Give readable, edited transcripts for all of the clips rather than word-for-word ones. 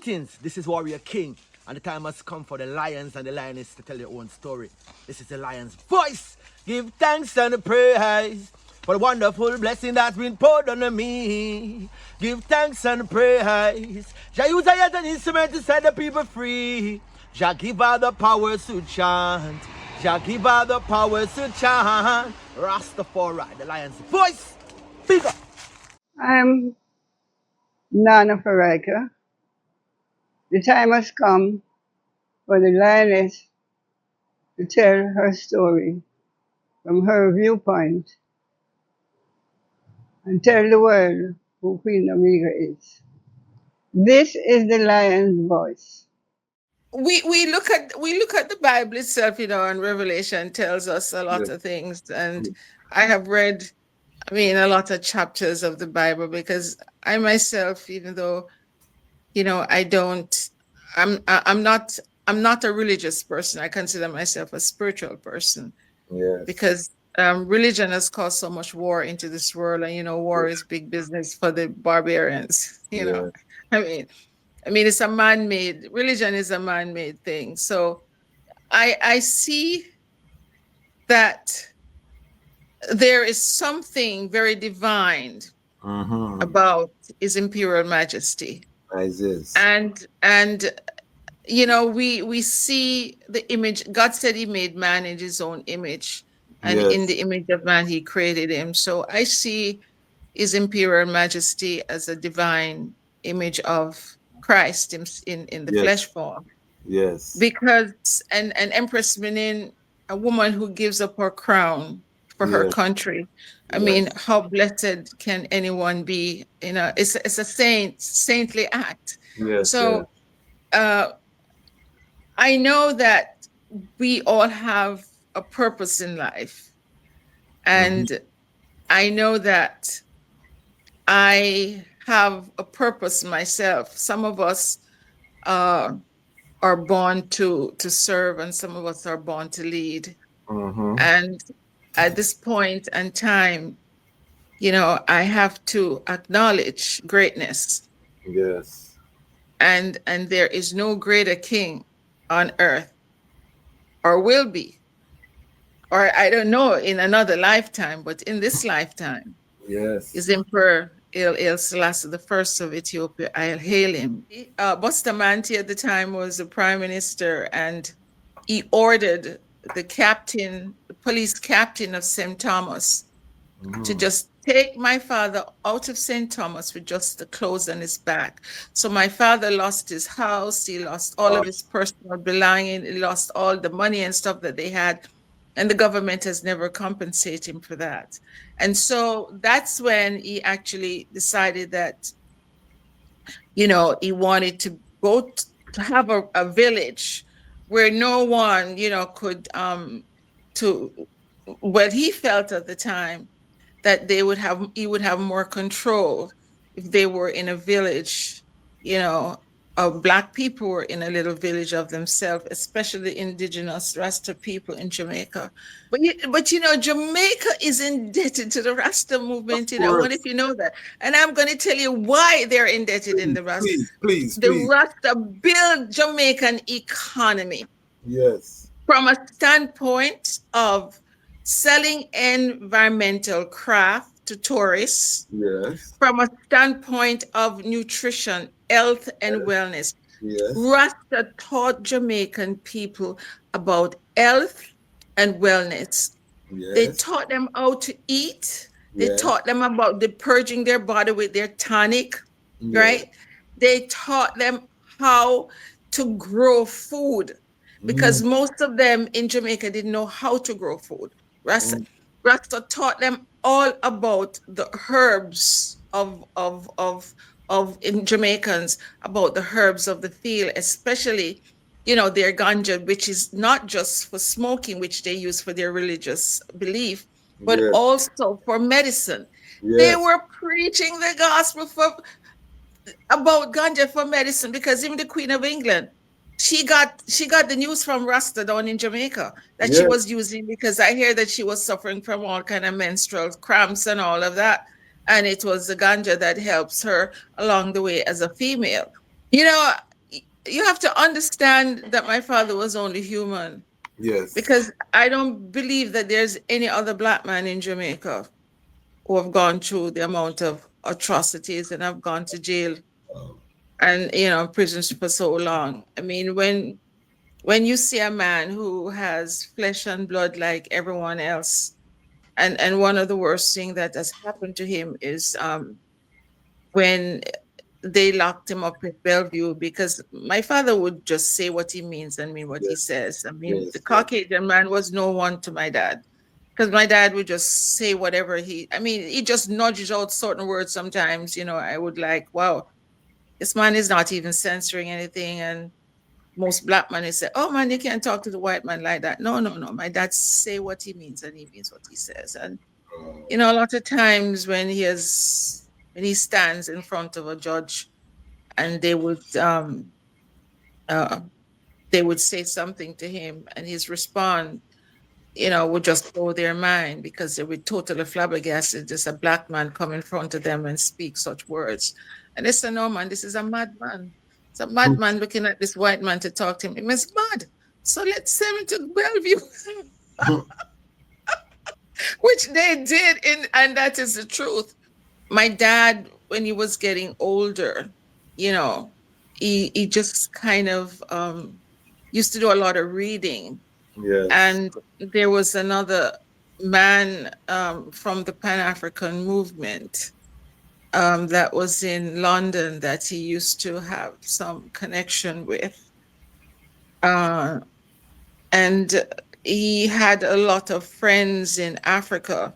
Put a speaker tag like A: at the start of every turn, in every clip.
A: Greetings, this is Warrior King, and the time has come for the lions and the lioness to tell their own story. This is the lion's voice. Give thanks and praise for the wonderful blessing that's been poured on me. Give thanks and praise. Jah use I as an instrument to set the people free. Jah give her the power to chant. Jah give her the power to chant. Ras Tafari, the lion's voice. Bigger.
B: I'm Nana Farika. The time has come for the lioness to tell her story from her viewpoint and tell the world who Queen Omega is. This is the lion's voice.
C: We look at the Bible itself, and Revelation tells us a lot of things. And I have read, a lot of chapters of the Bible, because I myself, even though, I'm not a religious person. I consider myself a spiritual person.
D: Yes.
C: Because religion has caused so much war into this world, and war is big business for the barbarians. It's a man-made, religion is a man-made thing. So I see that there is something very divine about His Imperial Majesty. And we see the image. God said He made man in His own image, and in the image of man He created him. So I see His Imperial Majesty as a divine image of Christ in the flesh form.
D: Yes.
C: Because and Empress meaning a woman who gives up her crown for her country. I mean, how blessed can anyone be? It's a saintly act.
D: Yes.
C: So I know that we all have a purpose in life. And I know that I have a purpose myself. Some of us are born to serve, and some of us are born to lead. And at this point in time, I have to acknowledge greatness.
D: Yes.
C: And there is no greater king on earth, or will be, or I don't know in another lifetime, but in this lifetime, is Emperor Selassie the First of Ethiopia. I'll hail him. Bustamante at the time was the prime minister, and he ordered the police captain of St. Thomas to just take my father out of St. Thomas with just the clothes on his back. So my father lost his house, he lost all of his personal belongings, he lost all the money and stuff that they had, and the government has never compensated him for that. And so that's when he actually decided that, he wanted to go to have a village where no one, could, he felt at the time that he would have more control if they were in a village, of Black people were in a little village of themselves, especially the indigenous Rasta people in Jamaica. But Jamaica is indebted to the Rasta movement. I wonder if you know that. And I'm going to tell you why they're indebted in the Rasta.
D: Please.
C: The Rasta built Jamaican economy.
D: Yes.
C: From a standpoint of selling environmental craft to tourists.
D: Yes.
C: From a standpoint of nutrition, health, and wellness.
D: Yes.
C: Rasta taught Jamaican people about health and wellness.
D: Yes.
C: They taught them how to eat. They taught them about purging their body with their tonic, right? They taught them how to grow food, because most of them in Jamaica didn't know how to grow food. Rasta taught them all about the herbs in Jamaicans, about the herbs of the field, especially, their ganja, which is not just for smoking, which they use for their religious belief, but also for medicine. They were preaching the gospel about ganja for medicine, because even the Queen of England, she got the news from Rasta down in Jamaica that she was using, because I hear that she was suffering from all kind of menstrual cramps and all of that. And it was the ganja that helps her along the way as a female. you have to understand that my father was only human,
D: Yes.
C: because I don't believe that there's any other black man in Jamaica who have gone through the amount of atrocities and have gone to jail and, you know, prisons for so long. I mean, when you see a man who has flesh and blood like everyone else, and one of the worst things that has happened to him is when they locked him up in Bellevue, because my father would just say what he means and mean what he
D: Yes.
C: says. I mean,
D: Yes.
C: the Caucasian man was no one to my dad, because my dad would just say whatever I mean, he just nudges out certain words sometimes, you know, I would like, wow, this man is not even censoring anything. And most black men say, oh man, you can't talk to the white man like that. No, no, no. My dad say what he means and he means what he says. And, you know, a lot of times when he stands in front of a judge and they would say something to him and his response, you know, would just blow their mind, because they were totally flabbergasted. Just a black man come in front of them and speak such words. And they said, no, man, this is a madman. It's a madman looking at this white man to talk to him. He was mad. So let's send him to Bellevue, which they did. And that is the truth. My dad, when he was getting older, you know, he just kind of used to do a lot of reading.
D: Yes.
C: And there was another man from the Pan-African movement that was in London that he used to have some connection with. And he had a lot of friends in Africa.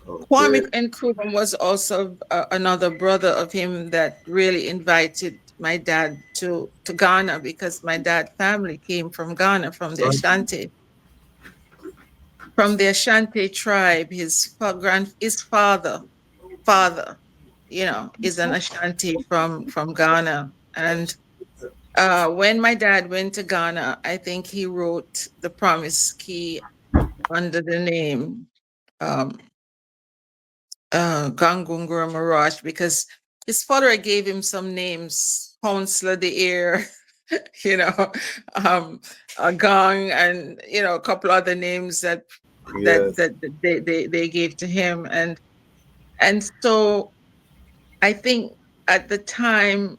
D: Okay.
C: Kwame Nkrumah was also another brother of him that really invited my dad to Ghana, because my dad's family came from Ghana, from the Ashanti. From the Ashanti tribe. His father, you know, is an Ashanti from Ghana. And when my dad went to Ghana, I think he wrote the Promise Key under the name Gangungura Mirage, because his father gave him some names, Counselor the Air, you know, a Gang, and, you know, a couple other names that
D: Yes.
C: they gave to him. And so I think at the time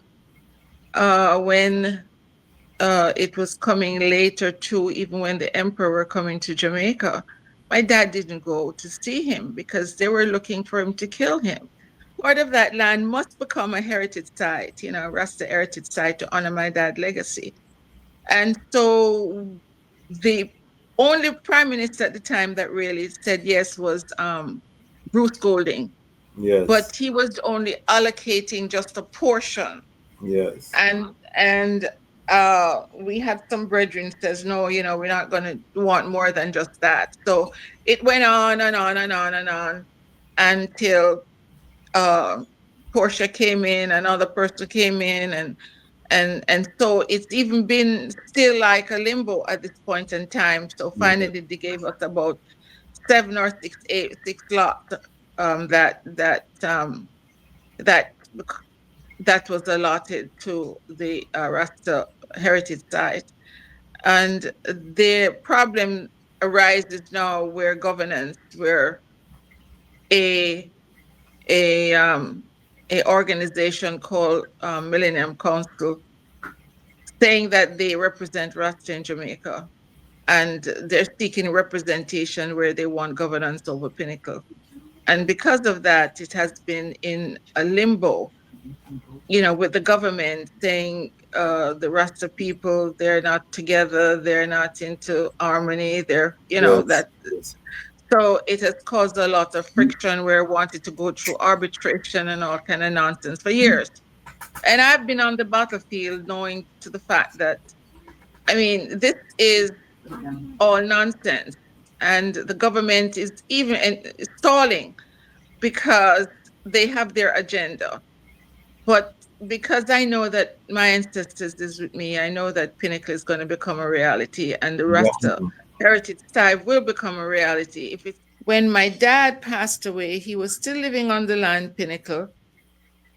C: when it was coming later too, even when the emperor were coming to Jamaica, my dad didn't go to see him because they were looking for him to kill him. Part of that land must become a heritage site, you know, Rasta heritage site, to honor my dad's legacy. And so the only prime minister at the time that really said yes was Bruce Golding.
D: Yes.
C: But he was only allocating just a portion.
D: Yes.
C: And we had some brethren says, no, you know, we're not going to want more than just that. So it went on and on and on and on until Portia came in, another person came in, and so it's even been still like a limbo at this point in time. So finally they gave us about 7 or 6 lots that was allotted to the Rasta heritage site. And the problem arises now where governance, where a organization called Millennium Council, saying that they represent Rasta in Jamaica, and they're seeking representation where they want governance over Pinnacle. And because of that, it has been in a limbo, you know, with the government saying the Rasta people, they're not together, they're not into harmony, they're, you know, that. So it has caused a lot of friction where it wanted to go through arbitration and all kind of nonsense for years. And I've been on the battlefield knowing to the fact that, I mean, this is all nonsense. And the government is even stalling because they have their agenda. But because I know that my ancestors is with me, I know that Pinnacle is going to become a reality, and the Rasta heritage site will become a reality. When my dad passed away, he was still living on the land Pinnacle,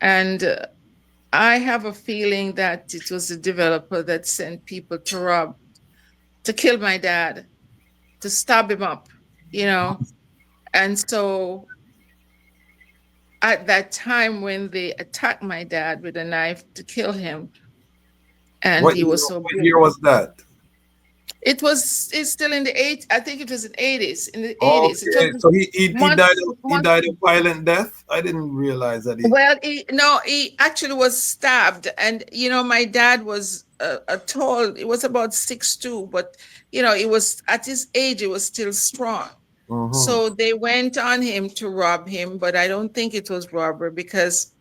C: and I have a feeling that it was the developer that sent people to kill my dad, to stab him up, you know. And so at that time when they attacked my dad with a knife to kill him, and he was so
D: what year was that?
C: it's still in the eight. I think it was in the 80s. In the 80s. It
D: Okay,
C: was
D: so he died
C: months,
D: he
C: months.
D: died a violent death. I didn't realize that he.
C: Well, he actually was stabbed, and my dad was a tall. It was about 6'2", but it was at his age, it was still strong. So they went on him to rob him, but I don't think it was robbery because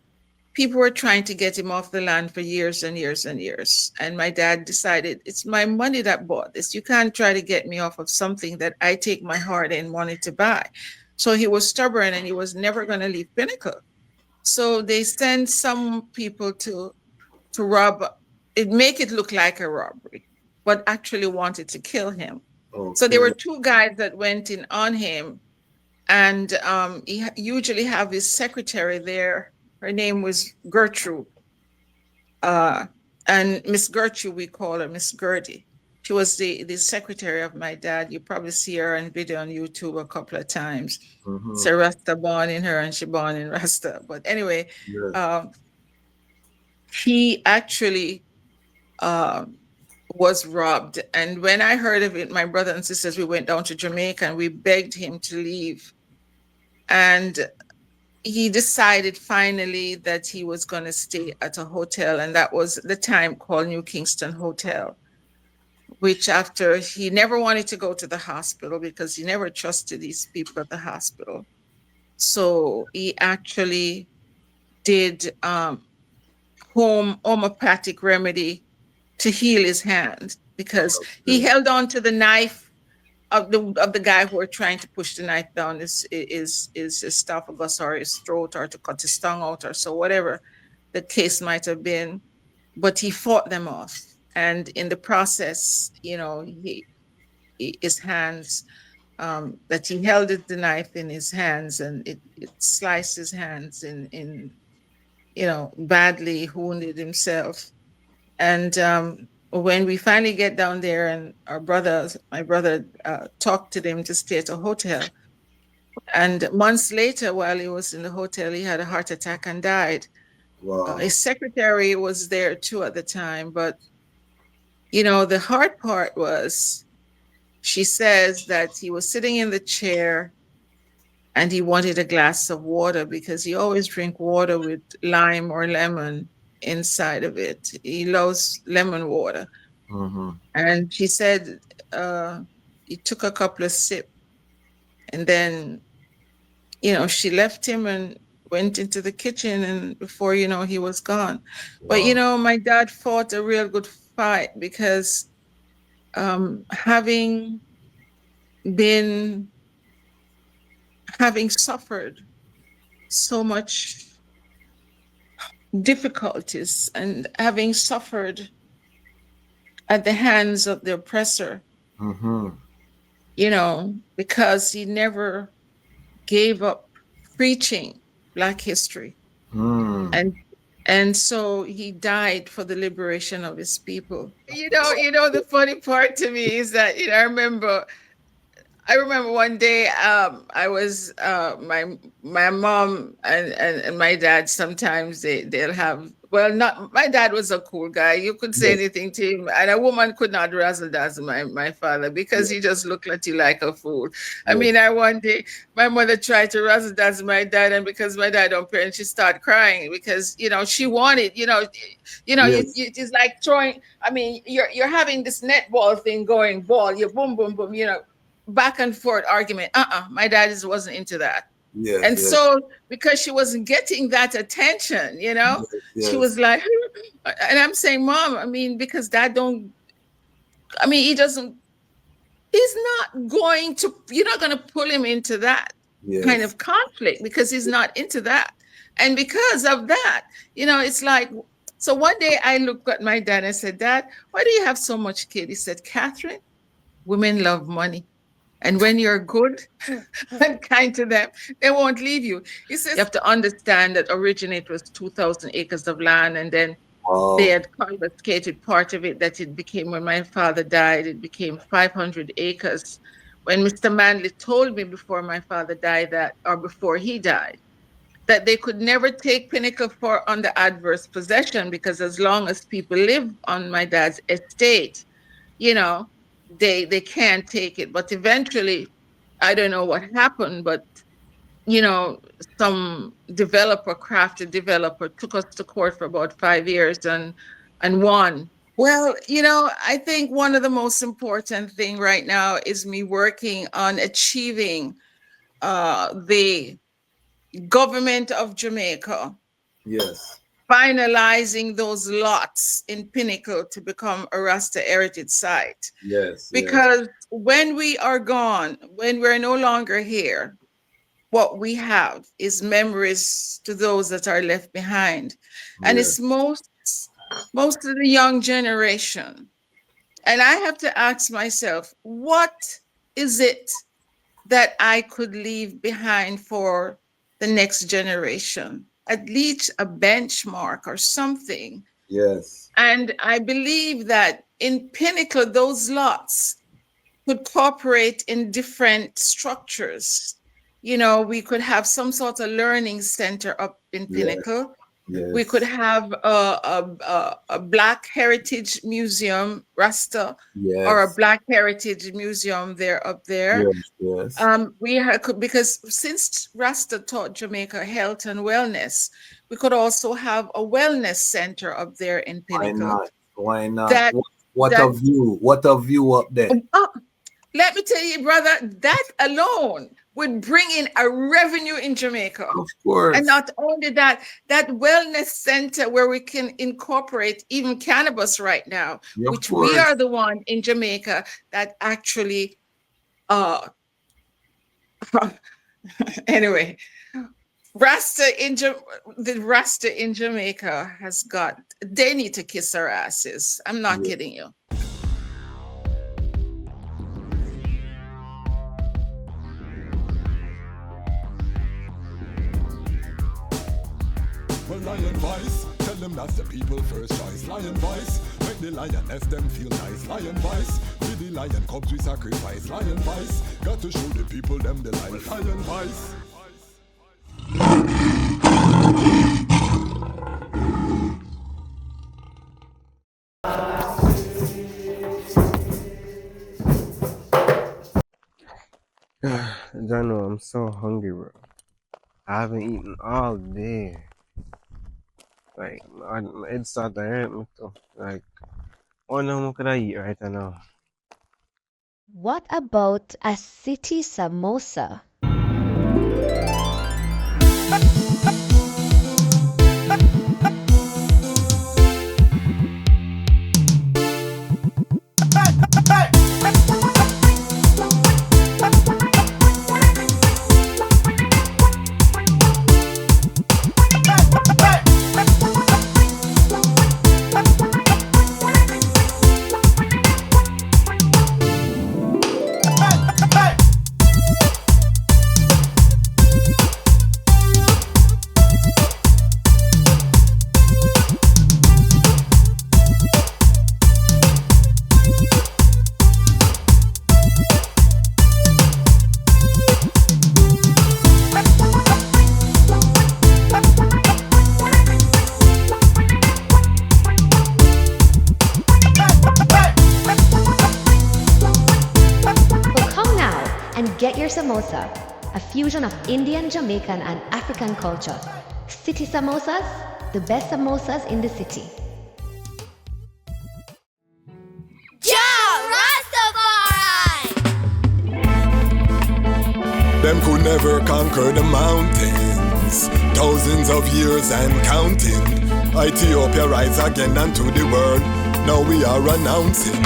C: people were trying to get him off the land for years and years and years. And my dad decided, it's my money that bought this. You can't try to get me off of something that I take my hard-earned money to buy. So he was stubborn and he was never going to leave Pinnacle. So they sent some people to rob, make it look like a robbery, but actually wanted to kill him.
D: Okay.
C: So there were two guys that went in on him, and he usually have his secretary there. Her name was Gertrude. And Miss Gertrude, we call her Miss Gertie. She was the secretary of my dad. You probably see her on video on YouTube a couple of times. So Rasta born in her and she born in Rasta. But anyway, he actually was robbed. And when I heard of it, my brother and sisters, we went down to Jamaica and we begged him to leave. And he decided finally that he was going to stay at a hotel. And that was the time called New Kingston Hotel, which after he never wanted to go to the hospital because he never trusted these people at the hospital. So he actually did homeopathic remedy to heal his hand because he held on to the knife of the guy who were trying to push the knife down his esophagus or his throat or to cut his tongue out or so, whatever the case might have been. But he fought them off. And in the process, his hands, that he held the knife in his hands and it sliced his hands in badly wounded himself. And when we finally get down there and my brother talked to them to stay at a hotel. And months later, while he was in the hotel, he had a heart attack and died.
D: Wow.
C: His secretary was there too at the time. But, the hard part was, she says that he was sitting in the chair and he wanted a glass of water because he always drank water with lime or lemon inside of it. He loves lemon water. And she said he took a couple of sips and then, she left him and went into the kitchen, and before he was gone. Wow. But my dad fought a real good fight because having suffered so much difficulties and having suffered at the hands of the oppressor, because he never gave up preaching Black history. And so he died for the liberation of his people. The funny part to me is that, I remember one day I was my mom and my dad, sometimes they'll have, my dad was a cool guy. You could say anything to him, and a woman could not razzle dazzle my father because he just looked at you like a fool. I mean, one day my mother tried to razzle dazzle my dad, and because my dad don't parent, she started crying because she wanted, it's like throwing. I mean, you're having this netball thing going, ball, you boom boom boom, back and forth argument. My dad wasn't into that. So because she wasn't getting that attention, she was like, and I'm saying, Mom, I mean, because Dad he's not going to, you're not going to pull him into that kind of conflict because he's not into that. And because of that, it's like, so one day I looked at my dad and I said, Dad, why do you have so much kid? He said, Catherine, women love money. And when you're good and kind to them, they won't leave you. He says you have to understand that originally it was 2,000 acres of land, and then they had confiscated part of it, that it became, when my father died, it became 500 acres. When Mr. Manley told me before my father died that, or before he died, that they could never take Pinnacle for under adverse possession, because as long as people live on my dad's estate, you know, they can't take it. But eventually, I don't know what happened, but you know, some crafted developer took us to court for about 5 years and won. Well, you know, I think one of the most important thing right now is me working on achieving the government of Jamaica.
D: Yes.
C: Finalizing those lots in Pinnacle to become a Rasta heritage site.
D: Yes.
C: Because when we are gone, when we're no longer here, what we have is memories to those that are left behind. And it's most of the young generation. And I have to ask myself, what is it that I could leave behind for the next generation? At least a benchmark or something.
D: Yes.
C: And I believe that in Pinnacle, those lots could cooperate in different structures. You know, we could have some sort of learning center up in Pinnacle.
D: Yes.
C: We could have a Black Heritage Museum, Rasta, or a Black Heritage Museum up there.
D: Yes.
C: We could, because since Rasta taught Jamaica health and wellness, we could also have a wellness center up there in Pinnacle.
D: Why not? What a view up there.
C: Let me tell you, brother, that alone would bring in a revenue in Jamaica.
D: Of course.
C: And not only that, that wellness center where we can incorporate even cannabis right now, which we are the one in Jamaica that actually, anyway, the Rasta in Jamaica has got, they need to kiss our asses. I'm not kidding you.
E: Lion voice, tell them that's the people first choice. Lion voice, make the lioness them feel nice. Lion voice, with the lion cubs we sacrifice. Lion voice, got to show the people them the life. Lion voice.
F: Jano, I'm so hungry, bro. I haven't eaten all day. Like, my head started to hurt me too. Like, what could I eat right now?
G: What about a city samosa? Get your samosa, a fusion of Indian, Jamaican, and African culture. City samosas, the best samosas in the city.
H: Ras Tafari!
E: Them could never conquer the mountains. Thousands of years and counting. Ethiopia rise again unto the world. now we are announcing.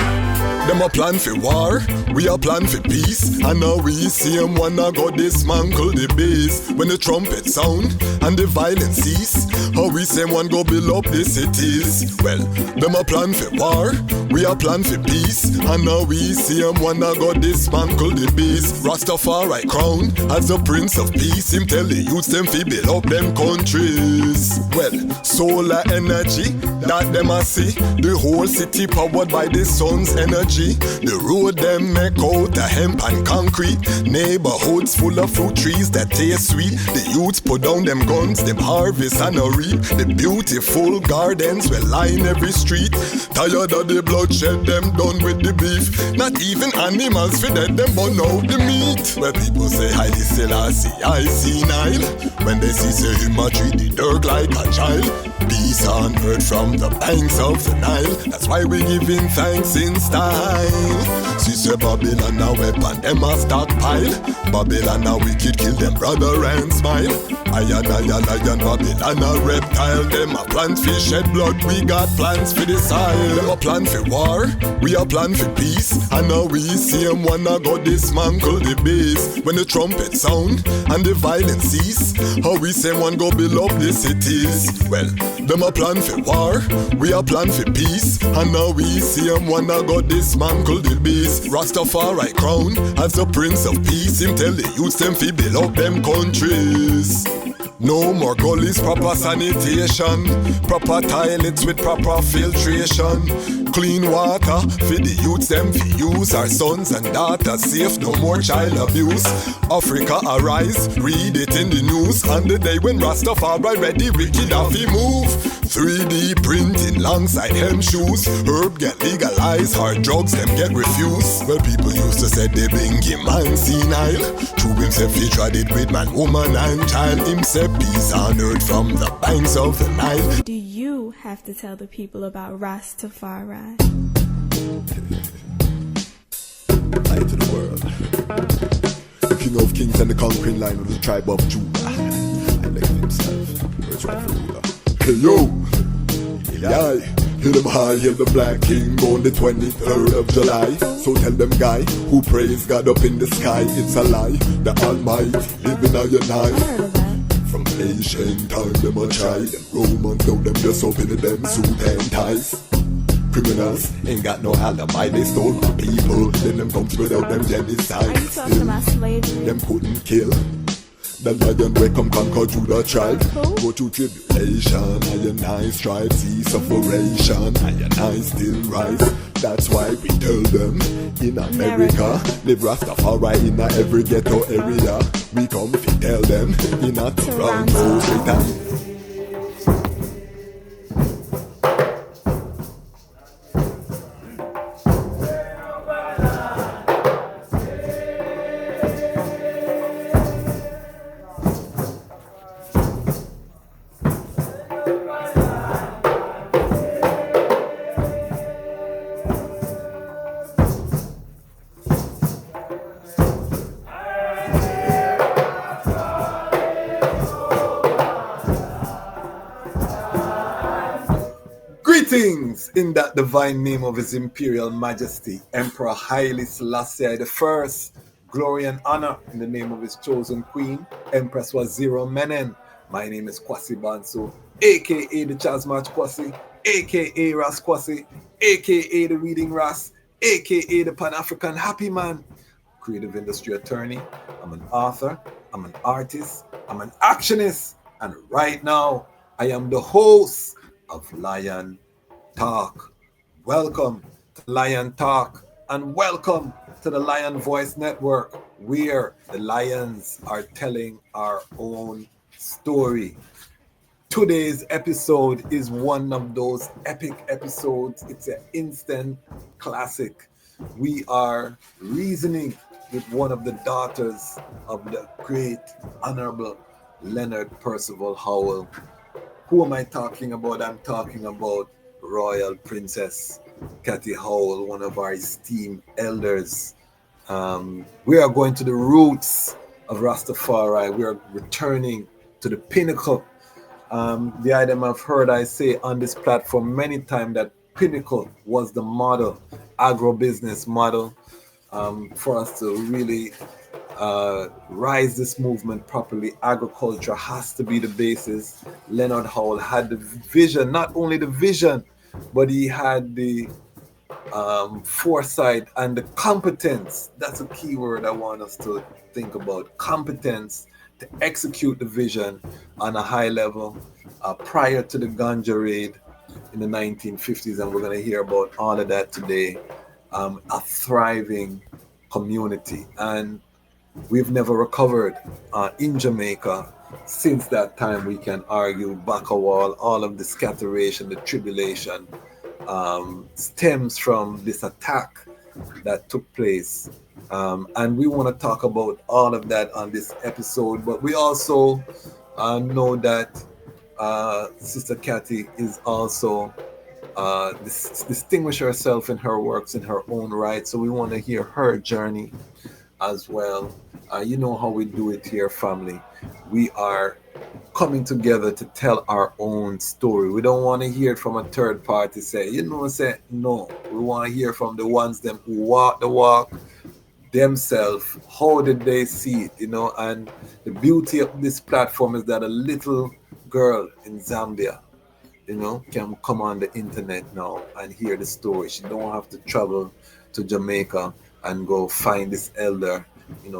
E: Them a plan for war, we a plan for peace. And now we see them wanna go dismantle the base. When the trumpet sound and the violence cease, how we say one go build up the cities. Well, them a plan for war, we a plan for peace. And now we see them wanna go dismantle the base. Ras Tafari crown as the Prince of Peace. Him tell the youths them fi build up them countries. Well, solar energy that them a see. The whole city powered by the sun's energy. The road them make out of hemp and concrete. Neighborhoods full of fruit trees that taste sweet. The youths put down them guns, them harvest and a reap. The beautiful gardens will line every street. Tired of the bloodshed, them done with the beef. Not even animals for that, them burn out the meat. Where people say Haile Selassie, I see Nile. When they see say him a treat the dirt like a child. Peace on earth from the banks of the Nile. That's why we giving thanks in style. See say Babylon a weapon, them a stockpile. Babylon a wicked, kill them brother and smile. Lion, Babylon a reptile. Them a plant fish, shed blood, we got plans for the soil. Them a plan for war, we a plan for peace. And now we see them wanna go dismantle the base. When the trumpet sound and the violence cease, how we say one go build up the cities. Well, them a plan for war, we a plan for peace. And now we see them wanna go dismantle the base. Ras Tafari crown as the Prince of Peace. Him tell the youths them fi build up them countries. No more gullies, proper sanitation. Proper toilets with proper filtration. Clean water for the youths them fi use. Our sons and daughters safe, no more child abuse. Africa arise, read it in the news. On the day when Rastafari ready, wicked have to move. 3D printing alongside hem shoes. Herb get legalized, hard drugs them get refused. Well, people used to say they bring him man senile. True himself he tried it with man, woman and child. Himself peace on earth from the banks of the Nile.
I: Do you have to tell the people about Ras Tafari?
E: Light to the world. King of kings and the conquering line of the tribe of Judah. I like himself. Where's rightful ruler? Hey yo, yeah, hail them high, hail the black king on the 23rd of July. So tell them guy who praise God up in the sky, it's a lie. The Almighty living on your night. From ancient time them a try. Them Romans know them just open them suit and ties. Criminals ain't got no alibi, they stole my people. Then them comes without them genocide.
I: Are you talking about slavery?
E: Them couldn't kill the lion will come conquer Judah tribe. Go through tribulation, and I strive, see sufferation, and I still rise. That's why we tell them in America, live Rastafari in every ghetto area. We come to tell them in a Toronto straight. Greetings in that divine name of His Imperial Majesty, Emperor Haile Selassie I. Glory and honor in the name of His chosen Queen, Empress Waziri Menen. My name is Kwasi Bonsu, aka DejazmatchKwasi, aka Ras Kwasi, aka the Reading Ras, aka the Pan-African Happy Man, creative industry attorney. I'm an author, I'm an artist, I'm an actionist, and right now I am the host of Lion Talk. Welcome to Lion Talk and welcome to the Lion Voice Network, where the lions are telling our own story. Today's episode is one of those epic episodes. It's an instant classic. We are reasoning with one of the daughters of the great Honorable Leonard Percival Howell. Who am I talking about? I'm talking about Royal Princess Katherine Howell, one of our esteemed elders. We are going to the roots of Rastafari. We are returning to the pinnacle. The item I've heard I say on this platform many times that
D: Pinnacle was the model, agro-business model, for us to really rise this movement properly. Agriculture has to be the basis. Leonard Howell had the vision, not only the vision, but he had the foresight and the competence. That's a key word I want us to think about. Competence to execute the vision on a high level prior to the ganja raid in the 1950s, and we're going to hear about all of that today. A thriving community, and we've never recovered in Jamaica since that time. We can argue back a wall, all of the scatteration, the tribulation stems from this attack that took place. And we want to talk about all of that on this episode, but we also know that Sister Kathy is also distinguish herself in her works in her own right, so we want to hear her journey as well. You know how we do it here, family. We are coming together to tell our own story. We don't want to hear it from a third party say, no. We want to hear from the ones them who walk the walk themselves. How did they see it, and the beauty of this platform is that a little girl in Zambia, can come on the internet now and hear the story. She don't have to travel to Jamaica and go find this elder,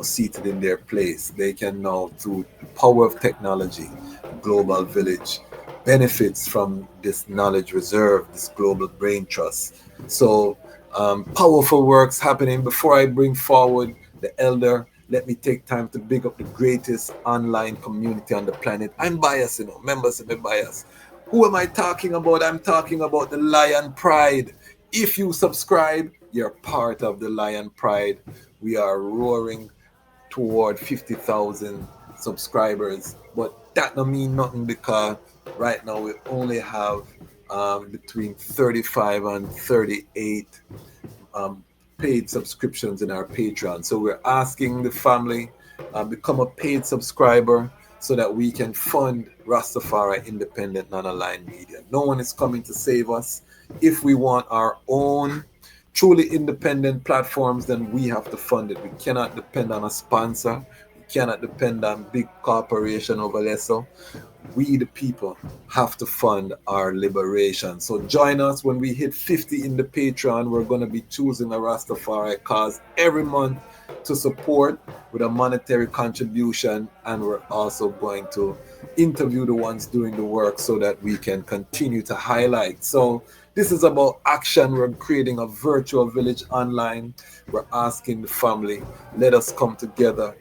D: seated in their place. They can now, through the power of technology, global village benefits from this knowledge reserve, this global brain trust. So powerful works happening. Before I bring forward the elder, let me take time to big up the greatest online community on the planet. I'm biased, members of me bias. Who am I talking about? I'm talking about the Lion Pride. If you subscribe, you're part of the Lion Pride. We are roaring toward 50,000 subscribers, but that don't mean nothing, because right now we only have between 35 and 38 paid subscriptions in our Patreon. So we're asking the family become a paid subscriber so that we can fund Rastafari independent non-aligned media. No one is coming to save us. If we want our own truly independent platforms, then we have to fund it. We cannot depend on a sponsor. We cannot depend on big corporation over there. So we, the people, have to fund our liberation. So join us when we hit 50 in the Patreon. We're going to be choosing a Rastafari cause every month to support with a monetary contribution, and we're also going to interview the ones doing the work so that we can continue to highlight. So this is about action. We're creating a virtual village online. We're asking the family, let us come together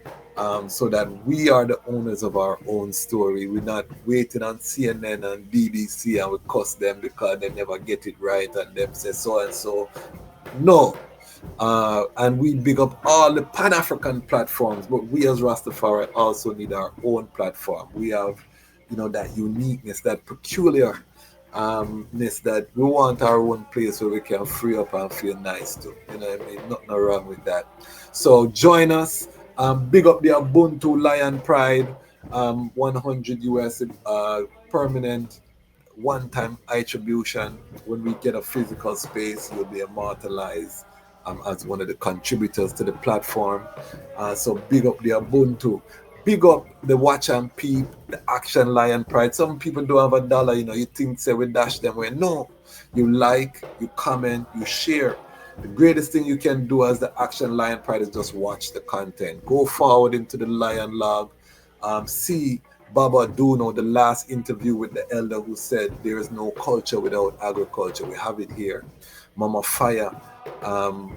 D: so that we are the owners of our own story. We're not waiting on CNN and BBC and we cuss them because they never get it right and them say so and so. No. And we big up all the Pan-African platforms, but we as Rastafari also need our own platform. We have, that uniqueness, that peculiarness, that we want our own place where we can free up and feel nice too. Nothing wrong with that. So join us. Big up the Ubuntu Lion Pride, 100 US permanent one-time attribution. When we get a physical space, you'll be immortalized as one of the contributors to the platform. So big up the Ubuntu. Big up the Watch and Peep, the Action Lion Pride. Some people don't have $1, you think say we dash them away. No, you like, you comment, you share. The greatest thing you can do as the Action Lion Pride is just watch the content. Go forward into the Lion Log. See Baba Duno, the last interview with the elder, who said there is no culture without agriculture. We have it here. Mama Fire,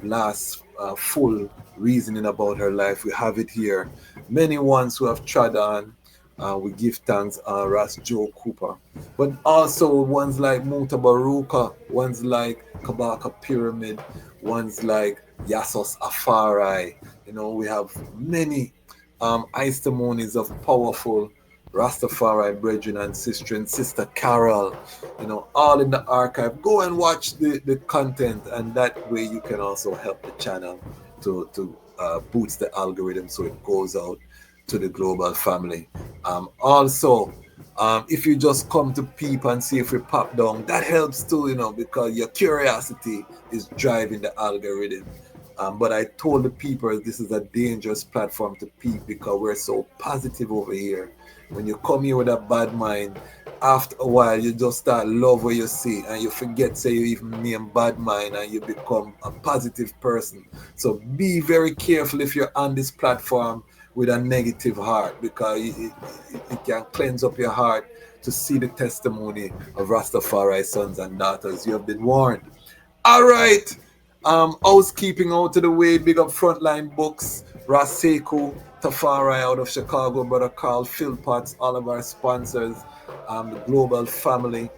D: last full reasoning about her life. We have it here. Many ones who have trod on. We give thanks, Ras Joe Cooper. But also ones like Muta Baruka, ones like Kabaka Pyramid, ones like Yasos Afari. We have many testimonies of powerful Rastafari brethren and sister and Sister Carol, all in the archive. Go and watch the content, and that way you can also help the channel to boost the algorithm so it goes out to the global family. Also, If you just come to peep and see if we pop down, that helps too, you know, because your curiosity is driving the algorithm. But I told the people this is a dangerous platform to peep because we're so positive over here. When you come here with a bad mind, after a while you just start love what you see and you forget say you even name bad mind and you become a positive person. So be very careful if you're on this platform with a negative heart, because it can cleanse up your heart to see the testimony of Rastafari sons and daughters. You have been warned. All right. Housekeeping out of the way. Big up Frontline Books, Ras Tafari out of Chicago, Brother Carl, Philpotts, all of our sponsors, the global family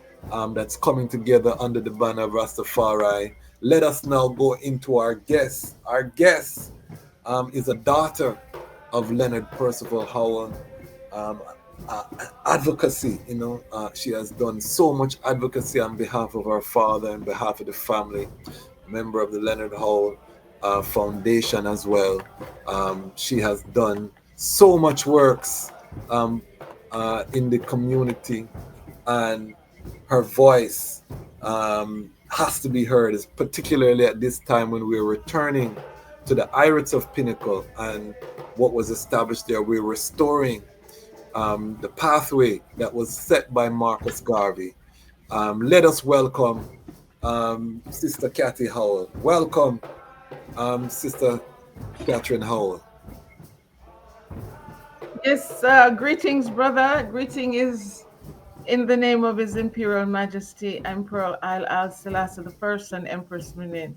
D: that's coming together under the banner of Rastafari. Let us now go into our guest. Our guest is a daughter of Leonard Percival Howell. Advocacy, you know, she has done so much advocacy on behalf of her father and behalf of the family. Member of the Leonard Howell Foundation as well. She has done so much works in the community, and her voice has to be heard, particularly at this time when we're returning to the Irids of Pinnacle and what was established there. We're restoring the pathway that was set by Marcus Garvey. Let us welcome Sister Kathy Howell. Welcome, Sister Katherine Howell.
C: Yes, greetings, brother. Greeting is in the name of His Imperial Majesty, Emperor Haile Selassie I and Empress Menen.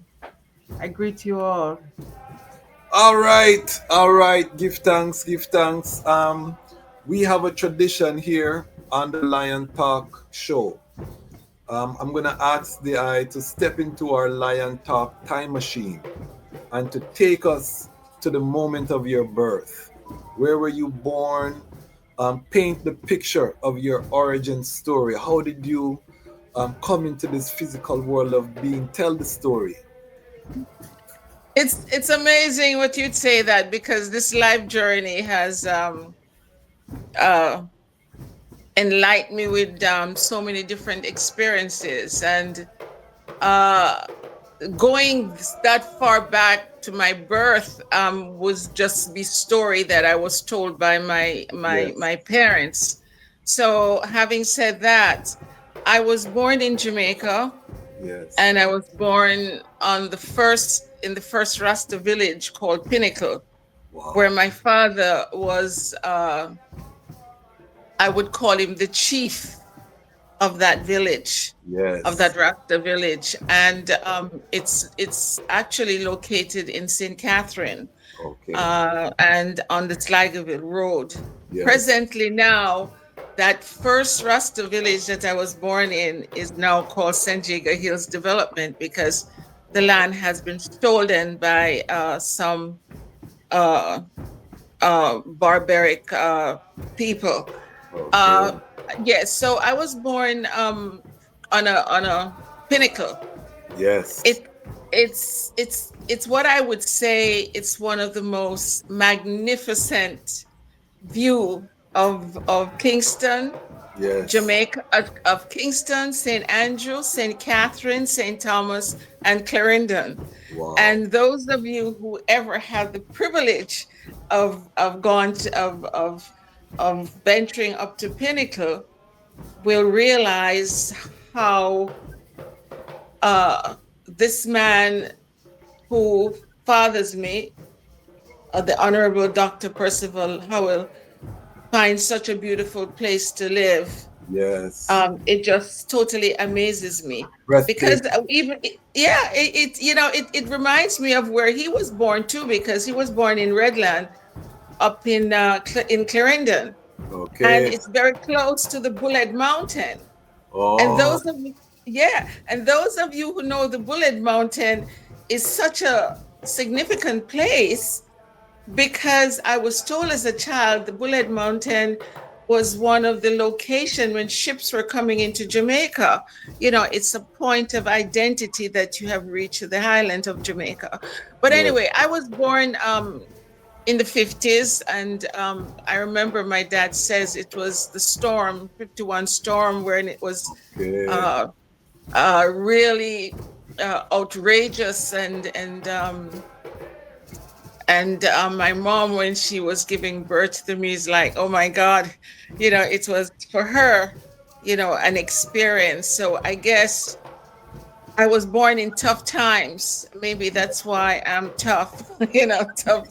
C: I greet you all.
D: All right. Give thanks. We have a tradition here on the Lion Talk show. I'm going to ask the eye to step into our Lion Talk time machine and to take us to the moment of your birth. Where were you born? Paint the picture of your origin story. How did you come into this physical world of being? Tell the story.
C: It's amazing what you'd say that, because this life journey has enlightened me with so many different experiences, and going that far back to my birth was just the story that I was told by my parents. So having said that, I was born in Jamaica.
D: Yes.
C: And I was born in the first Rasta village called Pinnacle.
D: Wow.
C: Where my father was, I would call him the chief of that village.
D: Yes.
C: Of that Rasta village. And it's actually located in St. Catherine.
D: Okay.
C: And on the Sligoville Road.
D: Yes.
C: Presently now, that first Rasta village that I was born in is now called St. Jago Hills Development, because the land has been stolen by some barbaric people.
D: Okay.
C: Yes, so I was born on a pinnacle.
D: Yes.
C: It's what I would say. It's one of the most magnificent view of Kingston,
D: yes.
C: Jamaica, of Kingston, St. Andrew, St. Catherine, St. Thomas, and Clarendon.
D: Wow.
C: And those of you who ever had the privilege of venturing up to Pinnacle will realize how this man who fathers me, the Honorable Dr. Percival Howell, finds such a beautiful place to live.
D: Yes.
C: It just totally amazes me.
D: Breathtaking.
C: Because it reminds me of where he was born too, because he was born in Redland, up in Clarendon.
D: Okay.
C: And it's very close to the Bullet Mountain.
D: Oh.
C: And those of you who know the Bullet Mountain is such a significant place, because I was told as a child the Bullet Mountain was one of the locations when ships were coming into Jamaica. You know, it's a point of identity that you have reached the island of Jamaica. But anyway, I was born in the 50s, and I remember my dad says it was the storm, 51 storm, when it was really outrageous, and my mom, when she was giving birth to me, is like, oh my God, it was for her, an experience. So I guess I was born in tough times. Maybe that's why I'm tough, tough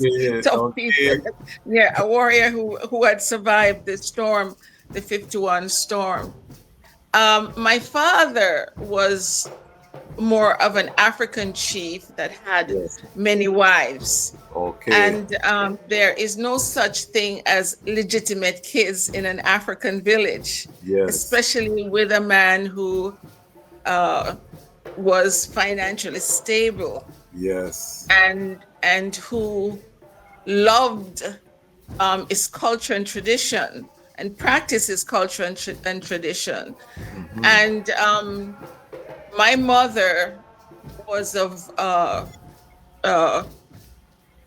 C: people. Yeah, a warrior who had survived the storm, the 51 storm. My father was more of an African chief that had many wives. And there is no such thing as legitimate kids in an African village, especially with a man who was financially stable. And who loved his culture and tradition and practiced his culture and tradition. And my mother was of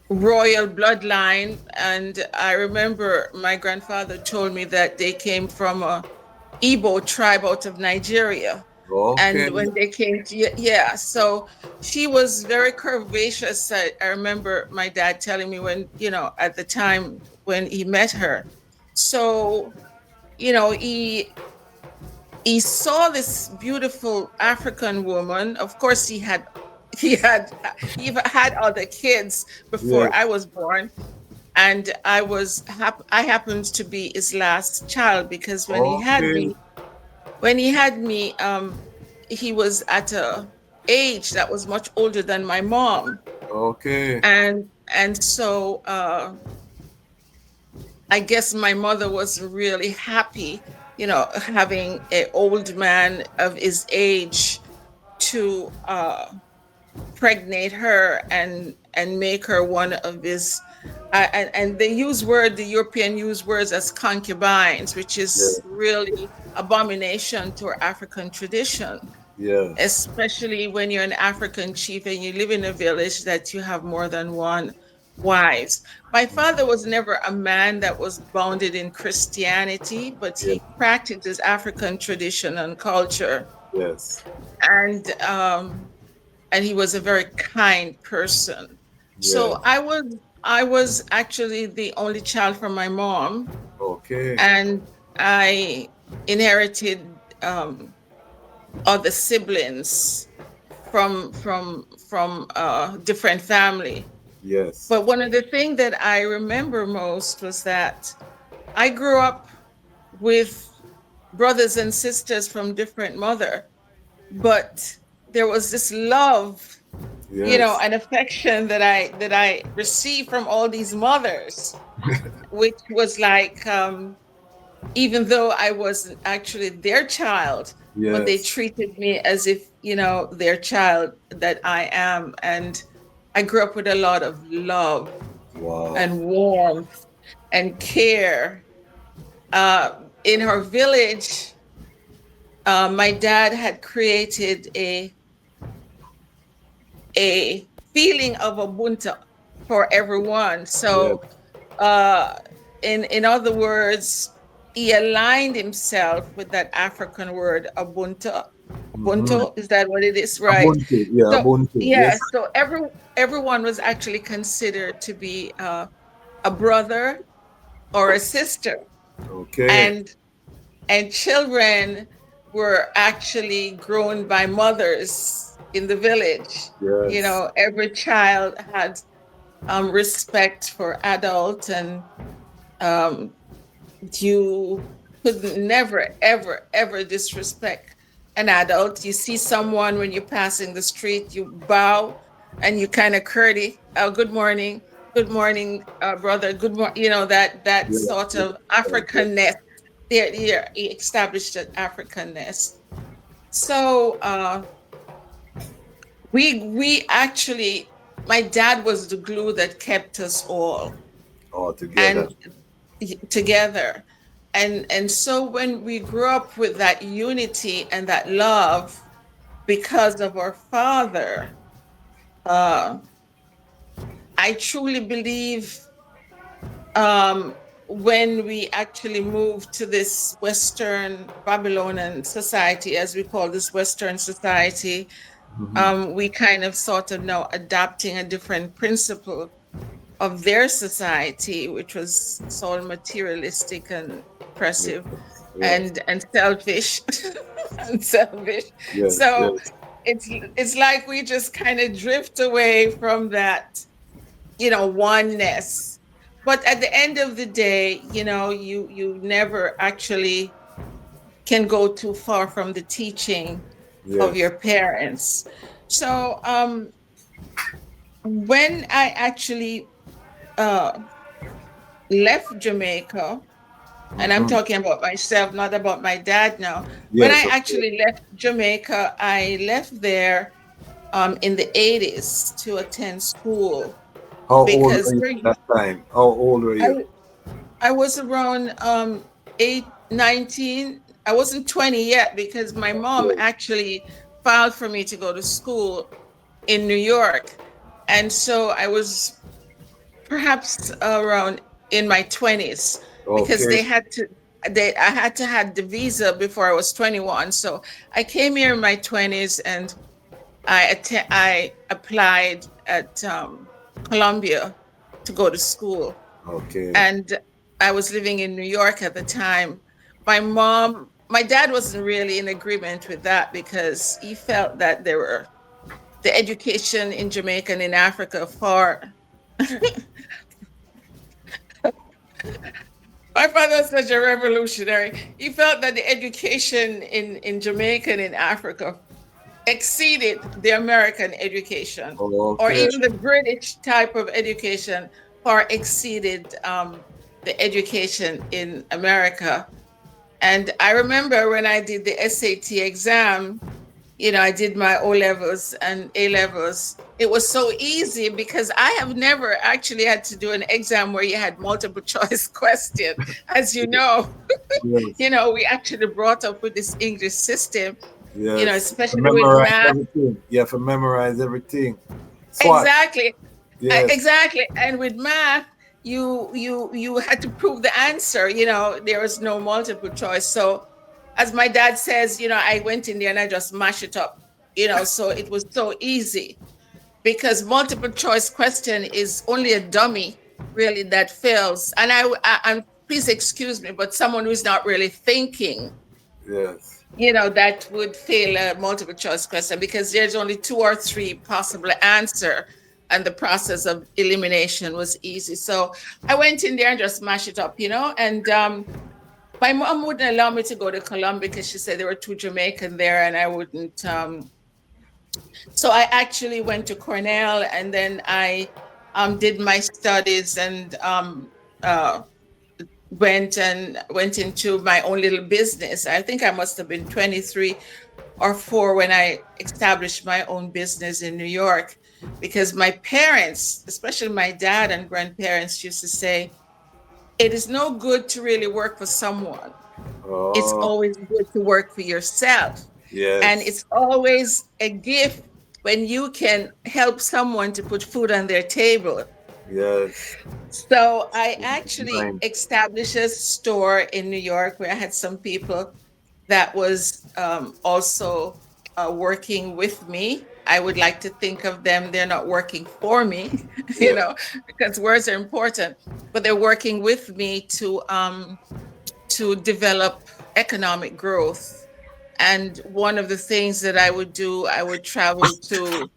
C: royal bloodline, and I remember my grandfather told me that they came from a Igbo tribe out of Nigeria. And when they came to, so she was very curvaceous. I remember my dad telling me when, at the time when he met her. So, he saw this beautiful African woman. Of course, he had other kids before I was born. And I happened to be his last child, because when he had me, he was at a age that was much older than my mom. And so I guess my mother was really happy, having an old man of his age to pregnate her and make her one of his. And they the European use words as concubines, which is really abomination to our African tradition. Especially when you're an African chief and you live in a village that you have more than one wives. My father was never a man that was bounded in Christianity, but he practiced his African tradition and culture. And he was a very kind person. So I was actually the only child from my mom. And I inherited other siblings from different family. But one of the things that I remember most was that I grew up with brothers and sisters from different mother, but there was this love, and affection that I received from all these mothers, which was like, even though I wasn't actually their child, but they treated me as if, their child that I am. And I grew up with a lot of love and warmth and care. In her village, my dad had created a feeling of Ubuntu for everyone. So, in other words, he aligned himself with that African word, Ubuntu. Ubuntu, is that what it is? Right.
D: Ubuntu, Ubuntu.
C: So everyone was actually considered to be a brother or a sister. And children were actually grown by mothers in the village. Every child had respect for adults, and you could never, ever, ever disrespect an adult. You see someone when you're passing the street, you bow and you kind of courtesy. Oh, good morning, brother. Good morning. That sort of Africanness. He established that Africanness. So we actually, my dad was the glue that kept us all together. And so when we grew up with that unity and that love because of our father, I truly believe when we actually moved to this Western Babylonian society, as we call this Western society, we kind of sort of now adopting a different principle of their society, which was so materialistic and oppressive and selfish and selfish.
D: Yes,
C: So
D: yes.
C: it's like we just kind of drift away from that, oneness. But at the end of the day, you never actually can go too far from the teaching of your parents. So when I actually left Jamaica, and I'm talking about myself, not about my dad now. When I actually left Jamaica, I left there in the 80s to attend school.
D: How old
C: Because
D: were you at that time? How old were you?
C: I was around 19. I wasn't 20 yet because my mom actually filed for me to go to school in New York. And so I was perhaps around in my 20s because I had to have the visa before I was 21. So I came here in my 20s and I applied at Columbia to go to school.
D: Okay.
C: And I was living in New York at the time. My dad wasn't really in agreement with that because he felt that the education in Jamaica and in Africa far. My father was such a revolutionary. He felt that the education in Jamaica and in Africa exceeded the American education, or even the British type of education far exceeded the education in America. And I remember when I did the SAT exam, I did my O levels and A levels. It was so easy because I have never actually had to do an exam where you had multiple choice question. As you know, we actually brought up with this English system, especially with math.
D: Everything. You have to memorize everything.
C: Exactly. Exactly. And with math, you had to prove the answer. There was no multiple choice. So as my dad says, I went in there and I just mashed it up, so it was so easy because multiple choice question is only a dummy really that fails. And I'm please excuse me, but someone who's not really thinking, that would fail a multiple choice question because there's only 2 or 3 possible answer. And the process of elimination was easy. So I went in there and just mashed it up, and my mom wouldn't allow me to go to Columbia because she said there were 2 Jamaican there and I wouldn't. So I actually went to Cornell and then I did my studies and went into my own little business. I think I must have been 23 or 4 when I established my own business in New York, because my parents, especially my dad and grandparents, used to say, it is no good to really work for someone. It's always good to work for yourself. And it's always a gift when you can help someone to put food on their table. So I actually established a store in New York where I had some people that was also working with me. I would like to think of them, they're not working for me, because words are important, but they're working with me to develop economic growth. And one of the things that I would do, I would travel to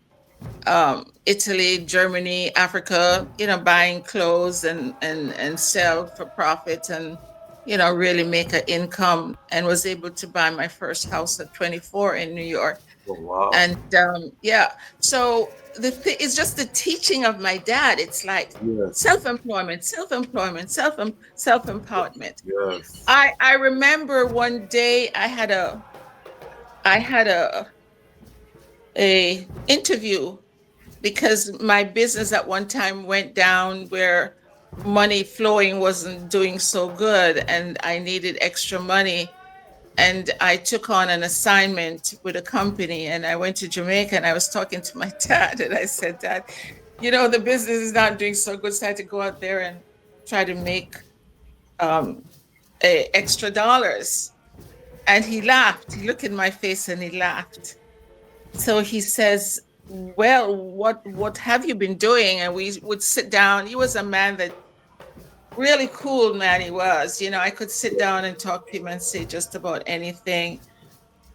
C: Italy, Germany, Africa, buying clothes and sell for profit and, really make an income, and was able to buy my first house at 24 in New York. And so it's just the teaching of my dad. It's like self-employment, self-empowerment. I remember one day I had a interview because my business at one time went down where money flowing wasn't doing so good and I needed extra money. And I took on an assignment with a company and I went to Jamaica and I was talking to my dad and I said, Dad, the business is not doing so good. So I had to go out there and try to make extra dollars. And he laughed. He looked in my face and he laughed. So he says, well, what have you been doing? And we would sit down. He was a man that really cool man he was. You know, I could sit down and talk to him and say just about anything.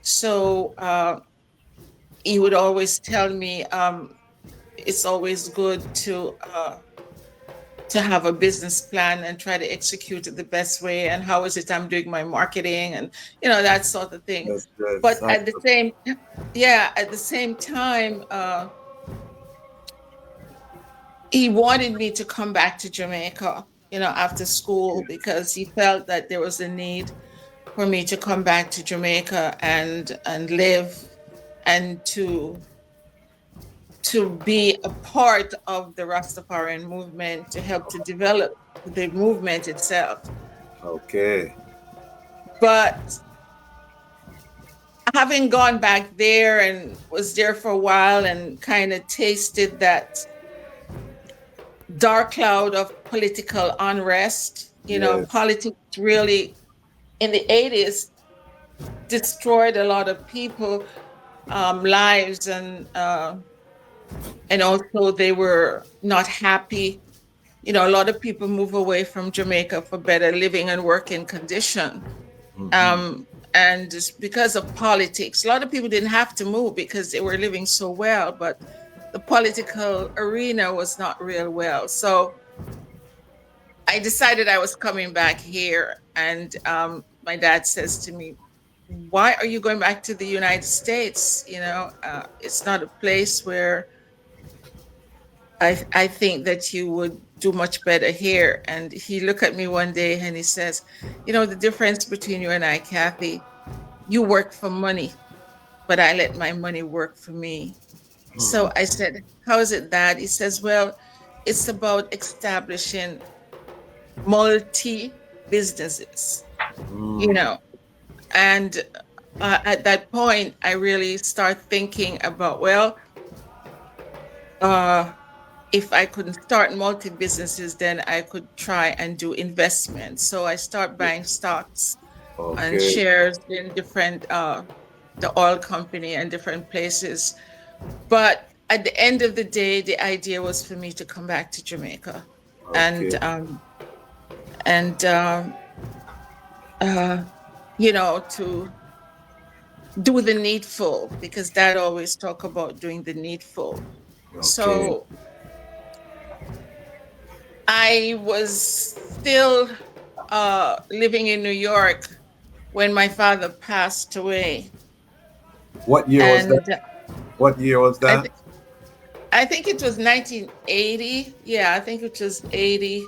C: So he would always tell me, it's always good to have a business plan and try to execute it the best way. And how is it I'm doing my marketing and, you know, that sort of thing. But at the same time, he wanted me to come back to Jamaica, you know, after school, because he felt that there was a need for me to come back to Jamaica and live and to be a part of the Rastafarian movement, to help to develop the movement itself.
D: Okay.
C: But having gone back there and was there for a while and kind of tasted that dark cloud of political unrest, you know, politics really in the 80s destroyed a lot of people lives, and also they were not happy. You know, a lot of people move away from Jamaica for better living and working condition. And just because of politics, a lot of people didn't have to move because they were living so well, but the political arena was not real well. So I decided I was coming back here. And my dad says to me, why are you going back to the United States? You know, it's not a place where I think that you would do much better here. And he looked at me one day and he says, you know, the difference between you and I, Kathy, you work for money, but I let my money work for me. So I said, how is it that? He says, well, it's about establishing multi-businesses, you know. And at that point, I really start thinking about, well, if I couldn't start multi-businesses, then I could try and do investments. So I start buying stocks and shares in different, the oil company and different places. But at the end of the day, the idea was for me to come back to Jamaica and you know, to do the needful, because Dad always talk about doing the needful. So I was still living in New York when my father passed away.
D: What year was that? What year was that?
C: I think it was 1980. Yeah, I think it was 80.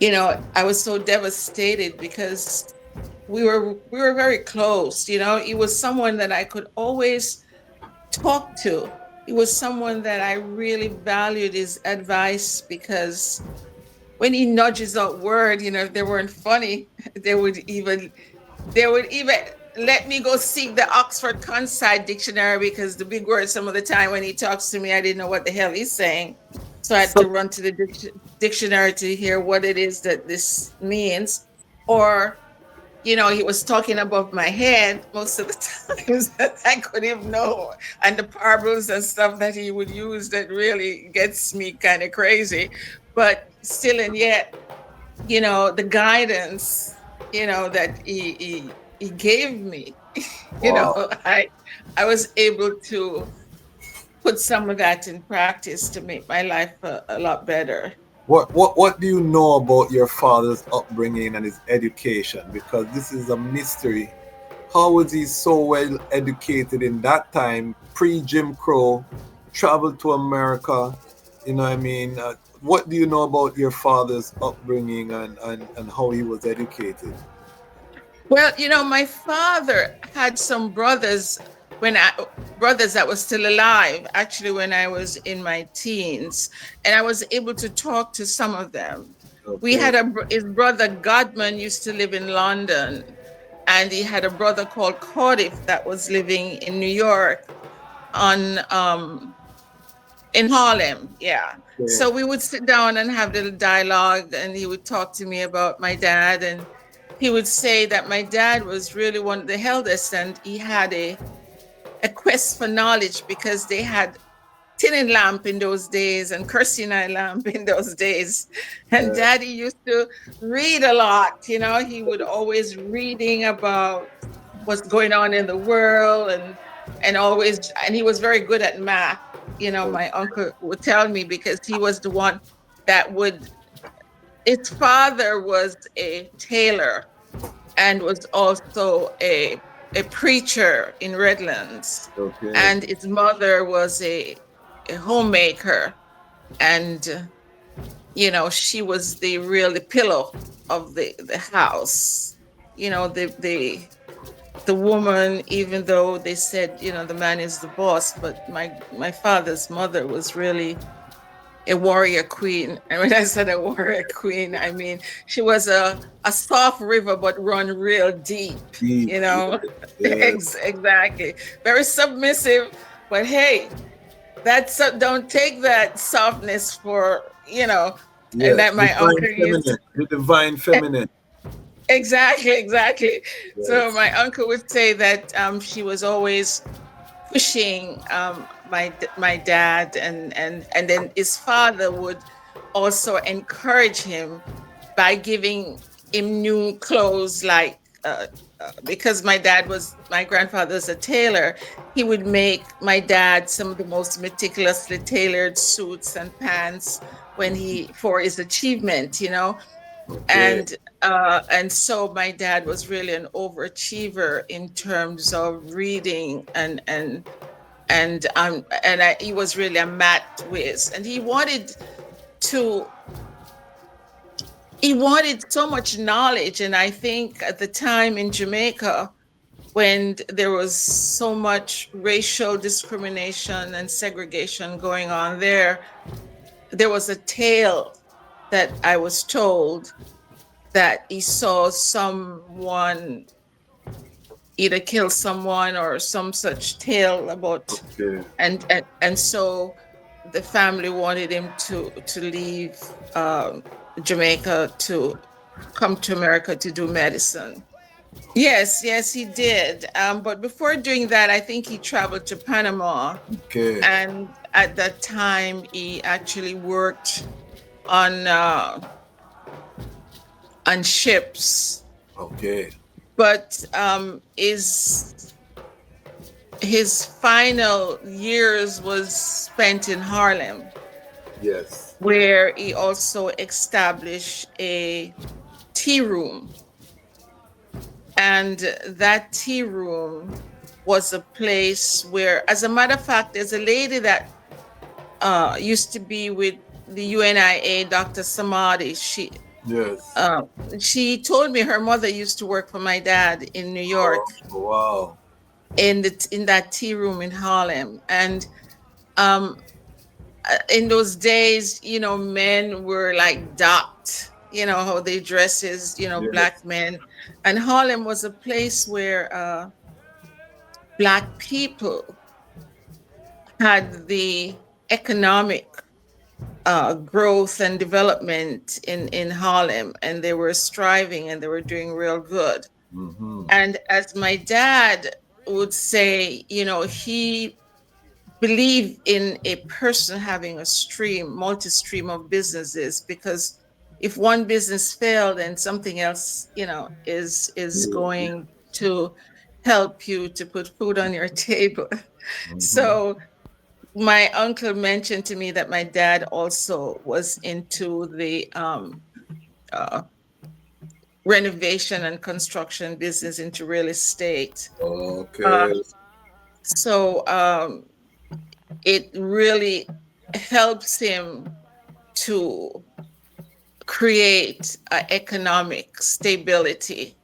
C: You know, I was so devastated because we were very close. You know, he was someone that I could always talk to. He was someone that I really valued his advice, because when he nudges out word, you know, if they weren't funny, they would even let me go seek the Oxford Concise Dictionary, because the big words, some of the time when he talks to me, I didn't know what the hell he's saying. So I had to run to the dictionary to hear what it is that this means. Or, you know, he was talking above my head most of the times that I couldn't even know. And the parables and stuff that he would use that really gets me kind of crazy. But still and yet, you know, the guidance, you know, that he gave me, you know, I was able to put some of that in practice to make my life a lot better.
D: What do you know about your father's upbringing and his education? Because this is a mystery. How was he so well educated in that time, pre-Jim Crow, traveled to America? You know what I mean? What do you know about your father's upbringing and how he was educated?
C: Well, you know, my father had some brothers that were still alive, actually, when I was in my teens, and I was able to talk to some of them. We had his brother Godman used to live in London, and he had a brother called Cardiff that was living in New York on In Harlem, yeah.
D: Yeah.
C: So we would sit down and have little dialogue, and he would talk to me about my dad, and he would say that my dad was really one of the eldest, and he had a quest for knowledge because they had tinning lamp in those days and kerosene lamp in those days. And Daddy used to read a lot, you know, he would always reading about what's going on in the world and always, and he was very good at math. You know, my uncle would tell me because he was the one that would, his father was a tailor and was also a preacher in Redlands.
D: Okay.
C: And his mother was a homemaker, and you know, she was the pillow of the house. You know, the woman, even though they said, you know, the man is the boss, but my father's mother was really a warrior queen. And when I said a warrior queen, I mean she was a soft river but run real deep, you know.
D: Yes.
C: Exactly, very submissive, but hey, that's don't take that softness for, you know.
D: Yes.
C: And that my
D: Divine
C: uncle used
D: feminine. The divine feminine.
C: exactly.
D: Yes.
C: So my uncle would say that she was always pushing my dad, and then his father would also encourage him by giving him new clothes, like because my grandfather's a tailor, he would make my dad some of the most meticulously tailored suits and pants for his achievement, you know.
D: Okay.
C: And so my dad was really an overachiever in terms of reading, he was really a math whiz, and he wanted so much knowledge. And I think at the time in Jamaica, when there was so much racial discrimination and segregation going on there was a tale that I was told that he saw someone either kill someone or some such tale about, and so the family wanted him to leave Jamaica to come to America to do medicine. Yes, he did. But before doing that, I think he traveled to Panama.
D: Okay.
C: And at that time, he actually worked on ships.
D: Okay.
C: But his final years was spent in Harlem.
D: Yes.
C: Where he also established a tea room. And that tea room was a place where, as a matter of fact, there's a lady that used to be with the UNIA, Dr. Samadi. She told me her mother used to work for my dad in New York.
D: Oh, wow.
C: In that tea room in Harlem. And in those days, you know, men were like docked, you know, how they dresses, you know, Black men. And Harlem was a place where Black people had the economic growth and development in Harlem, and they were striving and they were doing real good.
D: Mm-hmm.
C: And as my dad would say, you know, he believed in a person having a multi-stream of businesses, because if one business failed, then something else, you know, is going to help you to put food on your table. Mm-hmm. So my uncle mentioned to me that my dad also was into the renovation and construction business, into real estate.
D: Okay.
C: So it really helps him to create economic stability.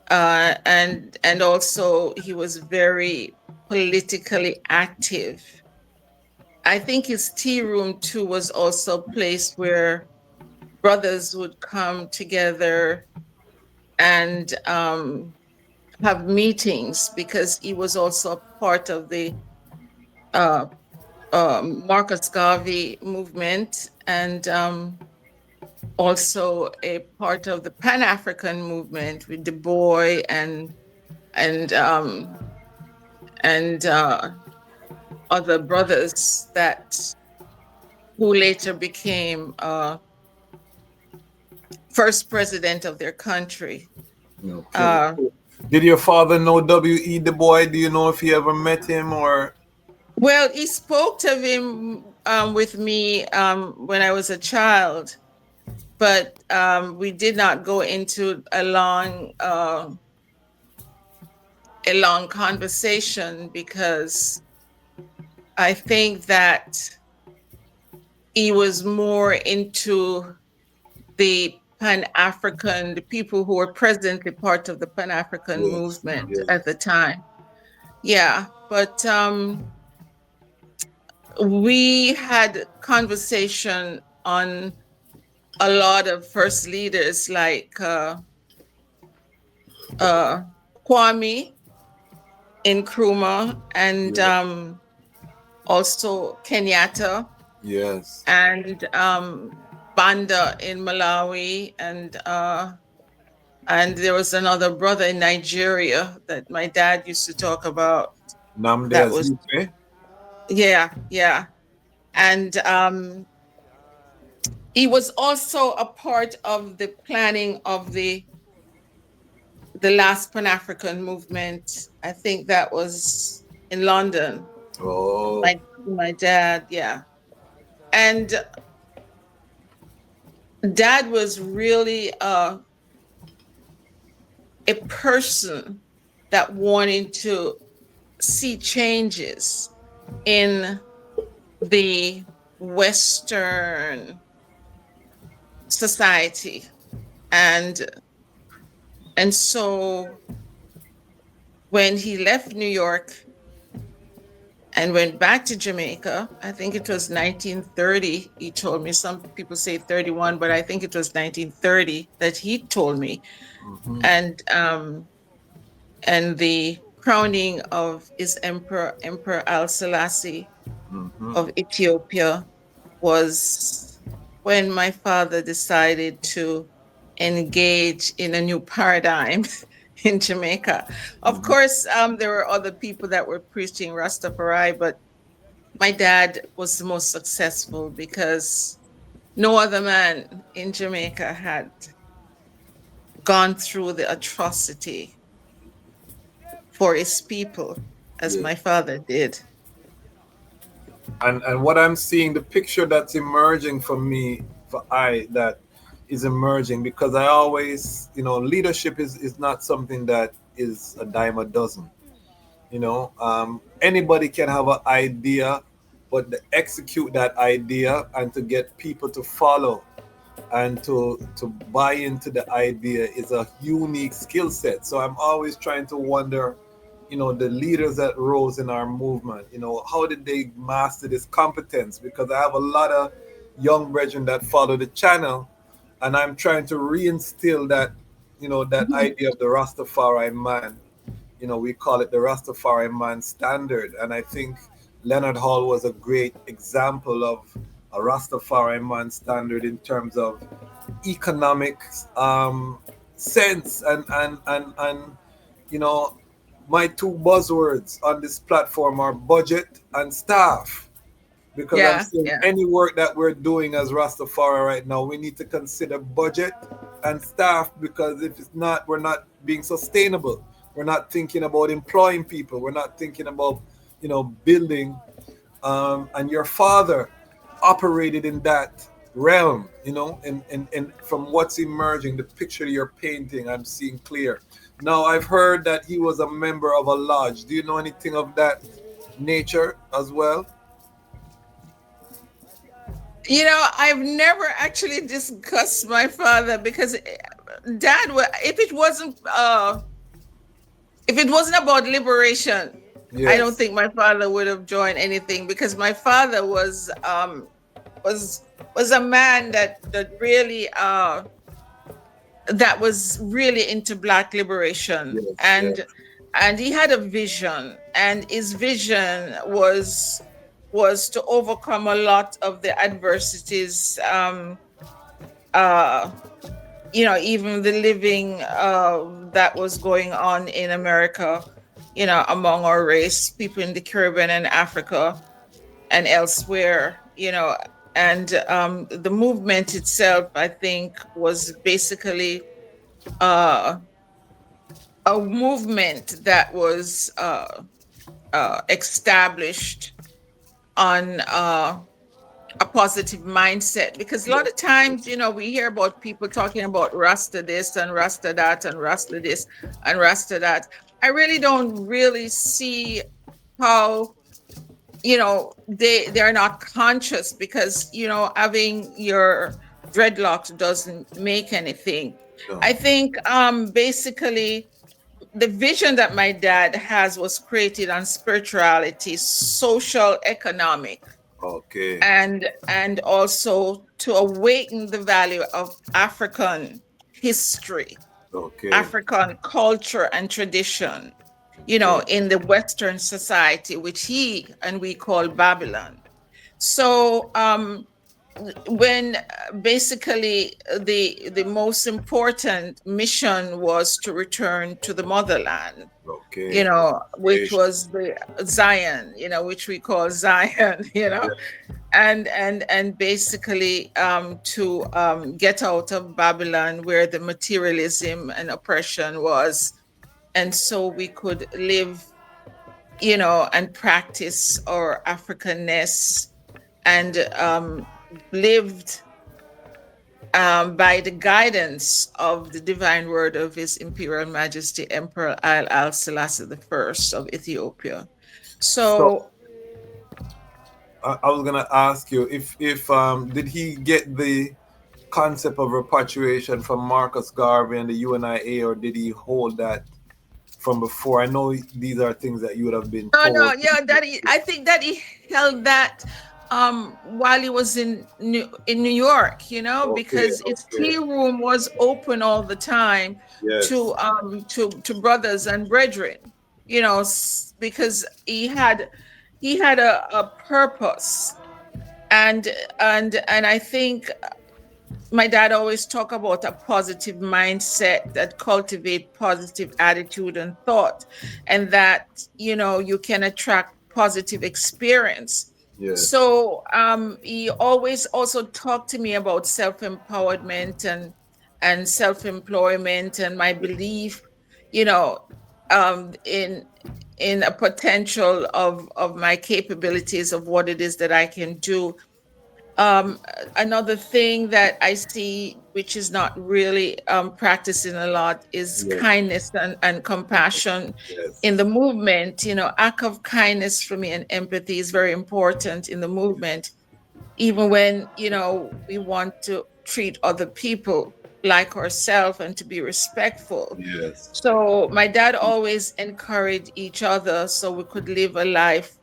C: And also he was very politically active. I think his tea room too was also a place where brothers would come together and have meetings, because he was also a part of the Marcus Garvey movement, and also a part of the Pan-African movement with Du Bois and other brothers who later became first president of their country.
D: Okay. Did your father know W.E. Du Bois? Do you know if he ever met him or?
C: Well, he spoke of him with me when I was a child, but we did not go into a long conversation, because I think that he was more into the Pan-African, the people who were presently part of the Pan-African movement at the time. Yeah, but we had conversation on a lot of first leaders like Kwame Nkrumah and also Kenyatta.
D: Yes.
C: And Banda in Malawi, and there was another brother in Nigeria that my dad used to talk about. That was, yeah. And he was also a part of the planning of the last Pan-African movement. I think that was in London.
D: Oh.
C: My dad, yeah. And Dad was really a person that wanted to see changes in the Western society. And so when he left New York and went back to Jamaica, I think it was 1930, he told me. Some people say 31, but I think it was 1930 that he told me. And the crowning of his Emperor Haile Selassie of Ethiopia was when my father decided to engage in a new paradigm in Jamaica. Of course, there were other people that were preaching Ras Tafari, but my dad was the most successful because no other man in Jamaica had gone through the atrocity for his people as my father did.
D: And what I'm seeing, the picture that's emerging for me, that is emerging, because I always, leadership is not something that is a dime a dozen. Anybody can have an idea, but to execute that idea and to get people to follow and to buy into the idea is a unique skill set. So I'm always trying to wonder, the leaders that rose in our movement, how did they master this competence? Because I have a lot of young brethren that follow the channel, and I'm trying to reinstill that, that idea of the Rastafari man. We call it the Rastafari man standard. And I think Leonard Howell was a great example of a Rastafari man standard in terms of economic sense. And my two buzzwords on this platform are budget and staff. Because I'm saying any work that we're doing as Rastafari right now, we need to consider budget and staff, because if it's not, we're not being sustainable. We're not thinking about employing people. We're not thinking about, building. And your father operated in that realm, and from what's emerging, the picture you're painting, I'm seeing clear. Now, I've heard that he was a member of a lodge. Do you know anything of that nature as well?
C: I've never actually discussed my father, because Dad, if it wasn't about liberation, I don't think my father would have joined anything, because my father was a man that really that was really into Black liberation, and he had a vision, and his vision was was to overcome a lot of the adversities, even the living that was going on in America, among our race, people in the Caribbean and Africa and elsewhere, and the movement itself, I think, was basically a movement that was established on a positive mindset, because a lot of times, we hear about people talking about Rasta this and Rasta that and Rasta this and Rasta that. I really don't really see how, they're not conscious, because, having your dreadlocks doesn't make anything.
D: No.
C: I think basically the vision that my dad has was created on spirituality, social, economic,
D: Okay.
C: and also to awaken the value of African history,
D: Okay.
C: African culture and tradition, in the Western society, which he and we call Babylon. So when basically the most important mission was to return to the motherland,
D: Okay.
C: which was the Zion, which we call Zion, and basically to get out of Babylon, where the materialism and oppression was, and so we could live, and practice our Africanness, and lived by the guidance of the divine word of His Imperial Majesty Emperor Haile Selassie I of Ethiopia. So
D: I was gonna ask you if did he get the concept of repatriation from Marcus Garvey and the UNIA, or did he hold that from before? I know these are things that you would have been told.
C: I think that he held that while he was in New York, because its tea room was open all the time to brothers and brethren, because he had a purpose, and I think my dad always talk about a positive mindset that cultivate positive attitude and thought, and that you can attract positive experience.
D: Yes.
C: So he always also talked to me about self-empowerment and self-employment, and my belief, in a potential of my capabilities, of what it is that I can do. Another thing that I see, which is not really practicing a lot, is kindness and compassion in the movement. Act of kindness for me and empathy is very important in the movement, even when, we want to treat other people like ourselves and to be respectful.
D: Yes.
C: So my dad always encouraged each other so we could live a life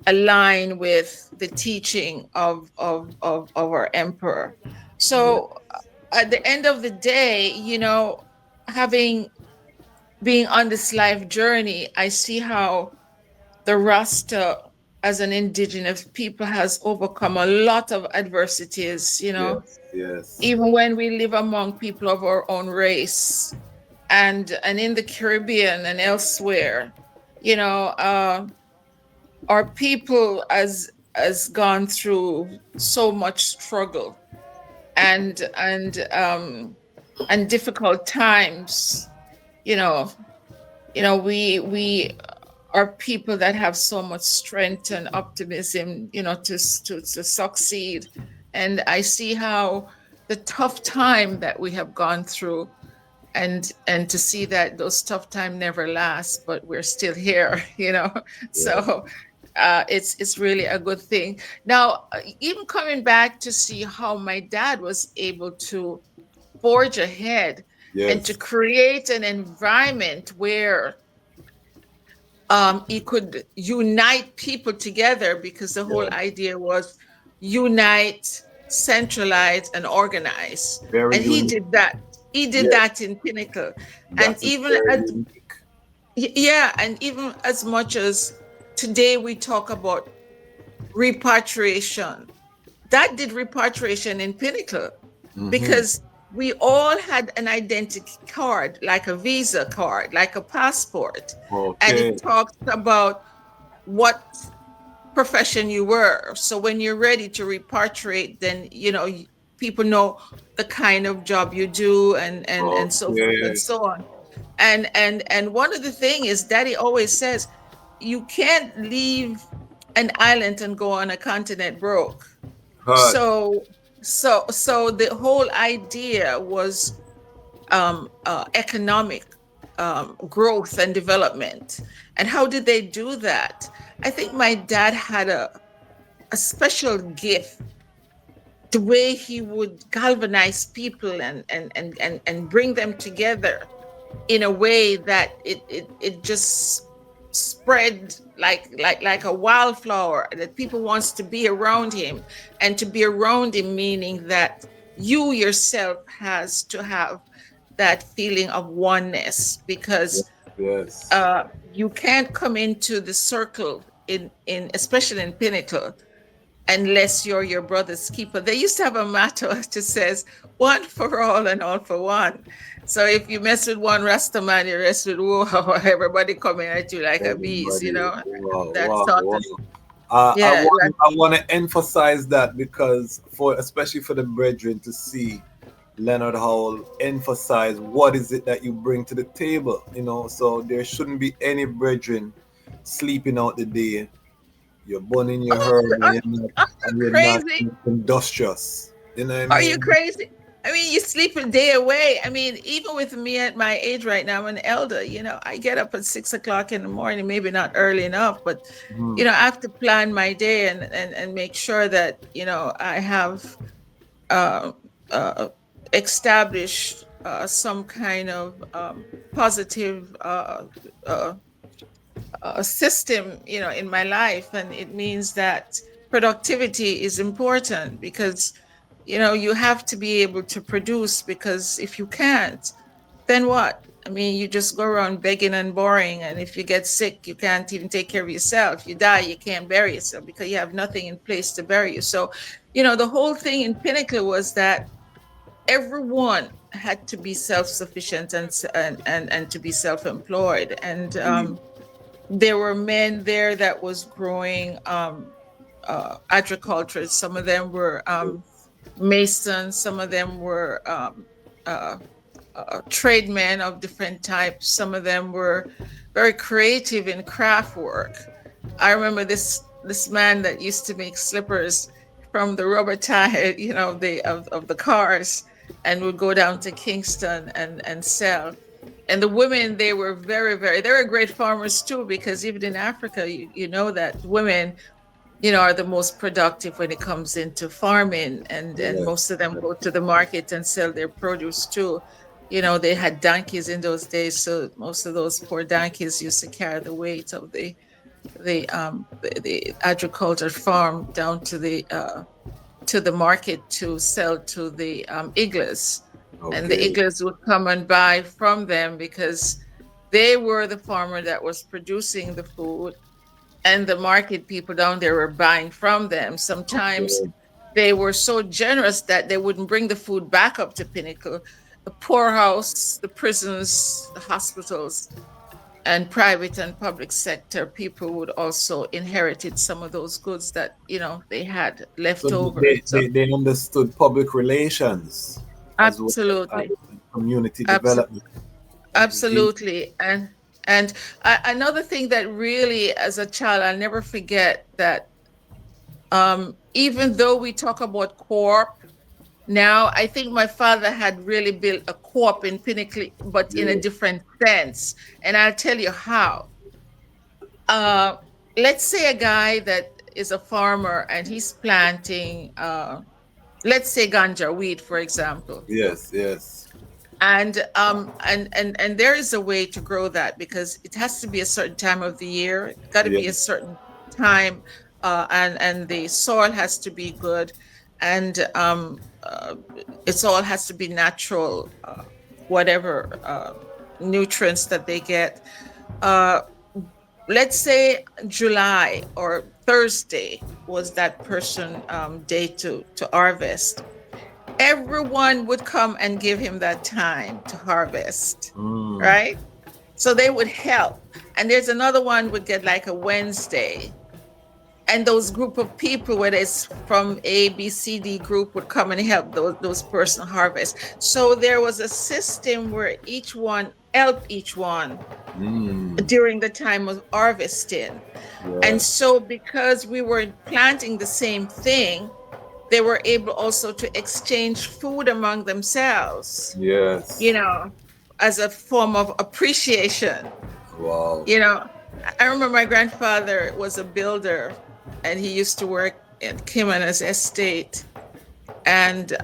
C: align with the teaching of our emperor. So at the end of the day, being on this life journey, I see how the Rasta as an indigenous people has overcome a lot of adversities,
D: Yes.
C: even when we live among people of our own race, and in the Caribbean and elsewhere, our people has gone through so much struggle and difficult times. We are people that have so much strength and optimism, to succeed. And I see how the tough time that we have gone through, and to see that those tough times never last, but we're still here, So it's really a good thing. Now, even coming back to see how my dad was able to forge ahead and to create an environment where he could unite people together, because the whole idea was unite, centralize, and organize. He did that. He did that in Pinnacle.
D: That's
C: and even as much as today we talk about repatriation. That did repatriation in Pinnacle because we all had an identity card, like a visa card, like a passport. And it talks about what profession you were. So when you're ready to repatriate, then, you know, people know the kind of job you do and so forth and so on. And one of the things is Daddy always says, you can't leave an island and go on a continent broke. So the whole idea was economic growth and development. And how did they do that? I think my dad had a special gift, the way he would galvanize people and bring them together in a way that it just spread like a wildflower, that people wants to be around him, and to be around him meaning that you yourself has to have that feeling of oneness, because you can't come into the circle in especially in Pinnacle unless you're your brother's keeper. They used to have a motto that says, one for all and all for one. So if you mess with one Rasta man, you mess with everybody coming at you like a bees, you know.
D: I want to emphasize that, because especially for the brethren to see Leonard Howell emphasize what is it that you bring to the table, you know. So there shouldn't be any brethren sleeping out the day. You're burning your herb and you're not industrious. You know what I mean?
C: Are you crazy? I mean, you sleep a day away. I mean, even with me at my age right now, I'm an elder, you know, I get up at 6 o'clock in the morning, maybe not early enough, but, you know, I have to plan my day and make sure that, you know, I have established some kind of positive system, you know, in my life. And it means that productivity is important, because you know, you have to be able to produce, because if you can't, then what? I mean, you just go around begging and boring. And if you get sick, you can't even take care of yourself. You die, you can't bury yourself because you have nothing in place to bury you. So, you know, the whole thing in Pinnacle was that everyone had to be self-sufficient and to be self-employed. And there were men there that was growing agriculture. Some of them were masons, some of them were tradesmen of different types. Some of them were very creative in craft work. I remember this man that used to make slippers from the rubber tire, you know, of the cars, and would go down to Kingston and sell. And the women, they were they were great farmers too, because even in Africa, you know that women, you know, are the most productive when it comes into farming, and most of them go to the market and sell their produce too. You know, they had donkeys in those days, so most of those poor donkeys used to carry the weight of the agriculture farm down to the market to sell to the iglas. And the iglas would come and buy from them, because they were the farmer that was producing the food, and the market people down there were buying from them. Sometimes they were so generous that they wouldn't bring the food back up to Pinnacle. The poorhouse, the prisons, the hospitals, and private and public sector people would also inherited some of those goods that, you know, they had left over.
D: They understood public relations.
C: Absolutely.
D: As well, community development.
C: Absolutely. And another thing that really, as a child, I'll never forget that even though we talk about co-op now, I think my father had really built a co-op in Pinnacle, but in a different sense. And I'll tell you how. Let's say a guy that is a farmer and he's planting, let's say ganja, weed, for example.
D: Yes.
C: And there is a way to grow that, because it has to be a certain time of the year. It's got to be a certain time, and the soil has to be good, and it all has to be natural, whatever nutrients that they get. Let's say July or Thursday, was that person day to harvest, everyone would come and give him that time to harvest, right? So they would help. And there's another one would get like a Wednesday. And those group of people, whether it's from A, B, C, D group, would come and help those person harvest. So there was a system where each one helped each one during the time of harvesting. Yeah. And so because we were planting the same thing, they were able also to exchange food among themselves.
D: Yes.
C: You know, as a form of appreciation.
D: Wow.
C: You know, I remember my grandfather was a builder, and he used to work at Kimana's estate. And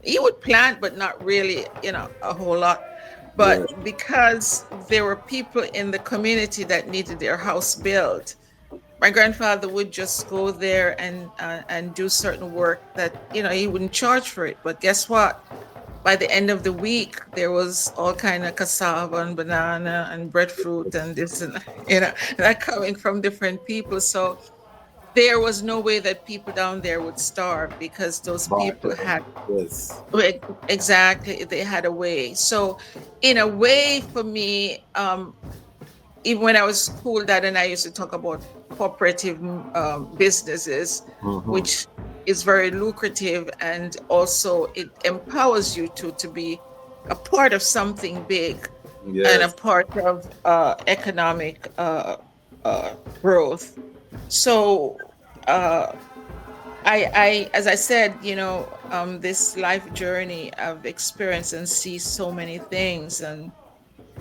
C: he would plant, but not really, you know, a whole lot. But because there were people in the community that needed their house built, my grandfather would just go there and do certain work that, you know, he wouldn't charge for it. But guess what? By the end of the week, there was all kind of cassava and banana and breadfruit and this and, you know, that coming from different people. So there was no way that people down there would starve because those people had, exactly, they had a way. So in a way for me, even when I was schooled that, and I used to talk about cooperative businesses, which is very lucrative, and also it empowers you to be a part of something big and a part of economic growth. So I, as I said, you know, this life journey, I've experienced and see so many things, and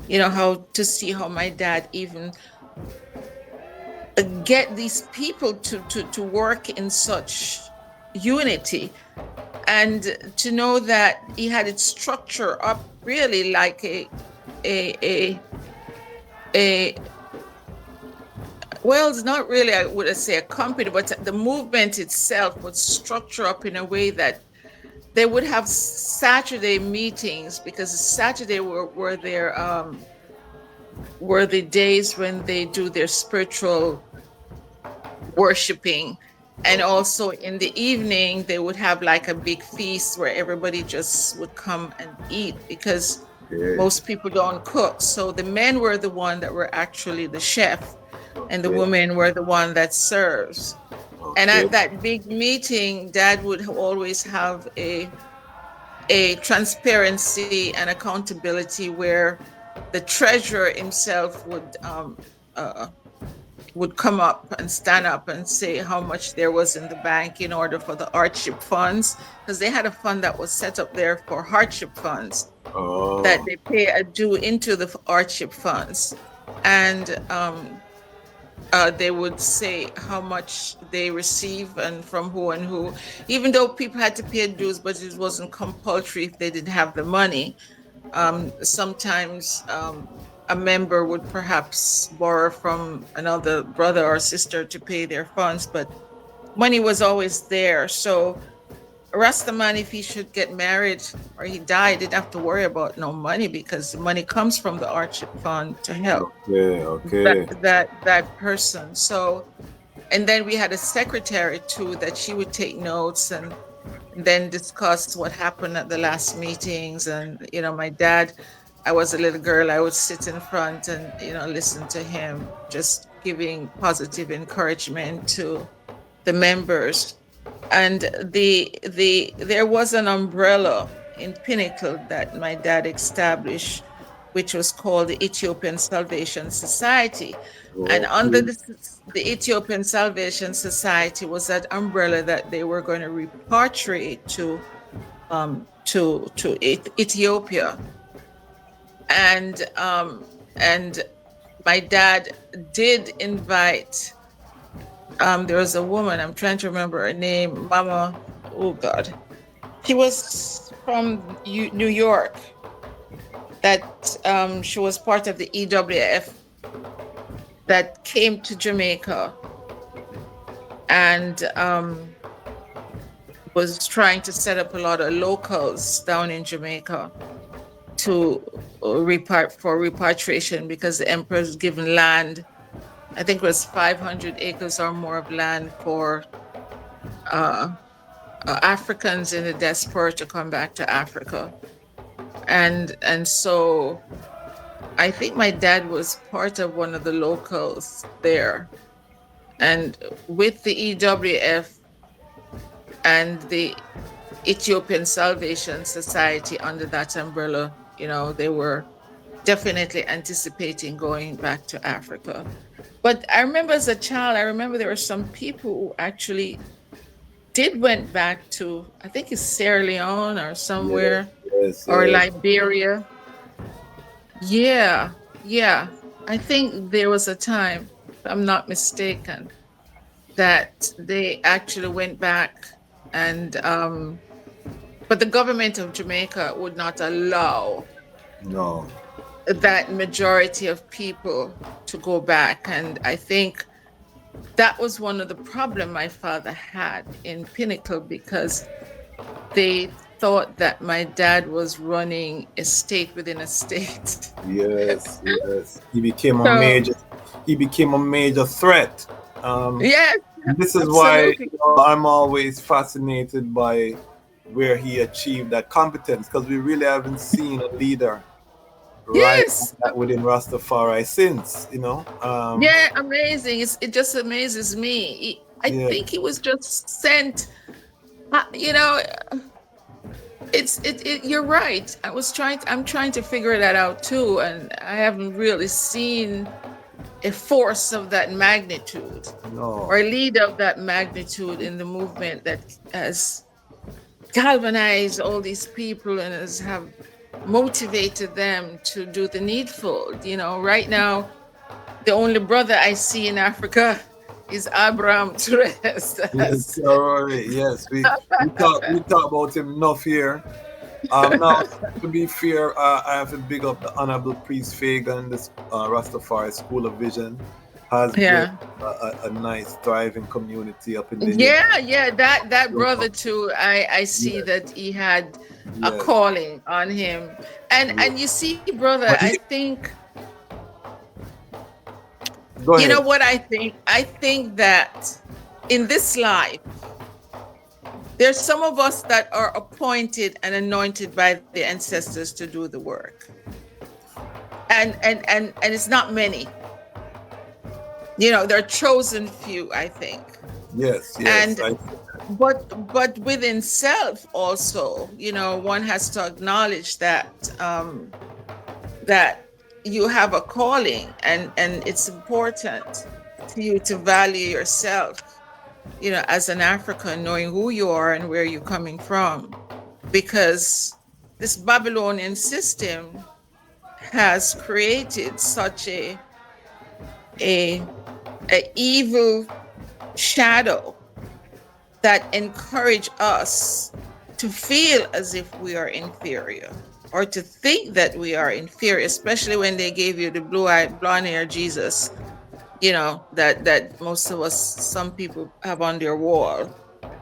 C: you know, how to see how my dad even get these people to work in such unity, and to know that he had it structured up really like a well, it's not really, I would say, a company, but the movement itself was structured up in a way that they would have Saturday meetings, because Saturday were the days when they do their spiritual worshiping. And also in the evening, they would have like a big feast where everybody just would come and eat, because most people don't cook. So the men were the one that were actually the chef, and the women were the one that serves. And at that big meeting, Dad would always have a transparency and accountability where the treasurer himself would come up and stand up and say how much there was in the bank in order for the hardship funds, because they had a fund that was set up there for hardship funds, that they pay a due into the hardship funds. And they would say how much they receive and from who and who, even though people had to pay dues, but it wasn't compulsory if they didn't have the money. Sometimes a member would perhaps borrow from another brother or sister to pay their funds, but money was always there. So Rastaman, if he should get married or he died, didn't have to worry about no money, because the money comes from the hardship fund to help that person. So, and then we had a secretary too, that she would take notes and then discuss what happened at the last meetings. And, you know, my dad, I was a little girl, I would sit in front and, you know, listen to him, just giving positive encouragement to the members. And there was an umbrella in Pinnacle that my dad established, which was called the Ethiopian Salvation Society. And under the Ethiopian Salvation Society was that umbrella that they were going to repatriate to Ethiopia. And my dad did invite. There was a woman, I'm trying to remember her name, Mama, oh God. She was from New York, that she was part of the EWF that came to Jamaica and was trying to set up a lot of locals down in Jamaica to for repatriation, because the emperor's given land I think it was 500 acres or more of land for Africans in the diaspora to come back to Africa. And so I think my dad was part of one of the locals there. And with the EWF and the Ethiopian Salvation Society under that umbrella, you know, they were definitely anticipating going back to Africa. But I remember as a child, I remember there were some people who actually went back to, I think it's Sierra Leone or somewhere, or Liberia. Yeah, yeah. I think there was a time, if I'm not mistaken, that they actually went back and, but the government of Jamaica would not allow that majority of people to go back. And I think that was one of the problems my father had in Pinnacle, because they thought that my dad was running a state within a state.
D: Yes, yes. He became a major threat.
C: Yes.
D: This is
C: absolutely.
D: why I'm always fascinated by where he achieved that competence, because we really haven't seen a leader
C: yes.
D: that within Rastafari since, you know.
C: Yeah, amazing. It just amazes me. I think he was just sent, you know, you're right. I'm trying to figure that out too. And I haven't really seen a force of that magnitude or a leader of that magnitude in the movement that has galvanized all these people and have motivated them to do the needful. You know, right now, the only brother I see in Africa is Abraham Torres.
D: Yes, yes, we talk about him enough here. Now, to be fair, I have to big up the Honorable Priest Fagan. This Rastafari School of Vision has built a nice, thriving community up in the
C: that brother too. I see that he had a calling on him, and you see, brother, I think. You know what I think? I think that in this life, there's some of us that are appointed and anointed by the ancestors to do the work. And it's not many. You know, they're chosen few, I think.
D: Yes.
C: But within self also, you know, one has to acknowledge that that you have a calling, and it's important to you to value yourself, you know, as an African, knowing who you are and where you're coming from, because this Babylonian system has created such a evil shadow that encourage us to feel as if we are inferior, or to think that we are inferior, especially when they gave you the blonde-haired Jesus, you know, that most of us, some people have on their wall,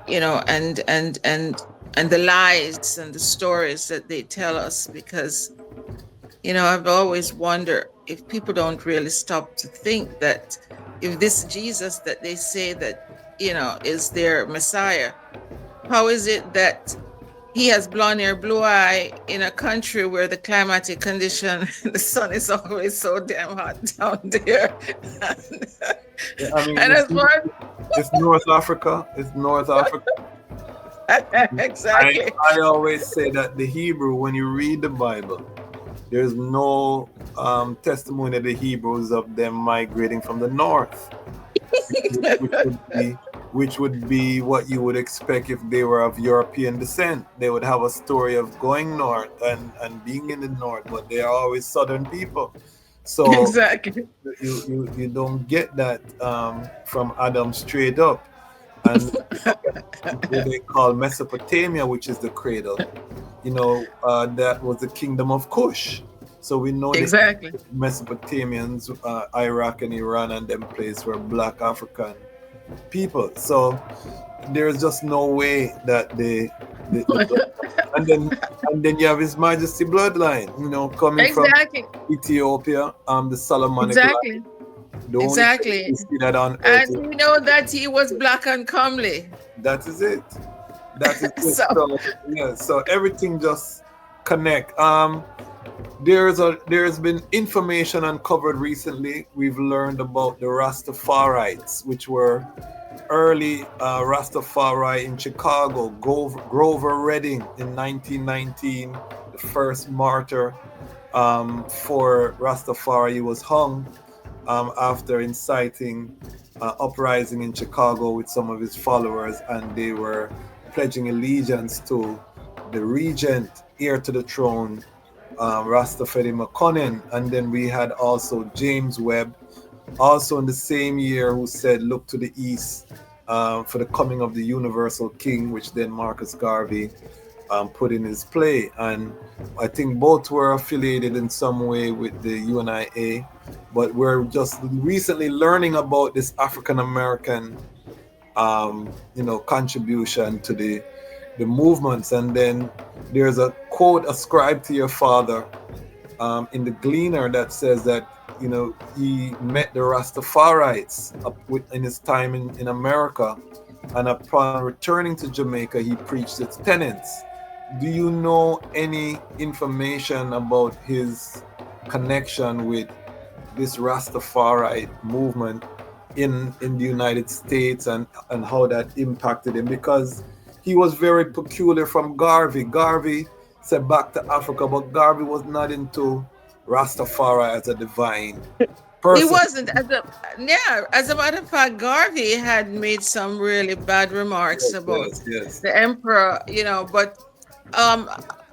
C: you know, and the lies and the stories that they tell us. Because, you know, I've always wondered if people don't really stop to think that if this Jesus that they say that, you know, is their Messiah, how is it that he has blonde hair, blue eye in a country where the climatic condition, the sun is always so damn hot down there?
D: I mean,
C: and
D: it's North Africa. It's North Africa.
C: Exactly.
D: I always say that the Hebrew, when you read the Bible, there's no testimony of the Hebrews of them migrating from the north, which would be what you would expect if they were of European descent. They would have a story of going north and being in the north, but they are always southern people. So
C: exactly,
D: you don't get that from Adam straight up. And what they call Mesopotamia, which is the cradle, you know, that was the kingdom of Kush. So we know
C: exactly
D: the Mesopotamians, Iraq and Iran and them places were black African people. So there's just no way that they and then you have His Majesty bloodline, you know, coming from Ethiopia, the Solomonic line. The only place
C: Exactly.
D: we see that on earth
C: And
D: is,
C: we know that he was black and comely.
D: that is it. That is it.
C: So
D: So yeah, so everything just connect. There's been information uncovered recently. We've learned about the Rastafarites, which were early Rastafari in Chicago. Grover Redding in 1919, the first martyr for Rastafari. He was hung after inciting uprising in Chicago with some of his followers, and they were pledging allegiance to the regent, heir to the throne, Rastafari McConnell. And then we had also James Webb, also in the same year, who said, "Look to the east for the coming of the universal king," which then Marcus Garvey put in his play. And I think both were affiliated in some way with the UNIA, but we're just recently learning about this African American contribution to the movements. And then there's a quote ascribed to your father in the Gleaner that says that he met the Rastafarites in his time in America, and upon returning to Jamaica he preached its tenets. Do you know any information about his connection with this Rastafari movement in the United States, and how that impacted him? Because he was very peculiar from Garvey. Garvey said back to Africa, but Garvey was not into Rastafari as a divine person.
C: he wasn't. As a matter of fact, Garvey had made some really bad remarks about
D: Yes.
C: the emperor, but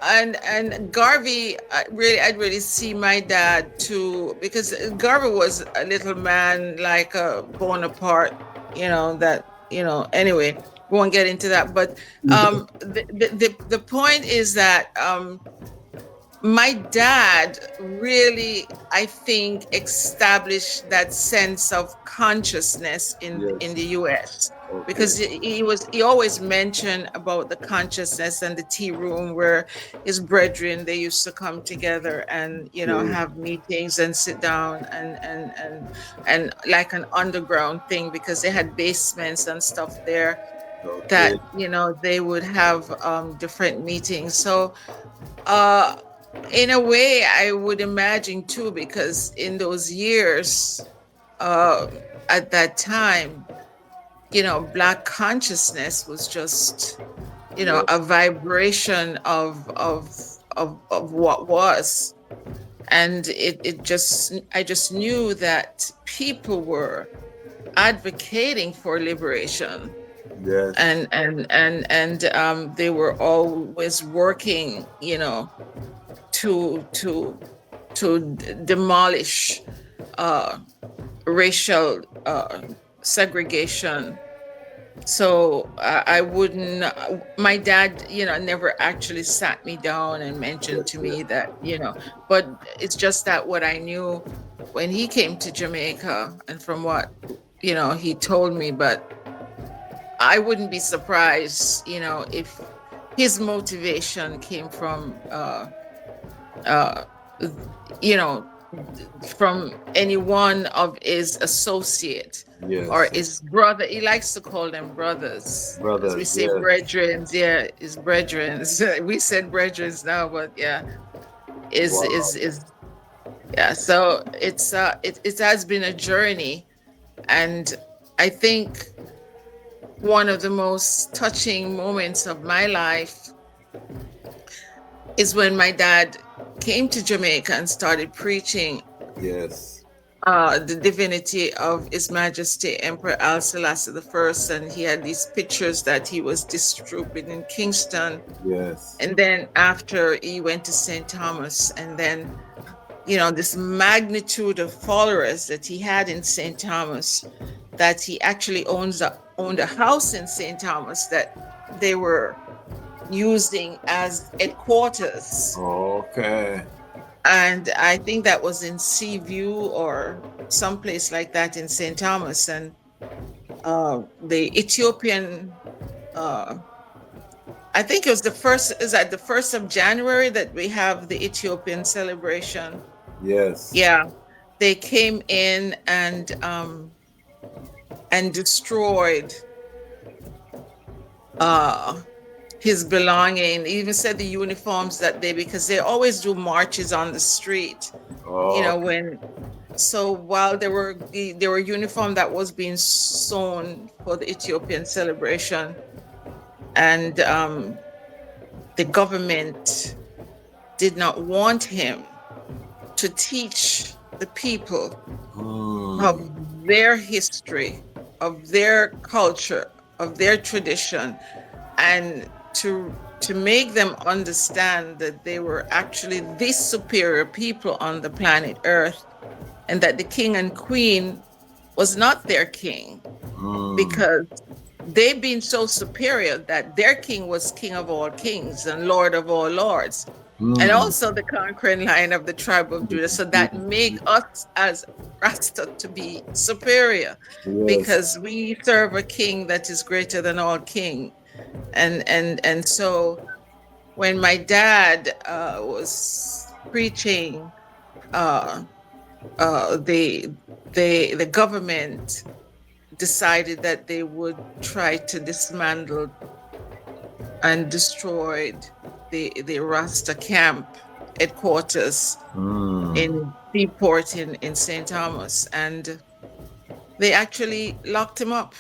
C: and Garvey, I'd really see my dad too, because Garvey was a little man like a Bonaparte, anyway, we won't get into that. But the point is that my dad really, I think, established that sense of consciousness in the US. Okay. Because he always mentioned about the consciousness and the tea room where his brethren, they used to come together and have meetings and sit down and like an underground thing, because they had basements and stuff there. Okay. That they would have different meetings. So in a way, I would imagine too, because in those years, at that time, Black consciousness was just, a vibration of what was, and I just knew that people were advocating for liberation. Yes. And they were always working, to demolish racial segregation. So I wouldn't. My dad, never actually sat me down and mentioned to me that, But it's just that what I knew when he came to Jamaica, and from what he told me. But I wouldn't be surprised, if his motivation came from, from any one of his associate. Yes. Or his brother. He likes to call them brothers. As we say, brethren. Yeah, his brethren. We said brethren now, but yeah, is yeah. So it has been a journey, and I think one of the most touching moments of my life is when my dad came to Jamaica and started preaching. Yes. The divinity of His Majesty Emperor Haile Selassie I, and he had these pictures that he was distributing in Kingston. Yes. And then after he went to St. Thomas, and then, this magnitude of followers that he had in St. Thomas, that he actually owned a house in St. Thomas that they were using as headquarters. Okay. And I think that was in Seaview or someplace like that in St. Thomas. And the Ethiopian, I think it was the 1st of January that we have the Ethiopian celebration. Yes. Yeah. they came in and destroyed his belonging. He even said the uniforms that because they always do marches on the street, you know, while there were uniform that was being sewn for the Ethiopian celebration, and the government did not want him to teach the people of their history, of their culture, of their tradition, and to make them understand that they were actually the superior people on the planet Earth, and that the king and queen was not their king, because they've been so superior that their king was king of all kings and lord of all lords, and also the conquering lion of the tribe of Judah. So that make us as Rasta to be superior, because we serve a king that is greater than all king. And so when my dad was preaching, the government decided that they would try to dismantle and destroy the Rasta camp headquarters in Seaport in St. Thomas, and they actually locked him up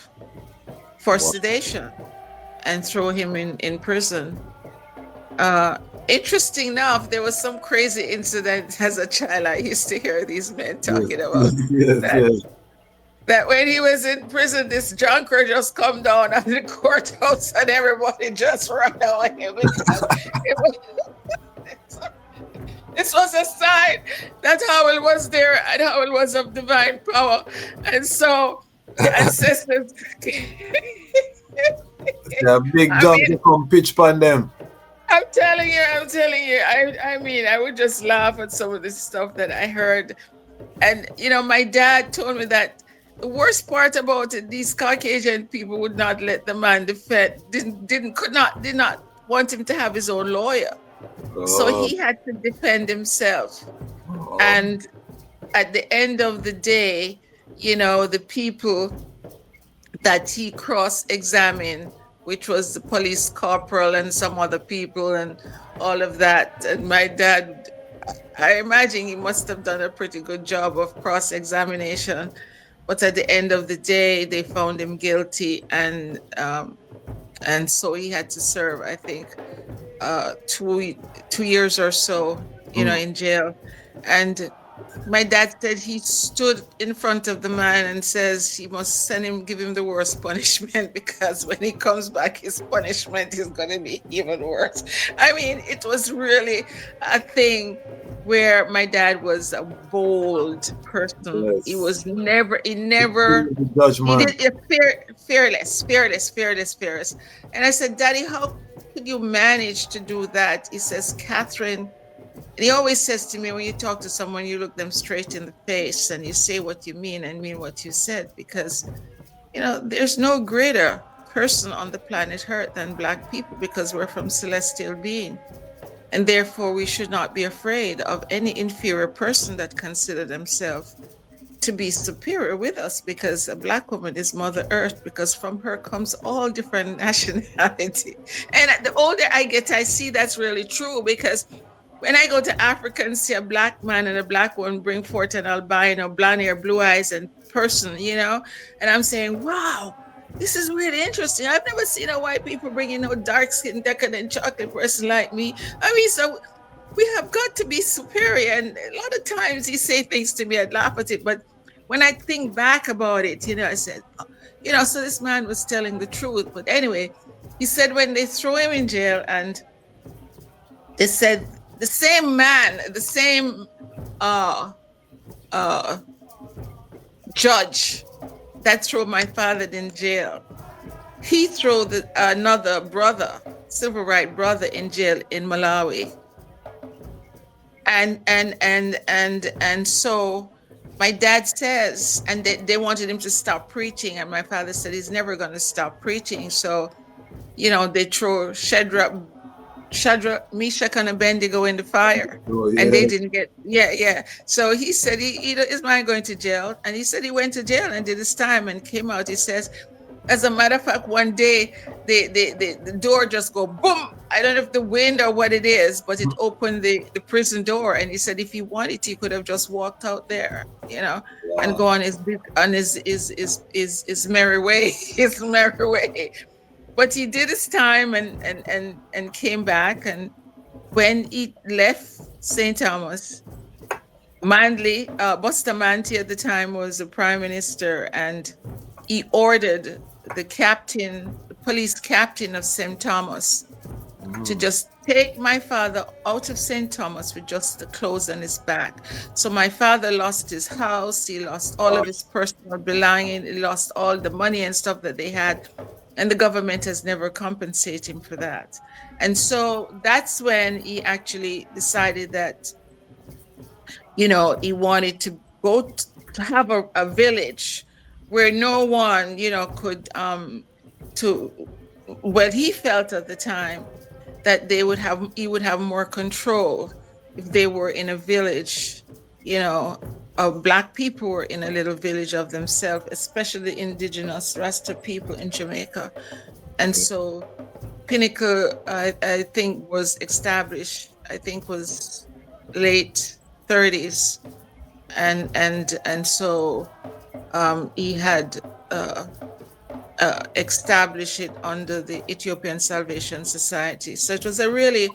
C: for sedation and throw him in prison. Interesting enough, there was some crazy incident as a child. I used to hear these men talking about that when he was in prison, this junker just come down on the courthouse and everybody just ran away. This was a sign that Howell was there and Howell was of divine power. And so the ancestors...
D: A big gun to come pitch on them.
C: I'm telling you. I mean, I would just laugh at some of this stuff that I heard. And, you know, my dad told me that the worst part about it, these Caucasian people would not let the man defend, did not want him to have his own lawyer. So he had to defend himself. And at the end of the day, you know, the people that he cross-examined, which was the police corporal and some other people and all of that. And my dad, I imagine he must have done a pretty good job of cross-examination. But at the end of the day, they found him guilty, and so he had to serve, I think, 2 years or so, you know, in jail. And my dad said he stood in front of the man and says he must give him the worst punishment, because when he comes back, his punishment is going to be even worse. I mean, it was really a thing where my dad was a bold person. Yes. He fearless. And I said, Daddy, how could you manage to do that? He says, Catherine, and he always says to me, when you talk to someone, you look them straight in the face and you say what you mean and mean what you said, because, you know, there's no greater person on the planet Earth than Black people, because we're from celestial being. And therefore, we should not be afraid of any inferior person that consider themselves to be superior with us, because a Black woman is Mother Earth, because from her comes all different nationality. And the older I get, I see that's really true, because when I go to Africa and see a Black man and a Black woman bring forth an albino, blonde hair, blue eyes and person, you know, and I'm saying, wow, this is really interesting. I've never seen a white people bringing no dark-skinned, decadent, chocolate person like me. I mean, so we have got to be superior. And a lot of times he say things to me, I'd laugh at it. But when I think back about it, you know, I said, you know, so this man was telling the truth. But anyway, he said when they threw him in jail, and they said, the same man, the same judge that threw my father in jail, he threw another brother, civil rights brother, in jail in Malawi. And so my dad says, and they wanted him to stop preaching, and my father said he's never going to stop preaching. So, you know, they throw Shadrach, Shadrach, Meshach, and Abednego in the fire.
D: Oh,
C: And they
D: yeah.
C: didn't get, yeah. So he said, he is mine going to jail? And he said he went to jail and did his time and came out. He says, as a matter of fact, one day the door just go boom. I don't know if the wind or what it is, but it opened the prison door. And he said if he wanted, he could have just walked out there, you know, and go on his merry way, his merry way. But he did his time and came back. And when he left St. Thomas, Manley, Bustamante at the time was the prime minister, and he ordered the police captain of St. Thomas to just take my father out of St. Thomas with just the clothes on his back. So my father lost his house, he lost all of his personal belongings, he lost all the money and stuff that they had, and the government has never compensated him for that. And so that's when he actually decided that, you know, he wanted to go to have a village where no one, you know, could, well, he felt at the time that he would have more control if they were in a village, you know, of Black people were in a little village of themselves, especially the indigenous Rasta people in Jamaica. And so Pinnacle, I think, was established, I think was late 30s. And so he had established it under the Ethiopian Salvation Society. So it was a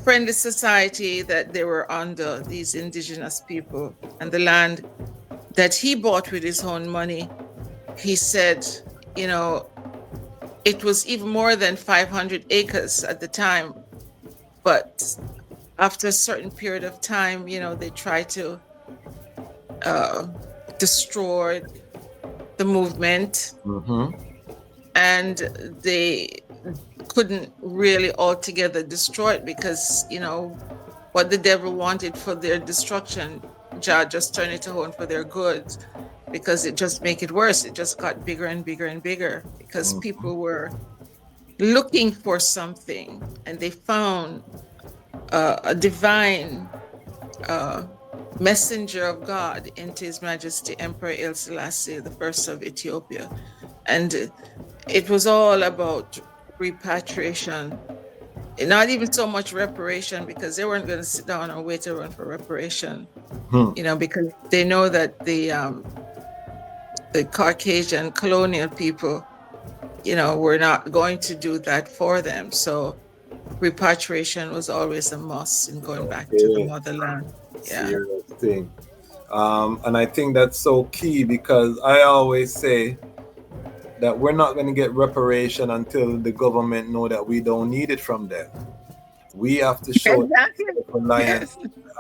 C: friendly society that they were under, these indigenous people, and the land that he bought with his own money. He said, you know, it was even more than 500 acres at the time. But after a certain period of time, you know, they tried to destroy the movement. And they couldn't really altogether destroy it because, you know, what the devil wanted for their destruction, Jah just turned it around for their good, because it just make it worse. It just got bigger and bigger and bigger because people were looking for something, and they found a divine messenger of God into His Majesty Emperor Haile Selassie, the first of Ethiopia. And it was all about repatriation, not even so much reparation, because they weren't going to sit down and wait around for reparation, you know, because they know that the Caucasian colonial people, you know, were not going to do that for them. So repatriation was always a must in going back to the motherland.
D: Serious thing. And I think that's so key, because I always say that we're not going to get reparation until the government know that we don't need it from them. We have to show alliance,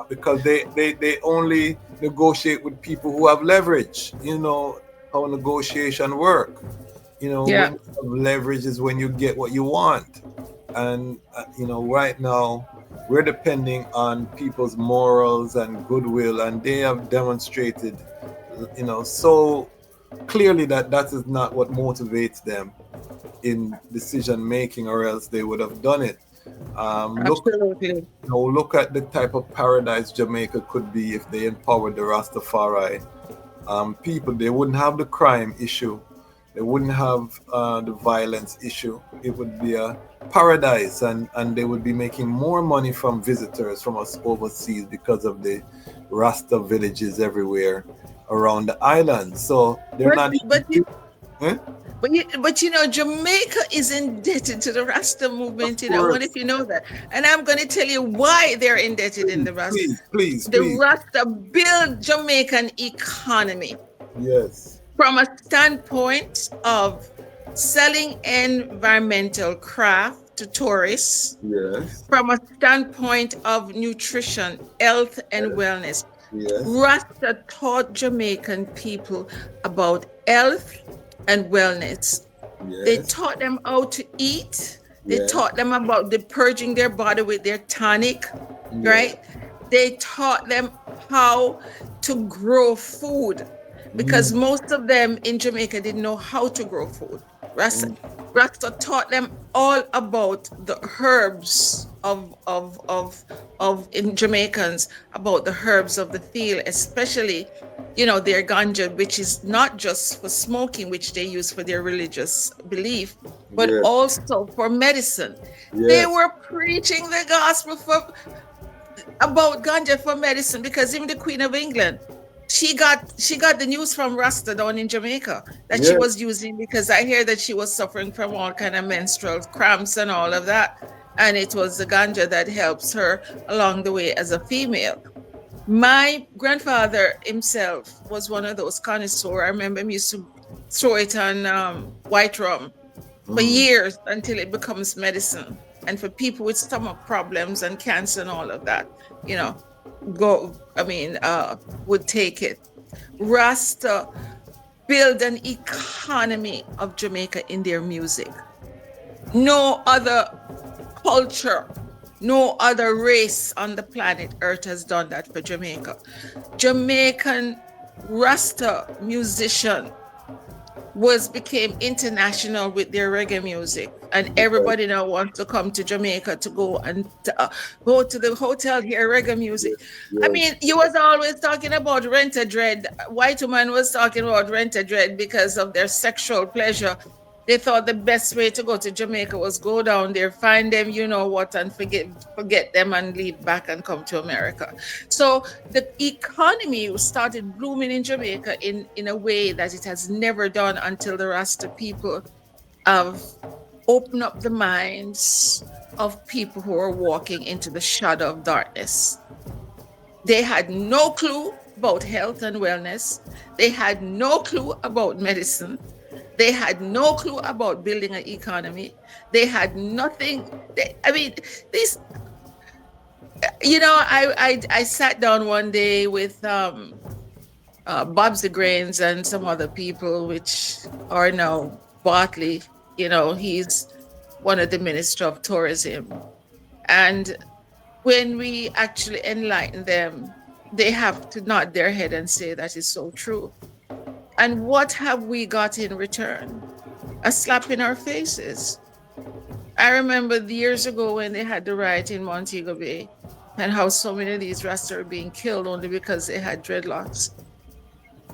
D: because they only negotiate with people who have leverage. You know how negotiation work. You know, when you have leverage is when you get what you want. And you know, right now we're depending on people's morals and goodwill, and they have demonstrated, you know, so clearly that is not what motivates them in decision making, or else they would have done it.
C: Absolutely.
D: Look at the type of paradise Jamaica could be if they empowered the Rastafari people. They wouldn't have the crime issue, they wouldn't have the violence issue. It would be a paradise, and they would be making more money from visitors from us overseas because of the Rasta villages everywhere around the island. So they're but
C: you know, Jamaica is indebted to the Rasta movement. You know, what if you know that? And I'm going to tell you why they're indebted in the Rasta.
D: Please.
C: The Rasta build Jamaican economy.
D: Yes.
C: From a standpoint of selling environmental craft to tourists.
D: Yes.
C: From a standpoint of nutrition, health, and wellness.
D: Yes.
C: Rasta taught Jamaican people about health and wellness.
D: Yes.
C: They taught them how to eat. They taught them about purging their body with their tonic, right? They taught them how to grow food, because most of them in Jamaica didn't know how to grow food. Rasta taught them all about the herbs in Jamaicans about the herbs of the field, especially, their ganja, which is not just for smoking, which they use for their religious belief, but
D: Yes.
C: also for medicine. They
D: Yes.
C: were preaching the gospel about ganja for medicine, because even the Queen of England, she got the news from Rasta down in Jamaica that she
D: Yes.
C: was using, because I hear that she was suffering from all kind of menstrual cramps and all of that, and it was the ganja that helps her along the way as a female. My grandfather himself was one of those connoisseurs. I remember him used to throw it on white rum for years until it becomes medicine. And for people with stomach problems and cancer and all of that, would take it. Rasta build an economy of Jamaica in their music. No other culture, no other race on the planet Earth has done that for Jamaica. Jamaican Rasta musician became international with their reggae music, and everybody now wants to come to Jamaica to go and go to the hotel, hear reggae music.
D: Yes.
C: I mean, you was always talking about rent a dread. White woman was talking about rent a dread because of their sexual pleasure. They thought the best way to go to Jamaica was go down there, find them, and forget them and leave back and come to America. So the economy started blooming in Jamaica in a way that it has never done until the Rasta people have opened up the minds of people who are walking into the shadow of darkness. They had no clue about health and wellness. They had no clue about medicine. They had no clue about building an economy. They had nothing. I sat down one day with Bob's the Grains and some other people, which are now Bartley. He's one of the Minister of Tourism. And when we actually enlighten them, they have to nod their head and say that is so true. And what have we got in return? A slap in our faces. I remember years ago when they had the riot in Montego Bay, and how so many of these Rastas are being killed only because they had dreadlocks.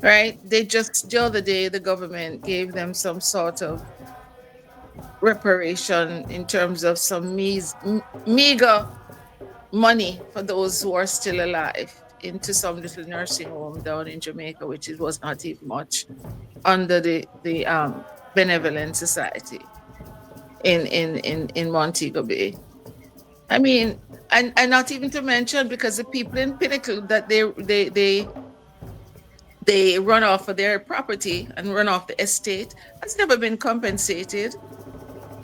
C: Right? The other day, the government gave them some sort of reparation in terms of some meager money for those who are still alive, into some little nursing home down in Jamaica, which it was not even much, under the Benevolent Society in Montego Bay. I mean, and not even to mention, because the people in Pinnacle that they run off of their property and run off the estate has never been compensated.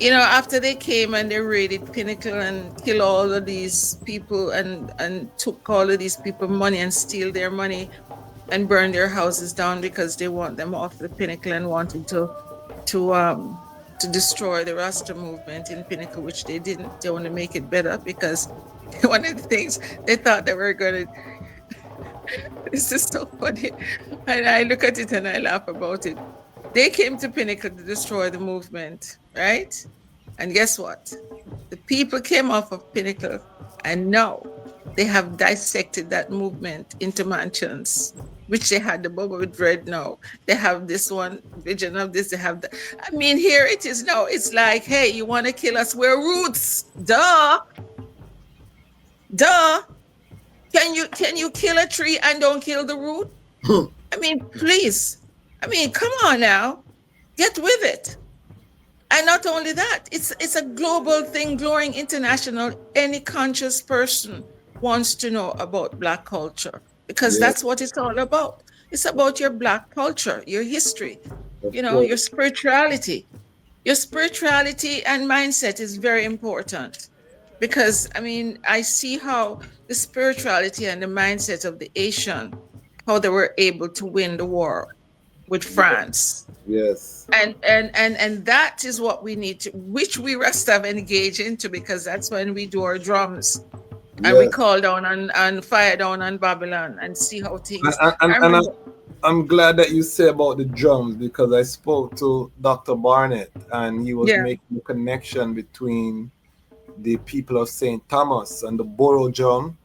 C: After they came and they raided Pinnacle and killed all of these people and took all of these people money and steal their money and burn their houses down because they want them off the Pinnacle and wanted to destroy the Rasta movement in Pinnacle, which they didn't. They want to make it better, because one of the things they thought they were going to. This is so funny. And I look at it and I laugh about it. They came to Pinnacle to destroy the movement, right? And guess what? The people came off of Pinnacle, and now they have dissected that movement into mansions, which they had the Bubba with Dread now. They have this one vision of this, they have that. I mean, here it is now. It's like, hey, you want to kill us? We're roots. Duh. Can you kill a tree and don't kill the root? I mean, please. I mean, come on now. Get with it. And not only that, it's a global thing, growing international. Any conscious person wants to know about Black culture, because that's what it's all about. It's about your Black culture, your history, your spirituality. Your spirituality and mindset is very important, because, I mean, I see how the spirituality and the mindset of the Asian, how they were able to win the war with France.
D: Yes.
C: And that is what we need to, which we Rasta have engaged into, because that's when we do our drums and we call down and fire down on Babylon and see how things.
D: And I'm glad that you say about the drums, because I spoke to Dr. Barnett and he was making the connection between the people of St. Thomas and the Boro drum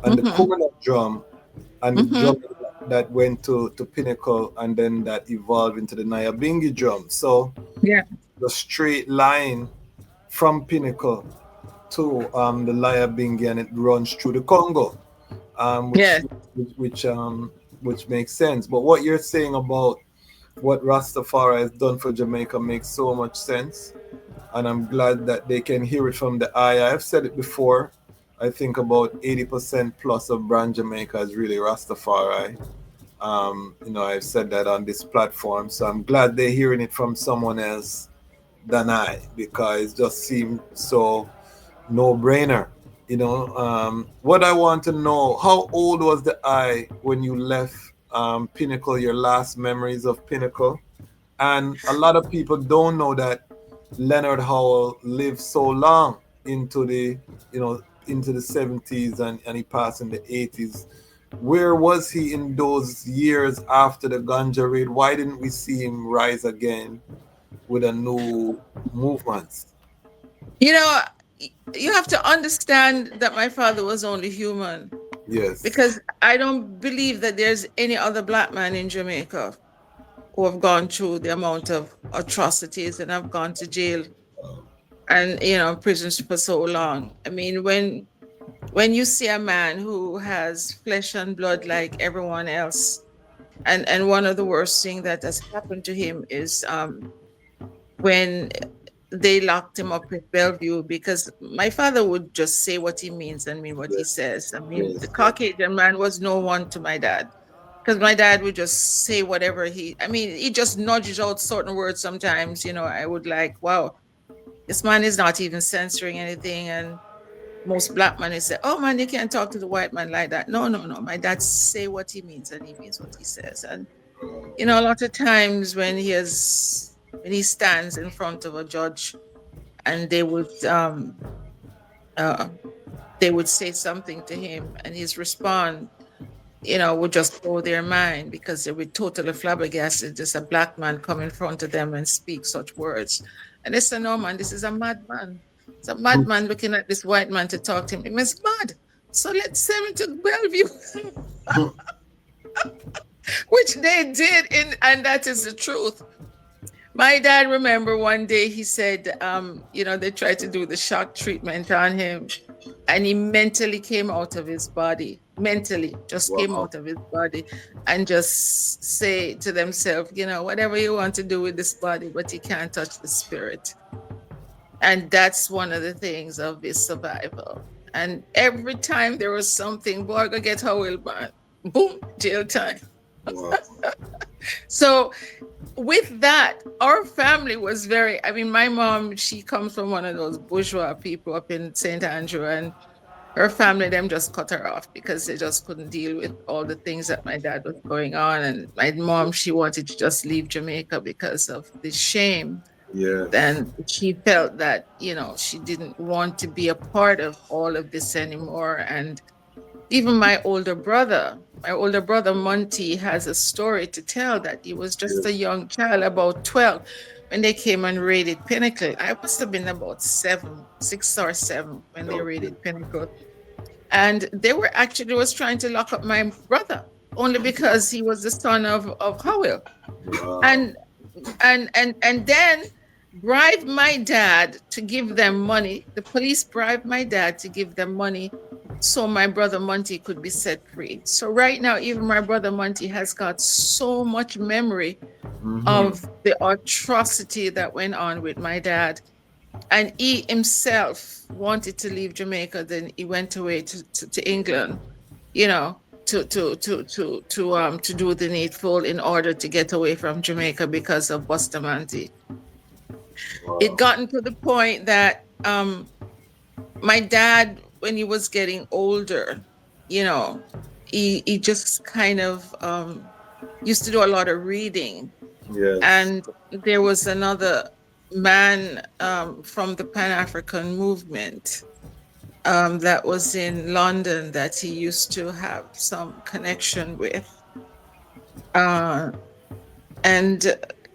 D: and the Kona drum and the drum that went to Pinnacle and then that evolved into the Nyabingi drum. So the straight line from Pinnacle to the Nyabingi, and it runs through the Congo, which makes sense. But what you're saying about what Rastafari has done for Jamaica makes so much sense, and I'm glad that they can hear it from the eye. I've said it before. I think about 80% plus of brand Jamaica is really Rastafari. I've said that on this platform, so I'm glad they're hearing it from someone else than I, because it just seemed so no-brainer. What I want to know, how old was the I when you left Pinnacle, your last memories of Pinnacle? And a lot of people don't know that Leonard Howell lived so long into the 70s, and he passed in the 80s. Where was he in those years after the ganja raid? Why didn't we see him rise again with a new movement?
C: You have to understand that my father was only human.
D: Yes.
C: Because I don't believe that there's any other black man in Jamaica who have gone through the amount of atrocities and have gone to jail and prisons for so long. I mean, when you see a man who has flesh and blood like everyone else, and one of the worst things that has happened to him is when they locked him up in Bellevue, because my father would just say what he means and mean what he says. I mean, the Caucasian man was no one to my dad, because my dad would just say whatever he just nudges out certain words sometimes. I would like, wow, this man is not even censoring anything. And most black men say, oh man, you can't talk to the white man like that. No. My dad say what he means and he means what he says. And, a lot of times when he stands in front of a judge and they would say something to him and his response, would just blow their mind, because they were totally flabbergasted. Just a black man come in front of them and speak such words. And they said, no, man, this is a madman. It's a madman looking at this white man to talk to him. He was mad. So let's send him to Bellevue. Which they did, and that is the truth. My dad, remember one day he said, they tried to do the shock treatment on him, and he mentally came out of his body. Mentally just came out of his body and just say to themselves, whatever you want to do with this body, but you can't touch the spirit. And that's one of the things of his survival. And every time there was something, boy, go get Howell, man. Boom, jail time. Wow. So with that, our family was my mom, she comes from one of those bourgeois people up in St. Andrew, and her family, them just cut her off because they just couldn't deal with all the things that my dad was going on. And my mom, she wanted to just leave Jamaica because of the shame.
D: Yeah.
C: Then she felt that, she didn't want to be a part of all of this anymore. And even my older brother Monty, has a story to tell that he was just a young child, about 12, when they came and raided Pinnacle. I must have been about 6 or 7 when they raided Pinnacle. And they was trying to lock up my brother only because he was the son of Howell. Wow. And then bribed my dad to give them money. The police bribed my dad to give them money so my brother Monty could be set free. So right now, even my brother Monty has got so much memory of the atrocity that went on with my dad. And he himself wanted to leave Jamaica. Then he went away to England, to do the needful in order to get away from Jamaica because of Bustamante. Wow. It gotten to the point that my dad, when he was getting older, he just kind of used to do a lot of reading.
D: Yes.
C: And there was another man from the Pan-African movement that was in London that he used to have some connection with. And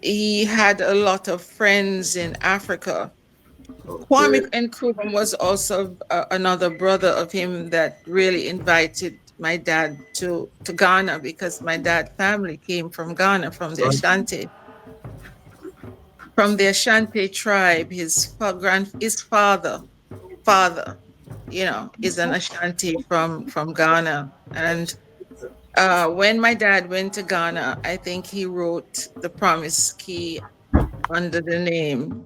C: he had a lot of friends in Africa Kwame Nkrumah was also another brother of him that really invited my dad to Ghana, because my dad's family came from Ghana, from the Ashanti. From the Ashanti tribe. His father, is an Ashanti from Ghana. And when my dad went to Ghana, I think he wrote the Promise Key under the name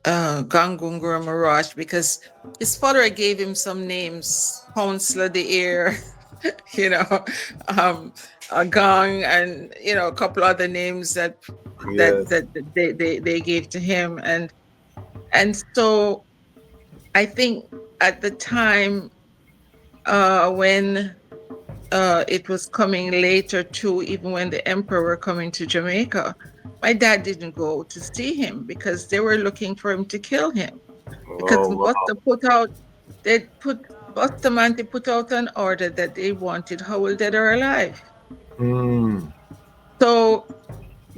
C: Gangungura Mirage, because his father gave him some names, Counselor the Air, a Gang, and a couple other names that they gave to him, and so I think at the time when it was coming later too, even when the emperor were coming to Jamaica, my dad didn't go to see him because they were looking for him to kill him. Because Bustamante put out an order that they wanted Howell dead or alive. So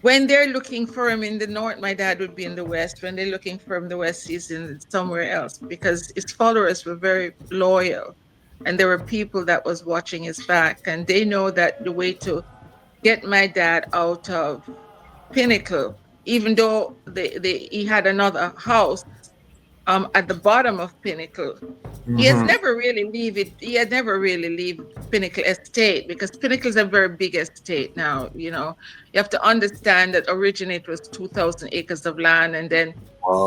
C: when they're looking for him in the north, my dad would be in the west. When they're looking for him in the west, he's in somewhere else, because his followers were very loyal. And there were people that was watching his back, and they know that the way to get my dad out of Pinnacle, even though he had another house at the bottom of Pinnacle, he has never really leave it. He had never really leave Pinnacle Estate, because Pinnacle is a very big estate now. You have to understand that originally it was 2,000 acres of land, and then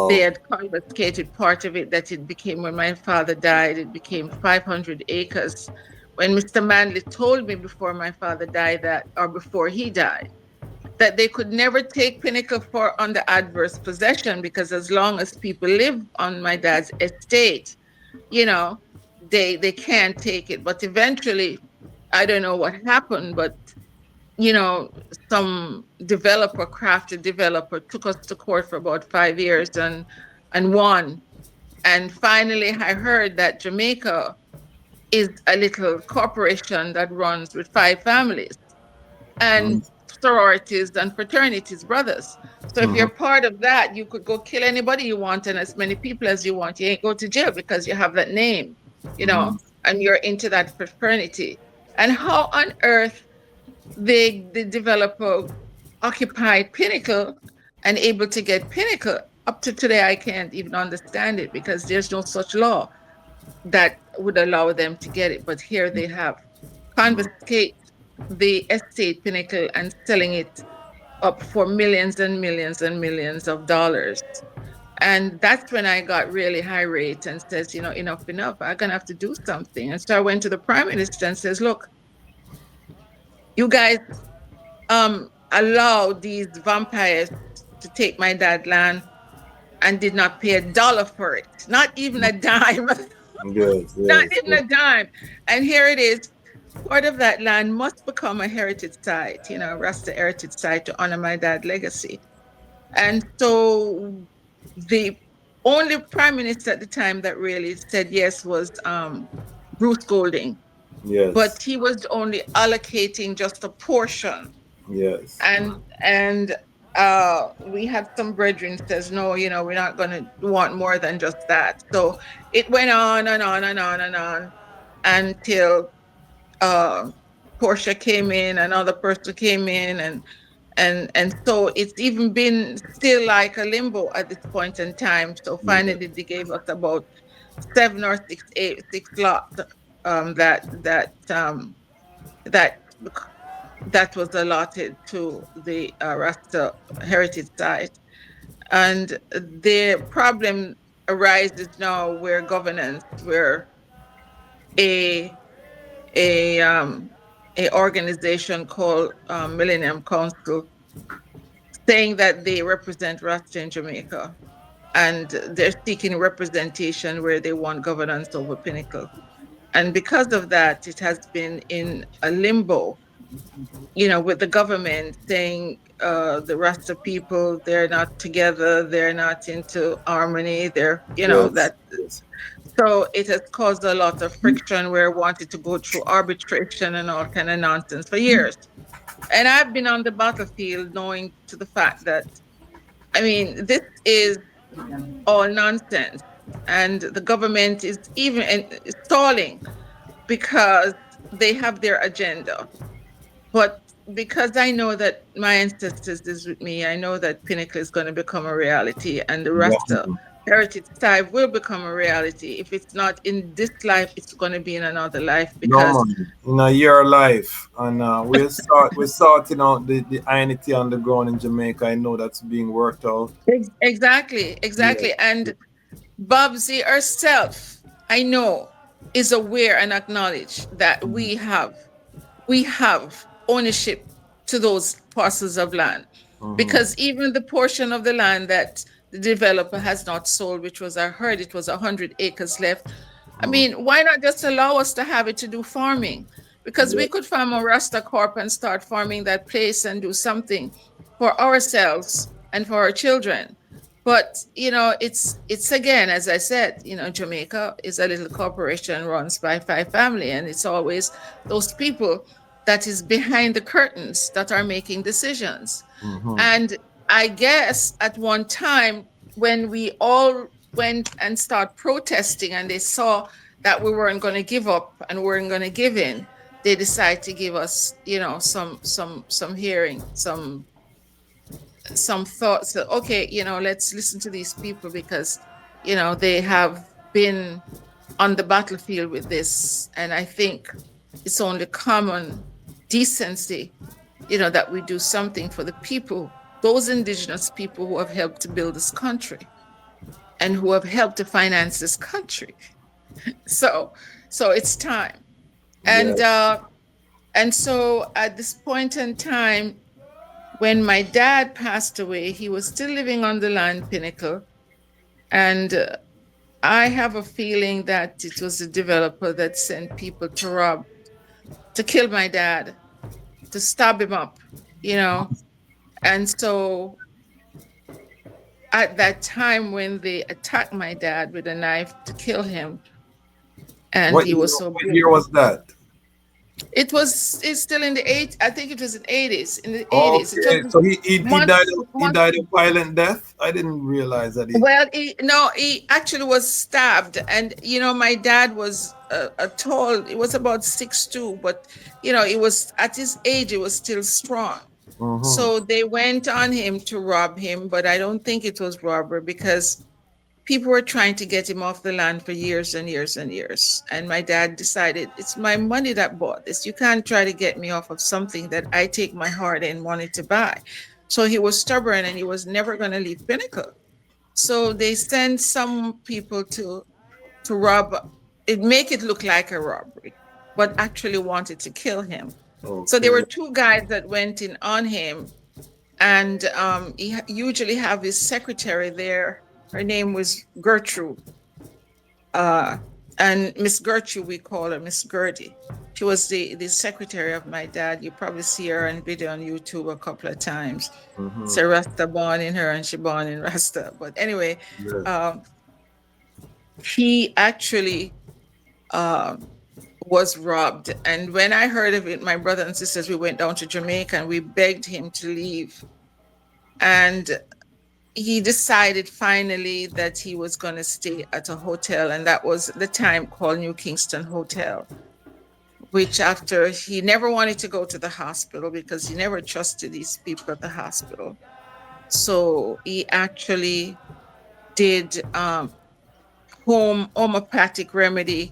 C: they had confiscated part of it. That it became, when my father died, it became 500 acres. When Mr. Manley told me before my father died before he died, that they could never take Pinnacle under adverse possession, because as long as people live on my dad's estate, they can't take it. But eventually, I don't know what happened, but some crafted developer took us to court for about 5 years and won. And finally, I heard that Jamaica is a little corporation that runs with 5 families and sororities and fraternities, brothers. So if you're part of that, you could go kill anybody you want and as many people as you want. You ain't go to jail because you have that name, and you're into that fraternity. And how on earth the developer occupied Pinnacle and able to get Pinnacle, up to today, I can't even understand it, because there's no such law that would allow them to get it. But here they have confiscate the estate Pinnacle and selling it up for millions and millions and millions of dollars. And that's when I got really irate and says, enough, I'm gonna have to do something. And so I went to the Prime Minister and says, look, you guys allow these vampires to take my dad's land and did not pay $1 for it, not even a dime. Not even a dime. And here it is. Part of that land must become a heritage site, Rasta heritage site, to honor my dad's legacy. And so the only Prime Minister at the time that really said yes was Bruce Golding. Yes. But he was only allocating just a portion.
D: Yes.
C: And we had some brethren says, no, we're not going to want more than just that. So it went on and on and on and on until Portia came in, another person came in, and so it's even been still like a limbo at this point in time. So finally they gave us about 7 or 6 lots that was allotted to the Rasta heritage site. And the problem arises now where governance, where a organization called Millennium Council, saying that they represent Rasta in Jamaica, and they're seeking representation where they want governance over Pinnacle. And because of that, it has been in a limbo, with the government saying the Rasta people, they're not together, they're not into harmony, they're, that. So it has caused a lot of friction where it wanted to go through arbitration and all kind of nonsense for years. And I've been on the battlefield knowing to the fact that I mean, this is all nonsense. And the government is even stalling because they have their agenda. But because I know that my ancestors is with me, I know that Pinnacle is going to become a reality and the Rasta
D: Yeah.
C: heritage tribe will become a reality. If it's not in this life, it's going to be in another life
D: No
C: because
D: man, in a year life, and we're sorting out the identity on the ground in Jamaica. I know that's being worked out.
C: exactly,
D: Yeah.
C: exactly. And Bubsy herself, I know, is aware and acknowledge that we have ownership to those parcels of land
D: Mm-hmm.
C: because even the portion of the land that the developer has not sold, which was, I heard it was 100 acres left. I mean, why not just allow us to have it to do farming? Because
D: Yeah.
C: we could farm a Rasta Corp and start farming that place and do something for ourselves and for our children. But it's again, as I said, Jamaica is a little corporation runs by five family, and it's always those people that is behind the curtains that are making decisions.
D: Mm-hmm.
C: And I guess at one time when we all went and start protesting and they saw that we weren't going to give up and weren't going to give in, they decided to give us, some hearing, some thoughts that, okay, let's listen to these people because, they have been on the battlefield with this. And I think it's only common decency, that we do something for the people, those indigenous people who have helped to build this country and who have helped to finance this country. So, so it's time.
D: Yeah.
C: And so at this point in time, when my dad passed away, he was still living on the land Pinnacle. And I have a feeling that it was a developer that sent people to kill my dad, to stab him up, And so at that time when they attacked my dad with a knife to kill him, and he was so
D: What year was that?
C: it's still in the I think it was in 80s, in the 80s. It
D: Okay,
C: was
D: so he died
C: months,
D: he
C: months.
D: died a violent death. I didn't realize that he.
C: Well, he actually was stabbed. And, my dad was a tall, it was about 6'2", but, it was at his age, it was still strong.
D: Mm-hmm.
C: So they went on him to rob him, but I don't think it was robbery because people were trying to get him off the land for years and years and years. And my dad decided, it's my money that bought this. You can't try to get me off of something that I take my hard-earned money to buy. So he was stubborn and he was never going to leave Pinnacle. So they sent some people to rob it, make it look like a robbery, but actually wanted to kill him.
D: Okay.
C: So there were two guys that went in on him, and he usually have his secretary there. Her name was Gertrude. And Miss Gertrude, we call her Miss Gertie. She was the secretary of my dad. You probably see her on video on YouTube a couple of times.
D: Mm-hmm.
C: So Rasta born in her and she born in Rasta. But anyway, he actually was robbed. And when I heard of it, my brother and sisters, we went down to Jamaica and we begged him to leave. And he decided finally that he was going to stay at a hotel. And that was the time called New Kingston Hotel, which after he never wanted to go to the hospital because he never trusted these people at the hospital. So he actually did homeopathic remedy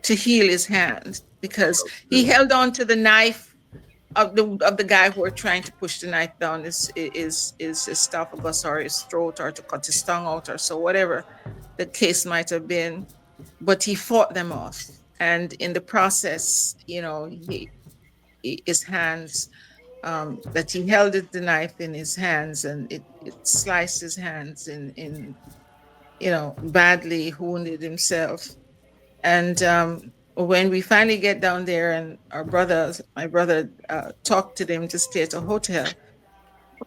C: to heal his hand because he held on to the knife of the guy who were trying to push the knife down his esophagus or his throat or to cut his tongue out or so, whatever the case might have been. But he fought them off. And in the process, his hands, that he held the knife in his hands and it sliced his hands in badly, wounded himself. And when we finally get down there and my brother talked to them to stay at a hotel.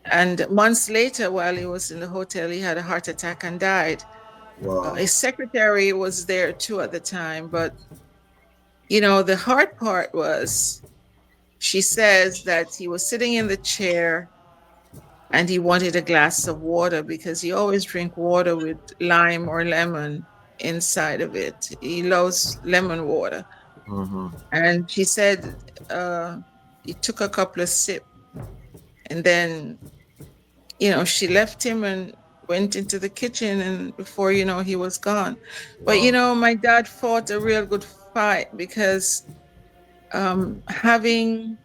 C: And months later, while he was in the hotel, he had a heart attack and died.
D: Wow.
C: His secretary was there too at the time. But, the hard part was, she says that he was sitting in the chair and he wanted a glass of water because he always drink water with lime or lemon inside of it. He loves lemon water. And she said he took a couple of sips, and then, she left him and went into the kitchen, and before you know, he was gone. But my dad fought a real good fight because having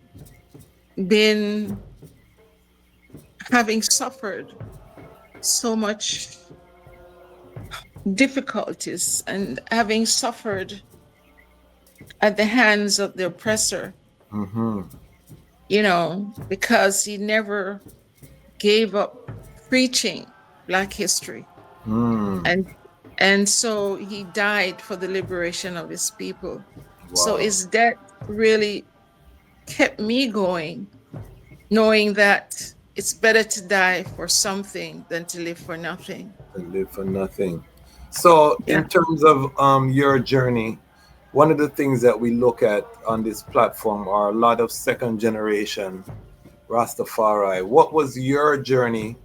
C: suffered so much difficulties and having suffered at the hands of the oppressor, because he never gave up preaching Black history. And so he died for the liberation of his people. So his death really kept me going, knowing that it's better to die for something than to live for nothing.
D: So in terms of your journey, one of the things that we look at on this platform are a lot of second generation Rastafari. What was your journey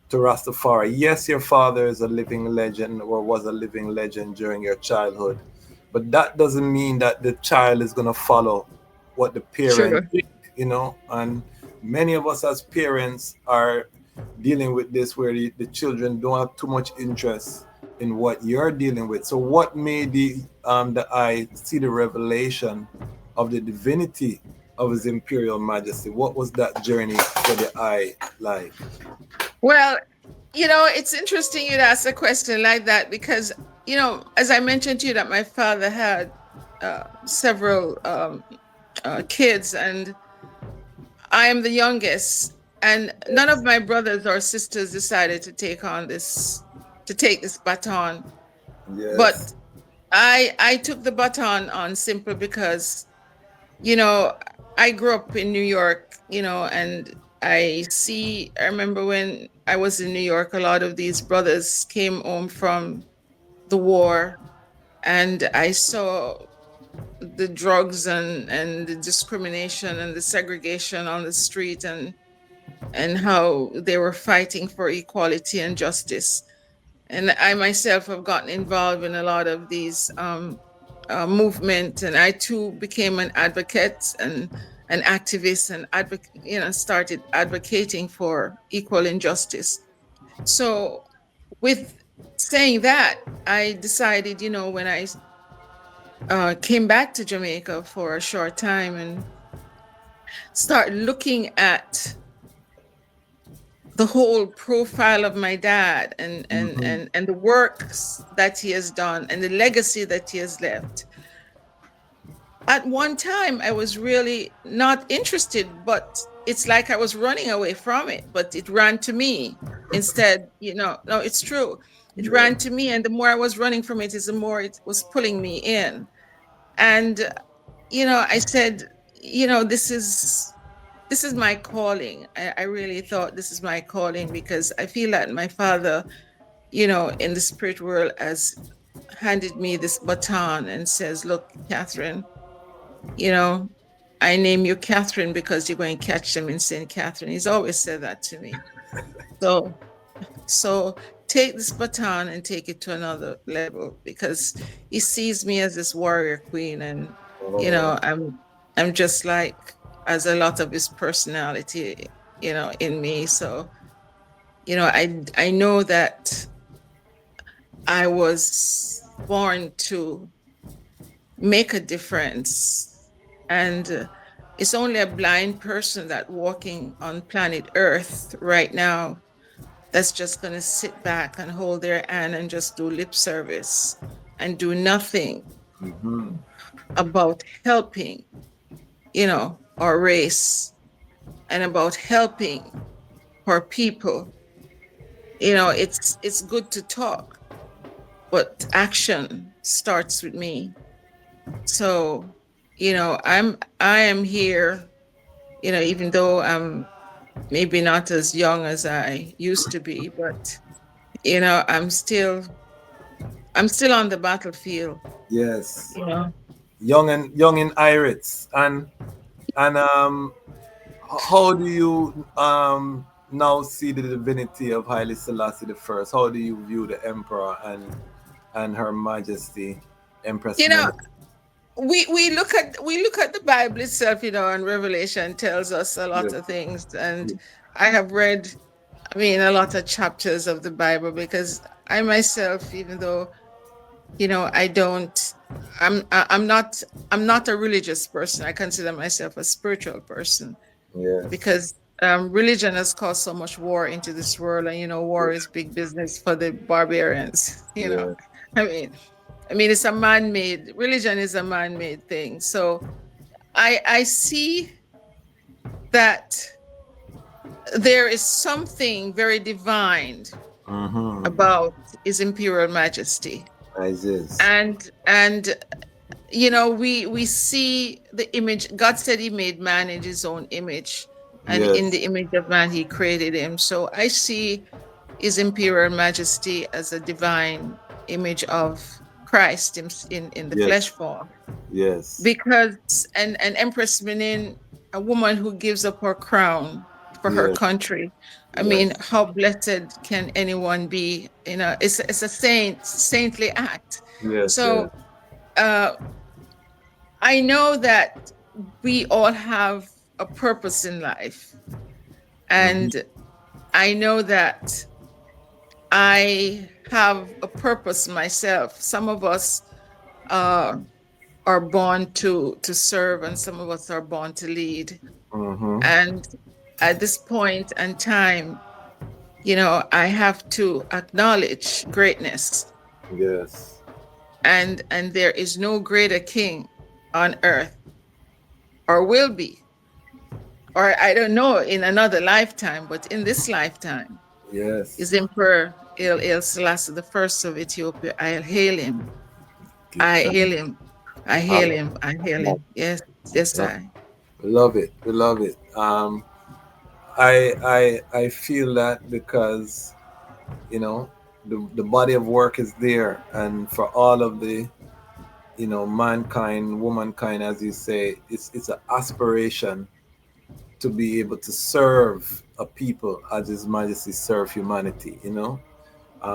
D: to Rastafari? Yes, your father is a living legend, or was a living legend during your childhood, but that doesn't mean that the child is going to follow what the parent did, and many of us as parents are dealing with this, where the children don't have too much interest in what you're dealing with. So what made the eye see the revelation of the divinity of His Imperial Majesty? What was that journey for the eye like?
C: Well, it's interesting you'd ask a question like that because, as I mentioned to you, that my father had several kids, and I am the youngest, and none of my brothers or sisters decided to take this baton.
D: Yes.
C: But I took the baton on simply because, I grew up in New York, and I remember when I was in New York, a lot of these brothers came home from the war, and I saw the drugs and the discrimination and the segregation on the street, and how they were fighting for equality and justice. And I myself have gotten involved in a lot of these movement, and I too became an advocate and an activist, and started advocating for equal injustice. So with saying that, I decided, when I came back to Jamaica for a short time and start looking at the whole profile of my dad and the works that he has done and the legacy that he has left. At one time, I was really not interested, but it's like I was running away from it, but it ran to me instead. No, it's true. It ran to me, and the more I was running from it, the more it was pulling me in. And, I said, this is my calling. I really thought this is my calling because I feel that my father, in the spirit world, has handed me this baton and says, look, Catherine, I name you Catherine because you're going to catch them in St. Catherine. He's always said that to me. So take this baton and take it to another level, because he sees me as this warrior queen, and I'm just like, as a lot of his personality, in me. So, I know that I was born to make a difference, and it's only a blind person that walking on planet Earth right now that's just going to sit back and hold their hand and just do lip service and do nothing about helping, our race, and about helping our people. It's good to talk, but action starts with me. So, I am here, even though I'm maybe not as young as I used to be, but I'm still on the battlefield.
D: Yes. Young in Iris. And how do you now see the divinity of Haile Selassie the First? How do you view the emperor and Her Majesty Empress
C: You know,
D: Mene?
C: we look at the Bible itself, and Revelation tells us a lot
D: Yeah.
C: of things. And I have read, a lot of chapters of the Bible, because I myself, even though, I don't, I'm not a religious person. I consider myself a spiritual person,
D: Yes.
C: because religion has caused so much war into this world, and war is big business for the barbarians.
D: Yeah.
C: It's a man-made, religion is a man-made thing. So I see that there is something very divine about His Imperial Majesty.
D: As is.
C: And we see the image. God said He made man in His own image, and in the image of man He created him. So I see His Imperial Majesty as a divine image of Christ in the flesh form.
D: Yes.
C: Because and Empress Menen, a woman who gives up her crown for her country. How blessed can anyone be? It's a saintly act.
D: Yes.
C: So I know that we all have a purpose in life. And I know that I have a purpose myself. Some of us are born to serve, and some of us are born to lead. And at this point in time, I have to acknowledge greatness.
D: Yes.
C: And there is no greater king on earth, or will be, or I don't know, in another lifetime, but in this lifetime, is Emperor Haile Selassie the First of Ethiopia. I hail him. I hail him. I hail him. I hail him. Yes, I.
D: We love it. We love it. I feel that because the body of work is there, and for all of the mankind, womankind, as you say, it's an aspiration to be able to serve a people as His Majesty serve humanity.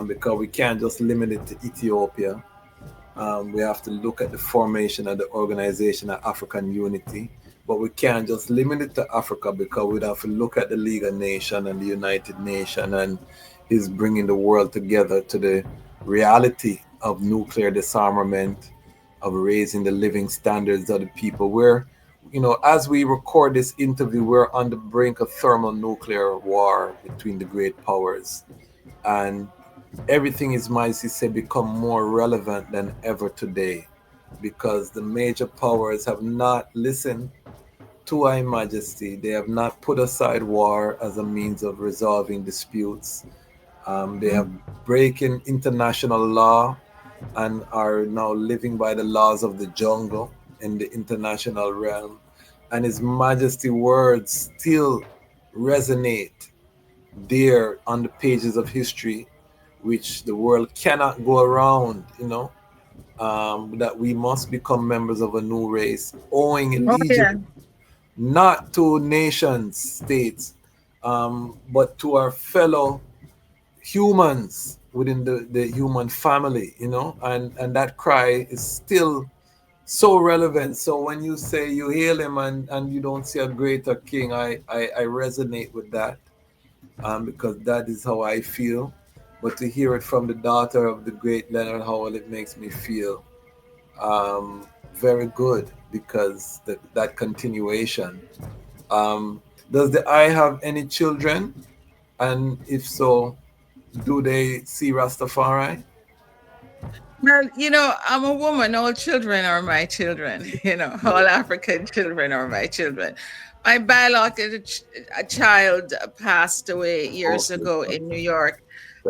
D: Because we can't just limit it to Ethiopia. We have to look at the formation of the Organization of African Unity, but we can't just limit it to Africa, because we'd have to look at the League of Nations and the United Nations, and His bringing the world together to the reality of nuclear disarmament, of raising the living standards of the people. We're, as we record this interview, we're on the brink of thermonuclear war between the great powers, and everything His Majesty said become more relevant than ever today, because the major powers have not listened to Her Majesty. They have not put aside war as a means of resolving disputes. They have breaking international law and are now living by the laws of the jungle in the international realm. And His Majesty words still resonate there on the pages of history, which the world cannot go around, that we must become members of a new race, owing allegiance not to nation states, but to our fellow humans within the human family, and that cry is still so relevant. So when you say you hail him and you don't see a greater king, I resonate with that, because that is how I feel. But to hear it from the daughter of the great Leonard Howell, it makes me feel very good, because that continuation. Does the eye have any children? And if so, do they see Rastafari?
C: Well, I'm a woman. All children are my children. All African children are my children. My biological child passed away years ago in New York.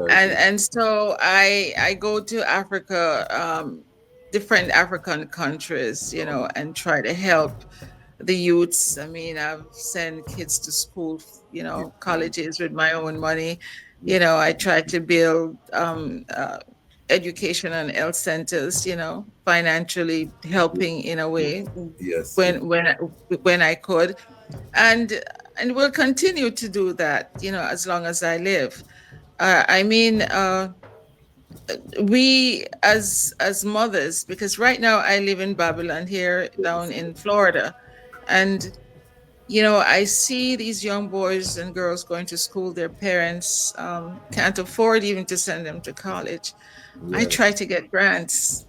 C: And so I go to Africa, different African countries, and try to help the youths. I've sent kids to school, colleges with my own money. I try to build education and health centers, financially helping in a way when I could. And and will continue to do that, as long as I live. We as mothers, because right now I live in Babylon here down in Florida, and I see these young boys and girls going to school. Their parents can't afford even to send them to college. I try to get grants,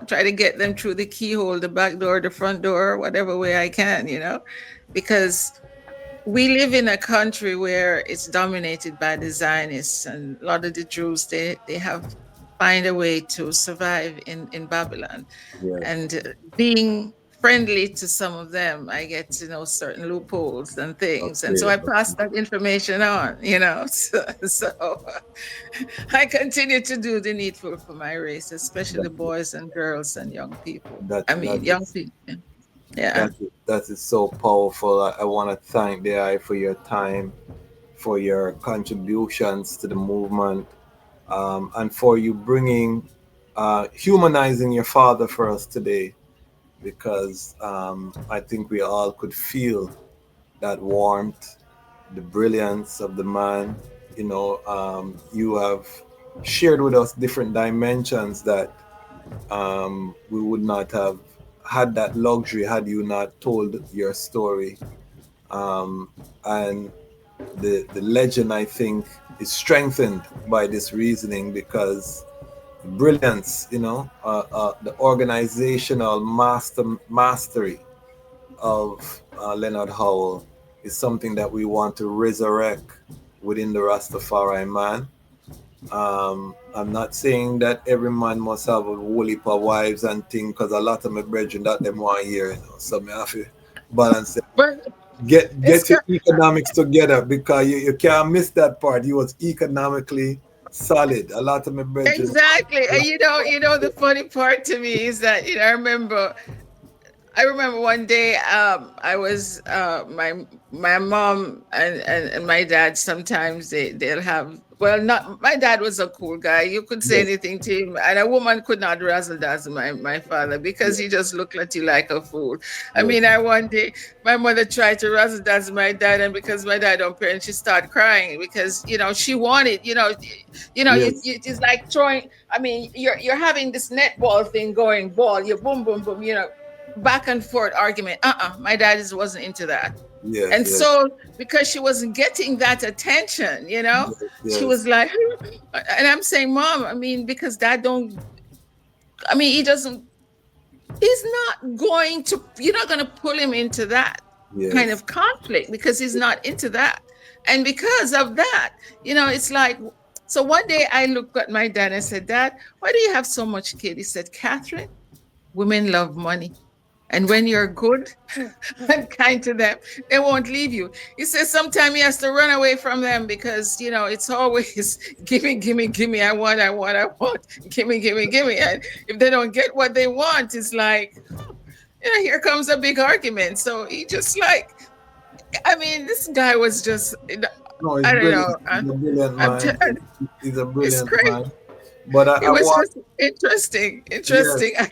C: try to get them through the keyhole, the back door, the front door, whatever way I can, because we live in a country where it's dominated by the Zionists, and a lot of the Jews, they have find a way to survive in Babylon. And being friendly to some of them, I get to know certain loopholes and things. And so I pass that information on, So I continue to do the needful for my race, especially the boys and girls and young people. Young people. Yeah.
D: That is so powerful. I want to thank DI for your time, for your contributions to the movement, and for you bringing, humanizing your father for us today, because I think we all could feel that warmth, the brilliance of the man. You have shared with us different dimensions that we would not have had that luxury had you not told your story. And the legend, I think, is strengthened by this reasoning, because the brilliance, the organizational mastery of Leonard Howell is something that we want to resurrect within the Rastafari man. I'm not saying that every man must have a whole heap of wives and things, because a lot of my brethren that them want here, so me have to balance it. Get your economics together, because you can't miss that part. He was economically solid. A lot of my brethren.
C: Exactly. And the funny part to me is that I remember one day I was my mom and my dad, sometimes they'll have, well, not my dad was a cool guy. You could say anything to him, and a woman could not razzle dazzle my father, because he just looked at you like a fool. One day my mother tried to razzle dazzle my dad, and because my dad don't pay, and she started crying because she wanted, it's like throwing. You're having this netball thing going, ball, you boom boom boom, back and forth argument. My dad wasn't into that. So because she wasn't getting that attention, she was like, and I'm saying, Mom, because Dad he's not going to, you're not going to pull him into that kind of conflict, because he's not into that. And because of that, it's like, so one day I looked at my dad and I said, Dad, why do you have so much kid? He said, Catherine, women love money. And when you're good and kind to them, they won't leave you. He says sometimes he has to run away from them, because, it's always gimme, I want, gimme. And if they don't get what they want, it's like, here comes a big argument. So he just like, this guy was just, I don't know.
D: He's a brilliant man. But
C: it was just interesting.
D: Yes.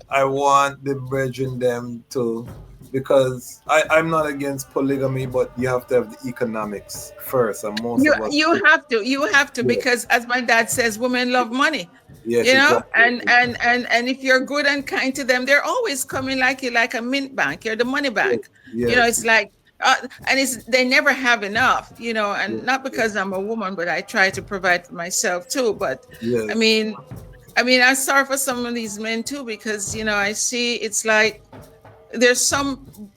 D: I want the brethren them to, because I'm not against polygamy, but you have to have the economics first, and most of us.
C: You have to, because as my dad says, women love money.
D: Yes,
C: exactly. and if you're good and kind to them, they're always coming like you, like a mint bank. You're the money bank.
D: Yes.
C: It's like, and they never have enough. And not because I'm a woman, but I try to provide for myself too. But I'm sorry for some of these men too, because, I see it's like there's some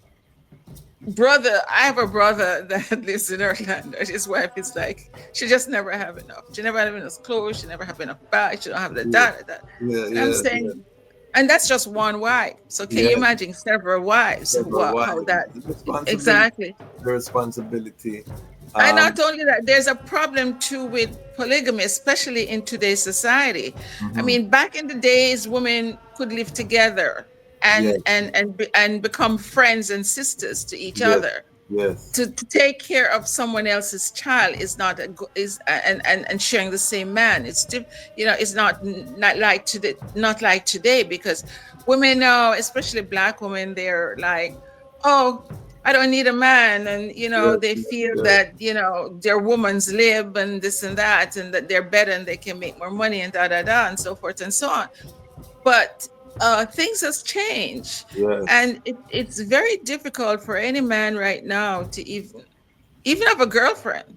C: brother. I have a brother that lives in Orlando. His wife is like, she just never have enough. She never have enough clothes. She never have enough bags. She don't have the that. I'm saying, and that's just one wife. So can you imagine several wives? How that exactly
D: the responsibility.
C: And not only that, there's a problem too with polygamy, especially in today's society. Back in the days, women could live together and become friends and sisters to each other.
D: Yes.
C: To take care of someone else's child is not and sharing the same man. It's it's not like today, because women now, especially Black women, they're like, oh, I don't need a man, and they
D: Yes,
C: feel
D: yes.
C: that they're woman's lib and this and that, and that they're better and they can make more money and and so forth and so on. But things has changed,
D: Yes.
C: and it's very difficult for any man right now to even have a girlfriend,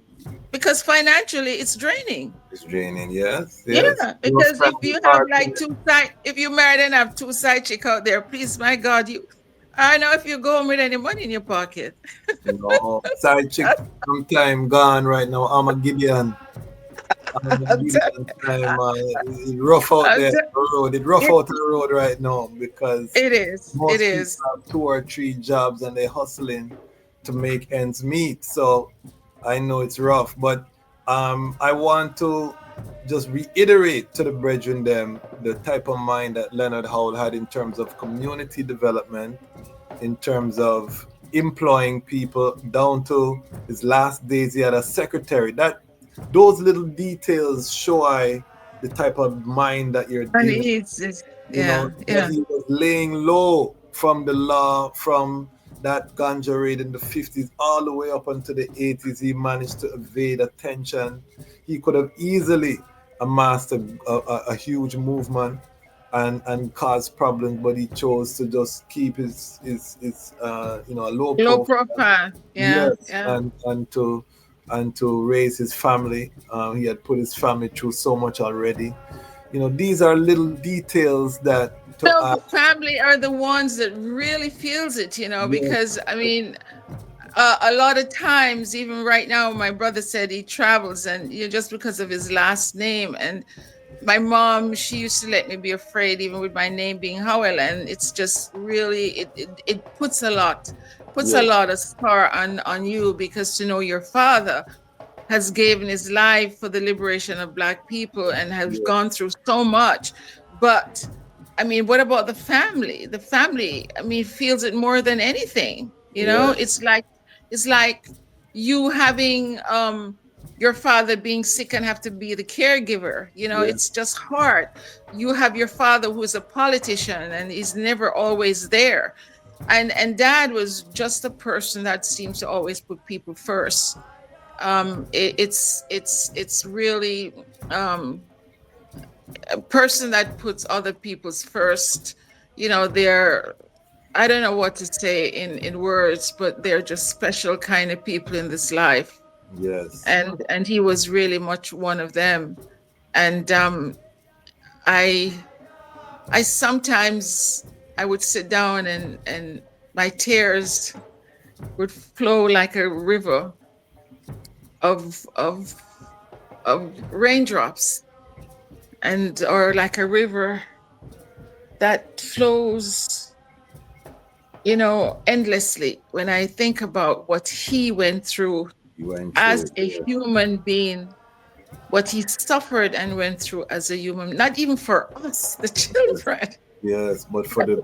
C: because financially it's draining.
D: It's draining, yes,
C: Yeah,
D: yes. You
C: because
D: spend
C: if you have
D: part
C: like if you married and have two side chick out there, please, my God, I know if you go home with any money in your pocket.
D: side chick sometime gone right now. I'm a Gideon. I'm a
C: I'm
D: Gideon time. It rough out there the road. It rough
C: it,
D: out the road right now because
C: it is. It
D: most people
C: is.
D: have 2 or 3 jobs and they're hustling to make ends meet. So I know it's rough, but I want to just reiterate to the brethren them the type of mind that Leonard Howell had in terms of community development, in terms of employing people, down to his last days he had a secretary. Those little details show the type of mind that you're
C: And
D: dealing with. That he was laying low from the law, from that ganja raid in the 50s all the way up until the 80s. He managed to evade attention. He could have easily amassed a huge movement and cause problems, but he chose to just keep his a low
C: Low
D: profile.
C: profile. Yeah.
D: Yes, and to raise his family. He had put his family through so much already. These are little details that
C: The family are the ones that really feels it, because I mean, a lot of times, even right now, my brother said he travels, and just because of his last name. And my mom, she used to let me be afraid, even with my name being Howell, and it's just really it puts a lot of scar on you, because to know your father has given his life for the liberation of Black people and has gone through so much. But I mean, what about the family? The family, I mean, feels it more than anything. It's like you having your father being sick and have to be the caregiver. It's just hard. You have your father who's a politician and he's never always there. And Dad was just a person that seems to always put people first. It's really a person that puts other people's first. They're, I don't know what to say in words, but they're just special kind of people in this life.
D: Yes.
C: And he was really much one of them. And I sometimes I would sit down and my tears would flow like a river of raindrops, or like a river that flows, endlessly, when I think about what he went through as a human being, what he suffered and went through as a human, not even for us, the children.
D: Yes, but for the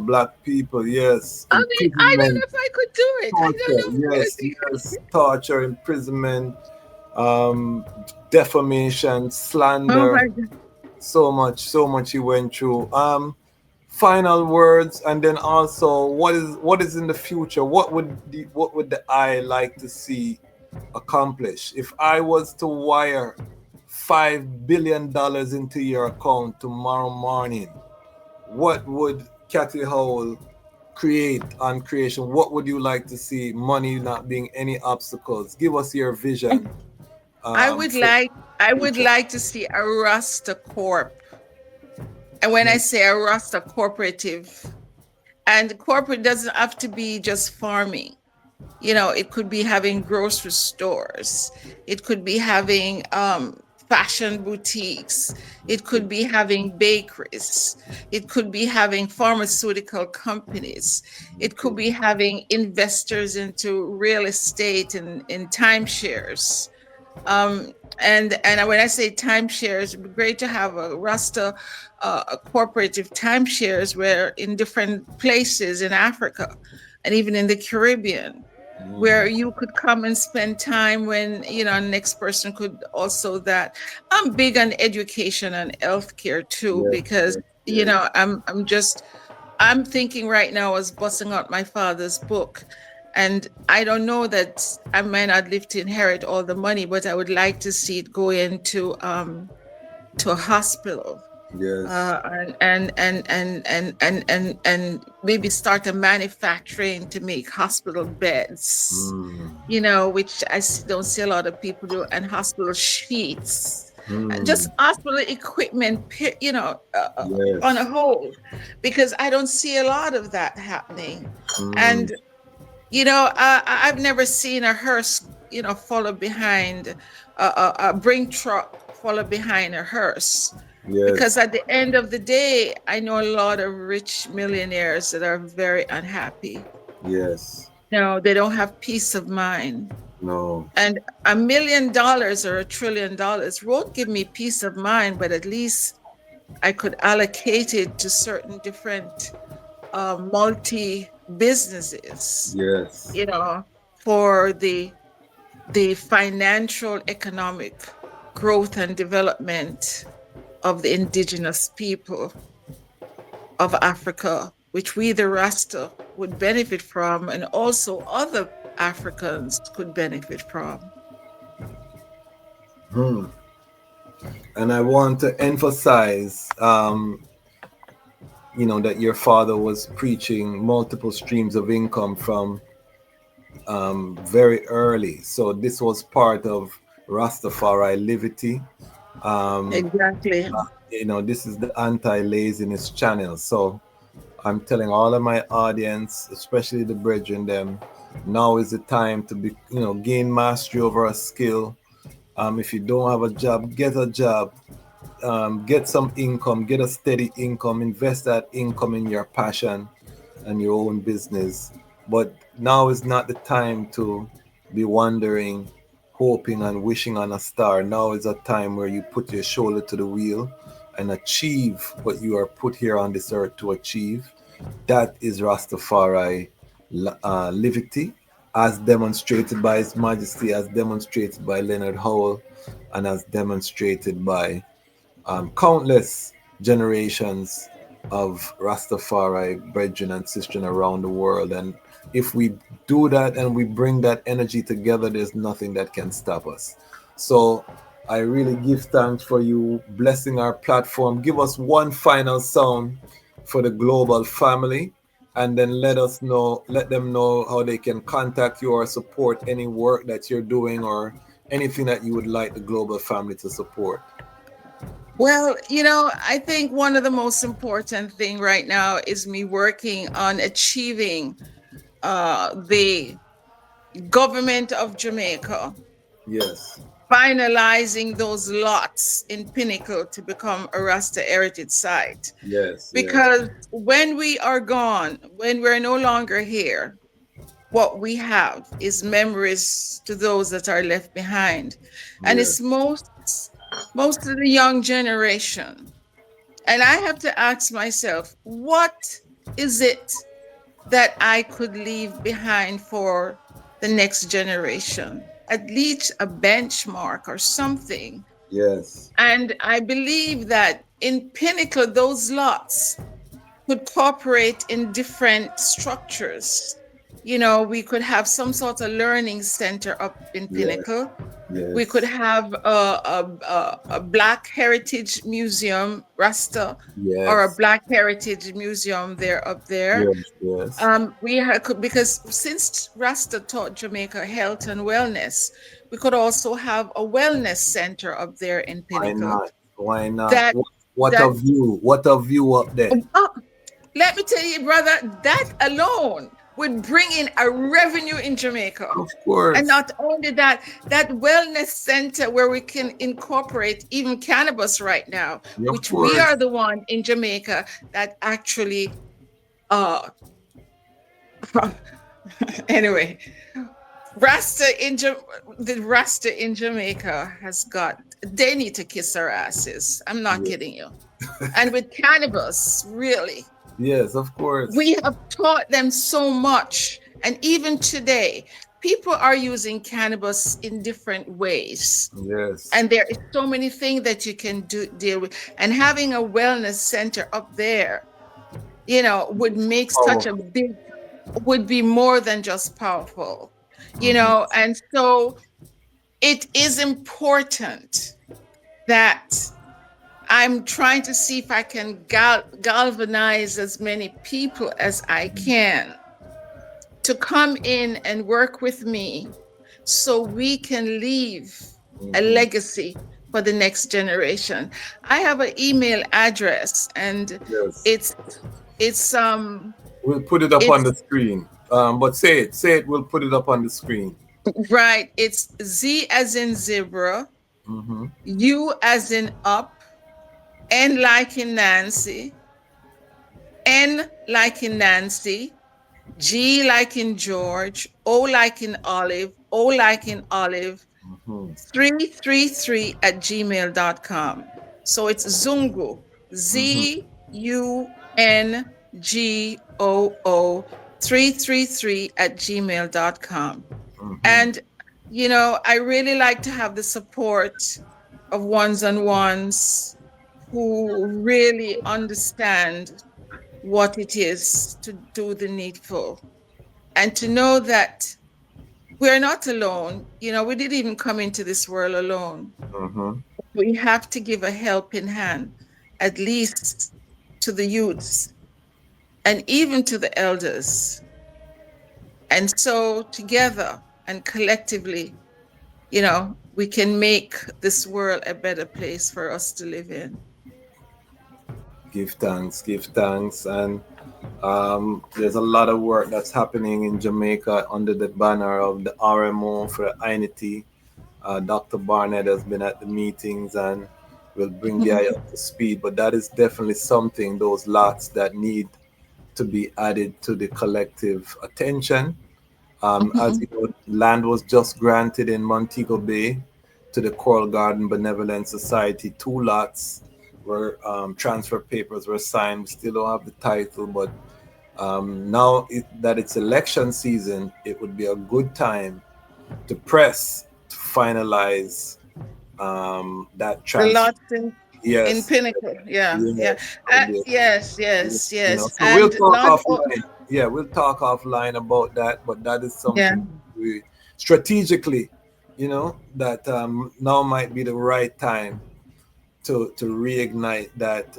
D: Black people, yes.
C: I mean, I don't know if I could do it.
D: Torture,
C: I don't know.
D: yes, torture, imprisonment, defamation, slander.
C: Oh my God.
D: So much he went through. Final words, and then also what is in the future? What would the I like to see accomplished? If I was to wire $5 billion into your account tomorrow morning, what would Kathy Howell create on creation? What would you like to see? Money not being any obstacles. Give us your vision.
C: I would like to see a Rasta Corp. And when I say a Rasta cooperative, and corporate doesn't have to be just farming. It could be having grocery stores. It could be having fashion boutiques. It could be having bakeries. It could be having pharmaceutical companies. It could be having investors into real estate and in timeshares. And when I say timeshares, it'd be great to have a Rasta a cooperative timeshares where in different places in Africa and even in the Caribbean, where you could come and spend time when, next person could also that. I'm big on education and healthcare too, because, I'm just, I'm thinking right now as busting out my father's book. And I don't know that I might not live to inherit all the money, but I would like to see it go into to a hospital.
D: Yes.
C: And maybe start a manufacturing to make hospital beds, you know, which don't see a lot of people do, and hospital sheets, just hospital equipment, you know,
D: Yes.
C: on a whole, because I don't see a lot of that happening. And, you know, I've never seen a hearse, you know, follow behind a bring truck follow behind a hearse.
D: Yes.
C: Because at the end of the day, I know a lot of rich millionaires that are very unhappy.
D: Yes.
C: No, they don't have peace of mind.
D: No.
C: And $1 million or $1 trillion won't give me peace of mind, but at least I could allocate it to certain different multi businesses.
D: Yes.
C: You know, for the financial, economic growth and development of the indigenous people of Africa, which we, the Rasta, would benefit from, and also other Africans could benefit from.
D: And I want to emphasize, you know, that your father was preaching multiple streams of income from very early. So this was part of Rastafari Livity.
C: Exactly.
D: You know, this is the anti-laziness channel. So I'm telling all of my audience, especially the brethren, them, now is the time to be, you know, gain mastery over a skill. If you don't have a job, get a job. Get some income, get a steady income, invest that income in your passion and your own business. But now is not the time to be wondering, hoping and wishing on a star. Now is a time where you put your shoulder to the wheel and achieve what you are put here on this earth to achieve. That is Rastafari Livity, as demonstrated by His Majesty, as demonstrated by Leonard Howell, and as demonstrated by countless generations of Rastafari brethren and sisters around the world. And if we do that and we bring that energy together, there's nothing that can stop us. So I really give thanks for you blessing our platform. Give us one final sound for the global family, and then let them know how they can contact you or support any work that you're doing or anything that you would like the global family to support.
C: Well, you know, I think one of the most important thing right now is me working on achieving the government of Jamaica.
D: Yes.
C: Finalizing those lots in Pinnacle to become a Rasta heritage site.
D: Yes.
C: Because when we are gone, when we're no longer here, what we have is memories to those that are left behind. And it's most of the young generation. And I have to ask myself, what is it that I could leave behind for the next generation? At least a benchmark or something.
D: Yes.
C: And I believe that in Pinnacle, those lots could cooperate in different structures. You know, we could have some sort of learning center up in Pinnacle.
D: Yes.
C: We could have a Black Heritage Museum, Rasta, or a Black Heritage Museum there up there.
D: Yes.
C: We could, because since Rasta taught Jamaica health and wellness, we could also have a wellness center up there in Pinnacle.
D: Why not? What a view up there.
C: Let me tell you, brother, that alone would bring in a revenue in Jamaica.
D: Of course.
C: And not only that, that wellness center where we can incorporate even cannabis right now, which we are the one in Jamaica that actually, anyway, the Rasta in Jamaica has got, they need to kiss our asses. I'm not kidding you. And with cannabis, really.
D: Yes, of course.
C: We have taught them so much. And even today, people are using cannabis in different ways.
D: Yes.
C: And there is so many things that you can deal with. And having a wellness center up there would make such a
D: Powerful.
C: big, would be more than just powerful,
D: Mhm.
C: and so it is important that I'm trying to see if I can galvanize as many people as I can to come in and work with me so we can leave a
D: Mhm.
C: legacy for the next generation. I have an email address, and
D: Yes.
C: it's it's
D: We'll put it up on
C: it's
D: the screen. But say it. We'll put it up on the screen.
C: right. It's Z as in zebra,
D: Mm-hmm.
C: U as in up, N like in Nancy, N like in Nancy, G like in George, O like in Olive, O like in Olive,
D: Mm-hmm.
C: 333 at gmail.com. So it's Zungu,
D: Mm-hmm.
C: ZUNGOO 333 at gmail.com.
D: Mm-hmm.
C: And, I really like to have the support of ones and ones who really understand what it is to do the needful and to know that we're not alone. We didn't even come into this world alone.
D: Mm-hmm.
C: We have to give a helping hand, at least to the youths and even to the elders. And so together and collectively, we can make this world a better place for us to live in.
D: Give thanks, and there's a lot of work that's happening in Jamaica under the banner of the RMO for Unity. Dr. Barnett has been at the meetings and will bring the eye up to speed. But that is definitely something, those lots that need to be added to the collective attention. As you know, land was just granted in Montego Bay to the Coral Garden Benevolent Society. 2 lots where transfer papers were signed. We still don't have the title, but now that it's election season, it would be a good time to press to finalize that
C: The
D: transfer.
C: lots in
D: Yes,
C: Pinnacle. Yeah,
D: yes,
C: yeah.
D: that would be
C: Yes, yes, yes.
D: so we'll
C: And
D: talk
C: not,
D: offline. Yeah, we'll talk offline about that, but that is
C: yeah.
D: something we strategically, that now might be the right time to reignite that.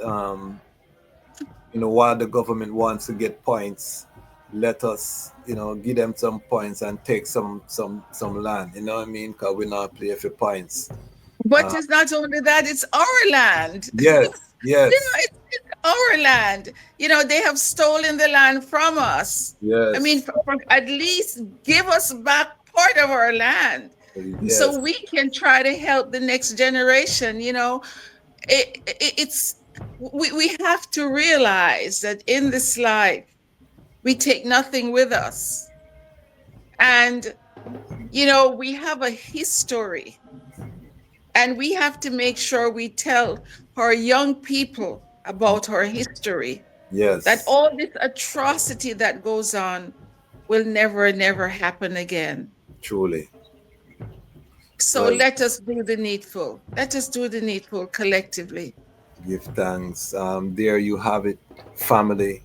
D: While the government wants to get points, let us, give them some points and take some land. You know what I mean? Because we're not playing for points.
C: But it's not only that, it's our land.
D: Yes, yes,
C: It's our land. They have stolen the land from us. I mean,
D: yes,
C: for at least give us back part of our land so
D: yes.
C: we can try to help the next generation. It's we have to realize that in this life, we take nothing with us. And, we have a history. And we have to make sure we tell our young people about our history, that
D: Yes,
C: all this atrocity that goes on will never, never happen again.
D: truly.
C: So
D: Well,
C: let us do the needful. Let us do the needful collectively.
D: give thanks. There you have it, family.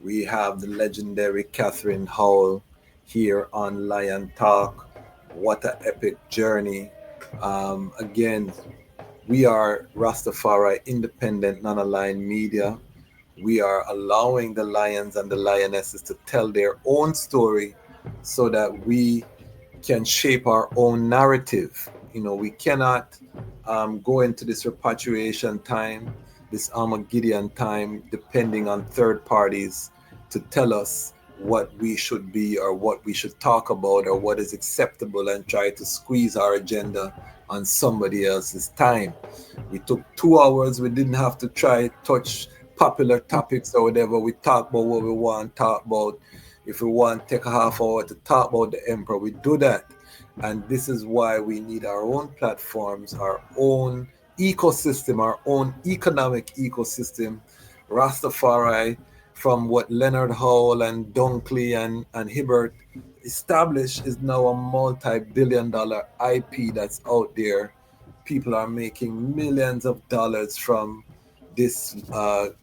D: We have the legendary Katherine Howell here on Lion Talk. What an epic journey. Again, we are Rastafari Independent Non-Aligned Media. We are allowing the lions and the lionesses to tell their own story so that we can shape our own narrative. We cannot go into this repatriation time, this Armageddon time, depending on third parties to tell us what we should be or what we should talk about or what is acceptable and try to squeeze our agenda on somebody else's time. We took 2 hours. We didn't have to try touch popular topics or whatever. We talk about what we want to talk about. If we want to take a half hour to talk about the emperor, we do that. And this is why we need our own platforms, our own ecosystem, our own economic ecosystem. Rastafari, from what Leonard Howell and Dunkley and Hibbert established, is now a multi-billion-dollar IP that's out there. People are making millions of dollars from this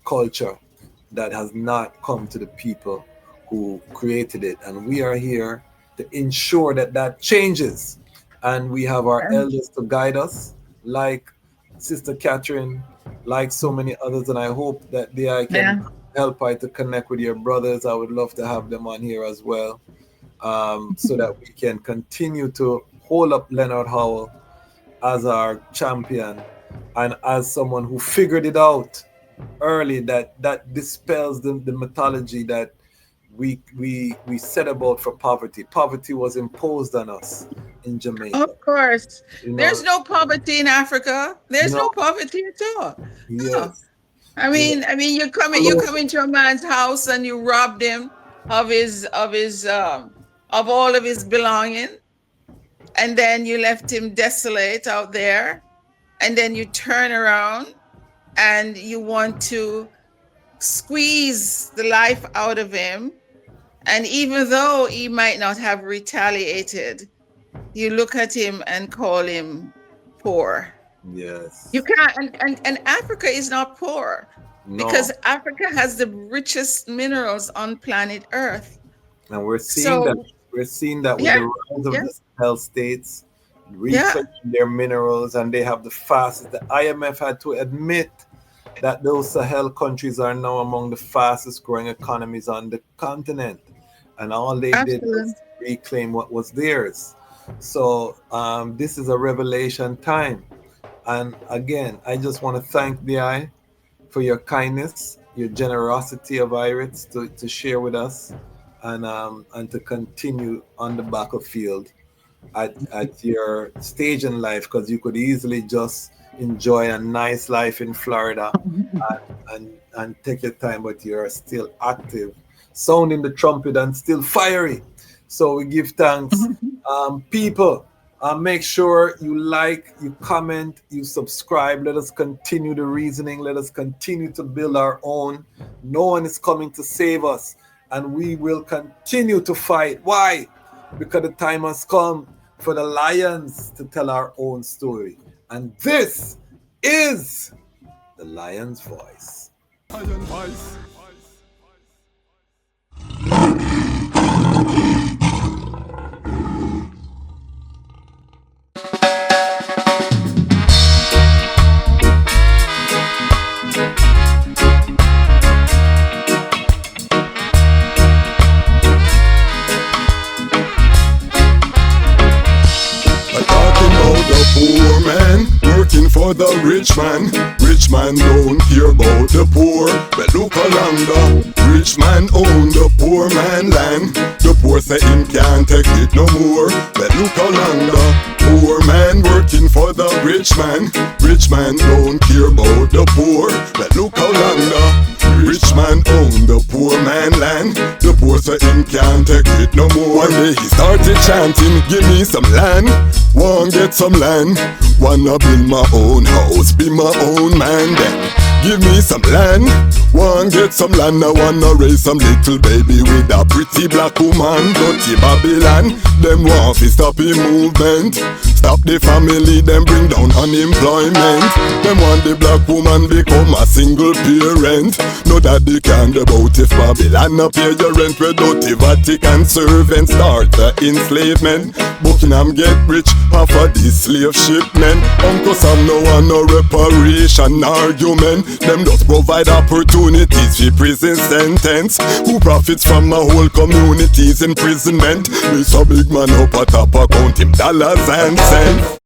D: culture. that has not come to the people who created it. And we are here to ensure that that changes. And we have our elders to guide us, like Sister Catherine, like so many others. And I hope that I can help her to connect with your brothers. I would love to have them on here as well, so that we can continue to hold up Leonard Howell as our champion and as someone who figured it out early, that dispels the mythology that we set about for poverty. Poverty was imposed on us in Jamaica.
C: Of course.
D: You know,
C: there's no poverty in Africa. There's no poverty at all.
D: Yes.
C: No. I mean, you come into a man's house and you robbed him of all of his belonging, and then you left him desolate out there, and then you turn around and you want to squeeze the life out of him. And even though he might not have retaliated, you look at him and call him poor.
D: Yes.
C: You can't, and Africa is not poor, because Africa has the richest minerals on planet Earth.
D: And we're seeing that with the rise of the Sahel states reclaiming their minerals, and they have the fastest. The IMF had to admit that those Sahel countries are now among the fastest growing economies on the continent, and all they did was reclaim what was theirs. So this is a revelation time. And again, I just want to thank DI for your kindness, your generosity of Iris to share with us, and to continue on the battlefield at your stage in life, because you could easily just enjoy a nice life in Florida and take your time, but you're still active, sounding the trumpet and still fiery. So we give thanks. People, make sure you like, you comment, you subscribe. Let us continue the reasoning. Let us continue to build our own. No one is coming to save us, and we will continue to fight. Why? Because the time has come for the lions to tell our own story. And this is the Lion's Voice.
E: Lion Voice. Poor man working for the rich man. Rich man don't care about the poor, but look along the rich man own the poor man land. The poor say him can't take it no more, but look along the poor man working for the rich man. Rich man don't care about the poor, but look along the rich man own the poor man land. The poor say him can't take it no more. One day he started chanting, give me some land. Want get some land, wanna build my own house, be my own man then. Give me some land, want get some land. I wanna raise some little baby with a pretty black woman. Dirty Babylon, them want to stop the movement, stop the family, them bring down unemployment. Them want the black woman become a single parent. No daddy can about if Babylon no pay your rent. Without the Vatican servants start the enslavement. Buckingham get rich off of this slave shipment. Uncle Sam no want no reparation argument. Them just provide opportunities for prison sentence. Who profits from a whole community's imprisonment? This a big man up at top, count him dollars and cents.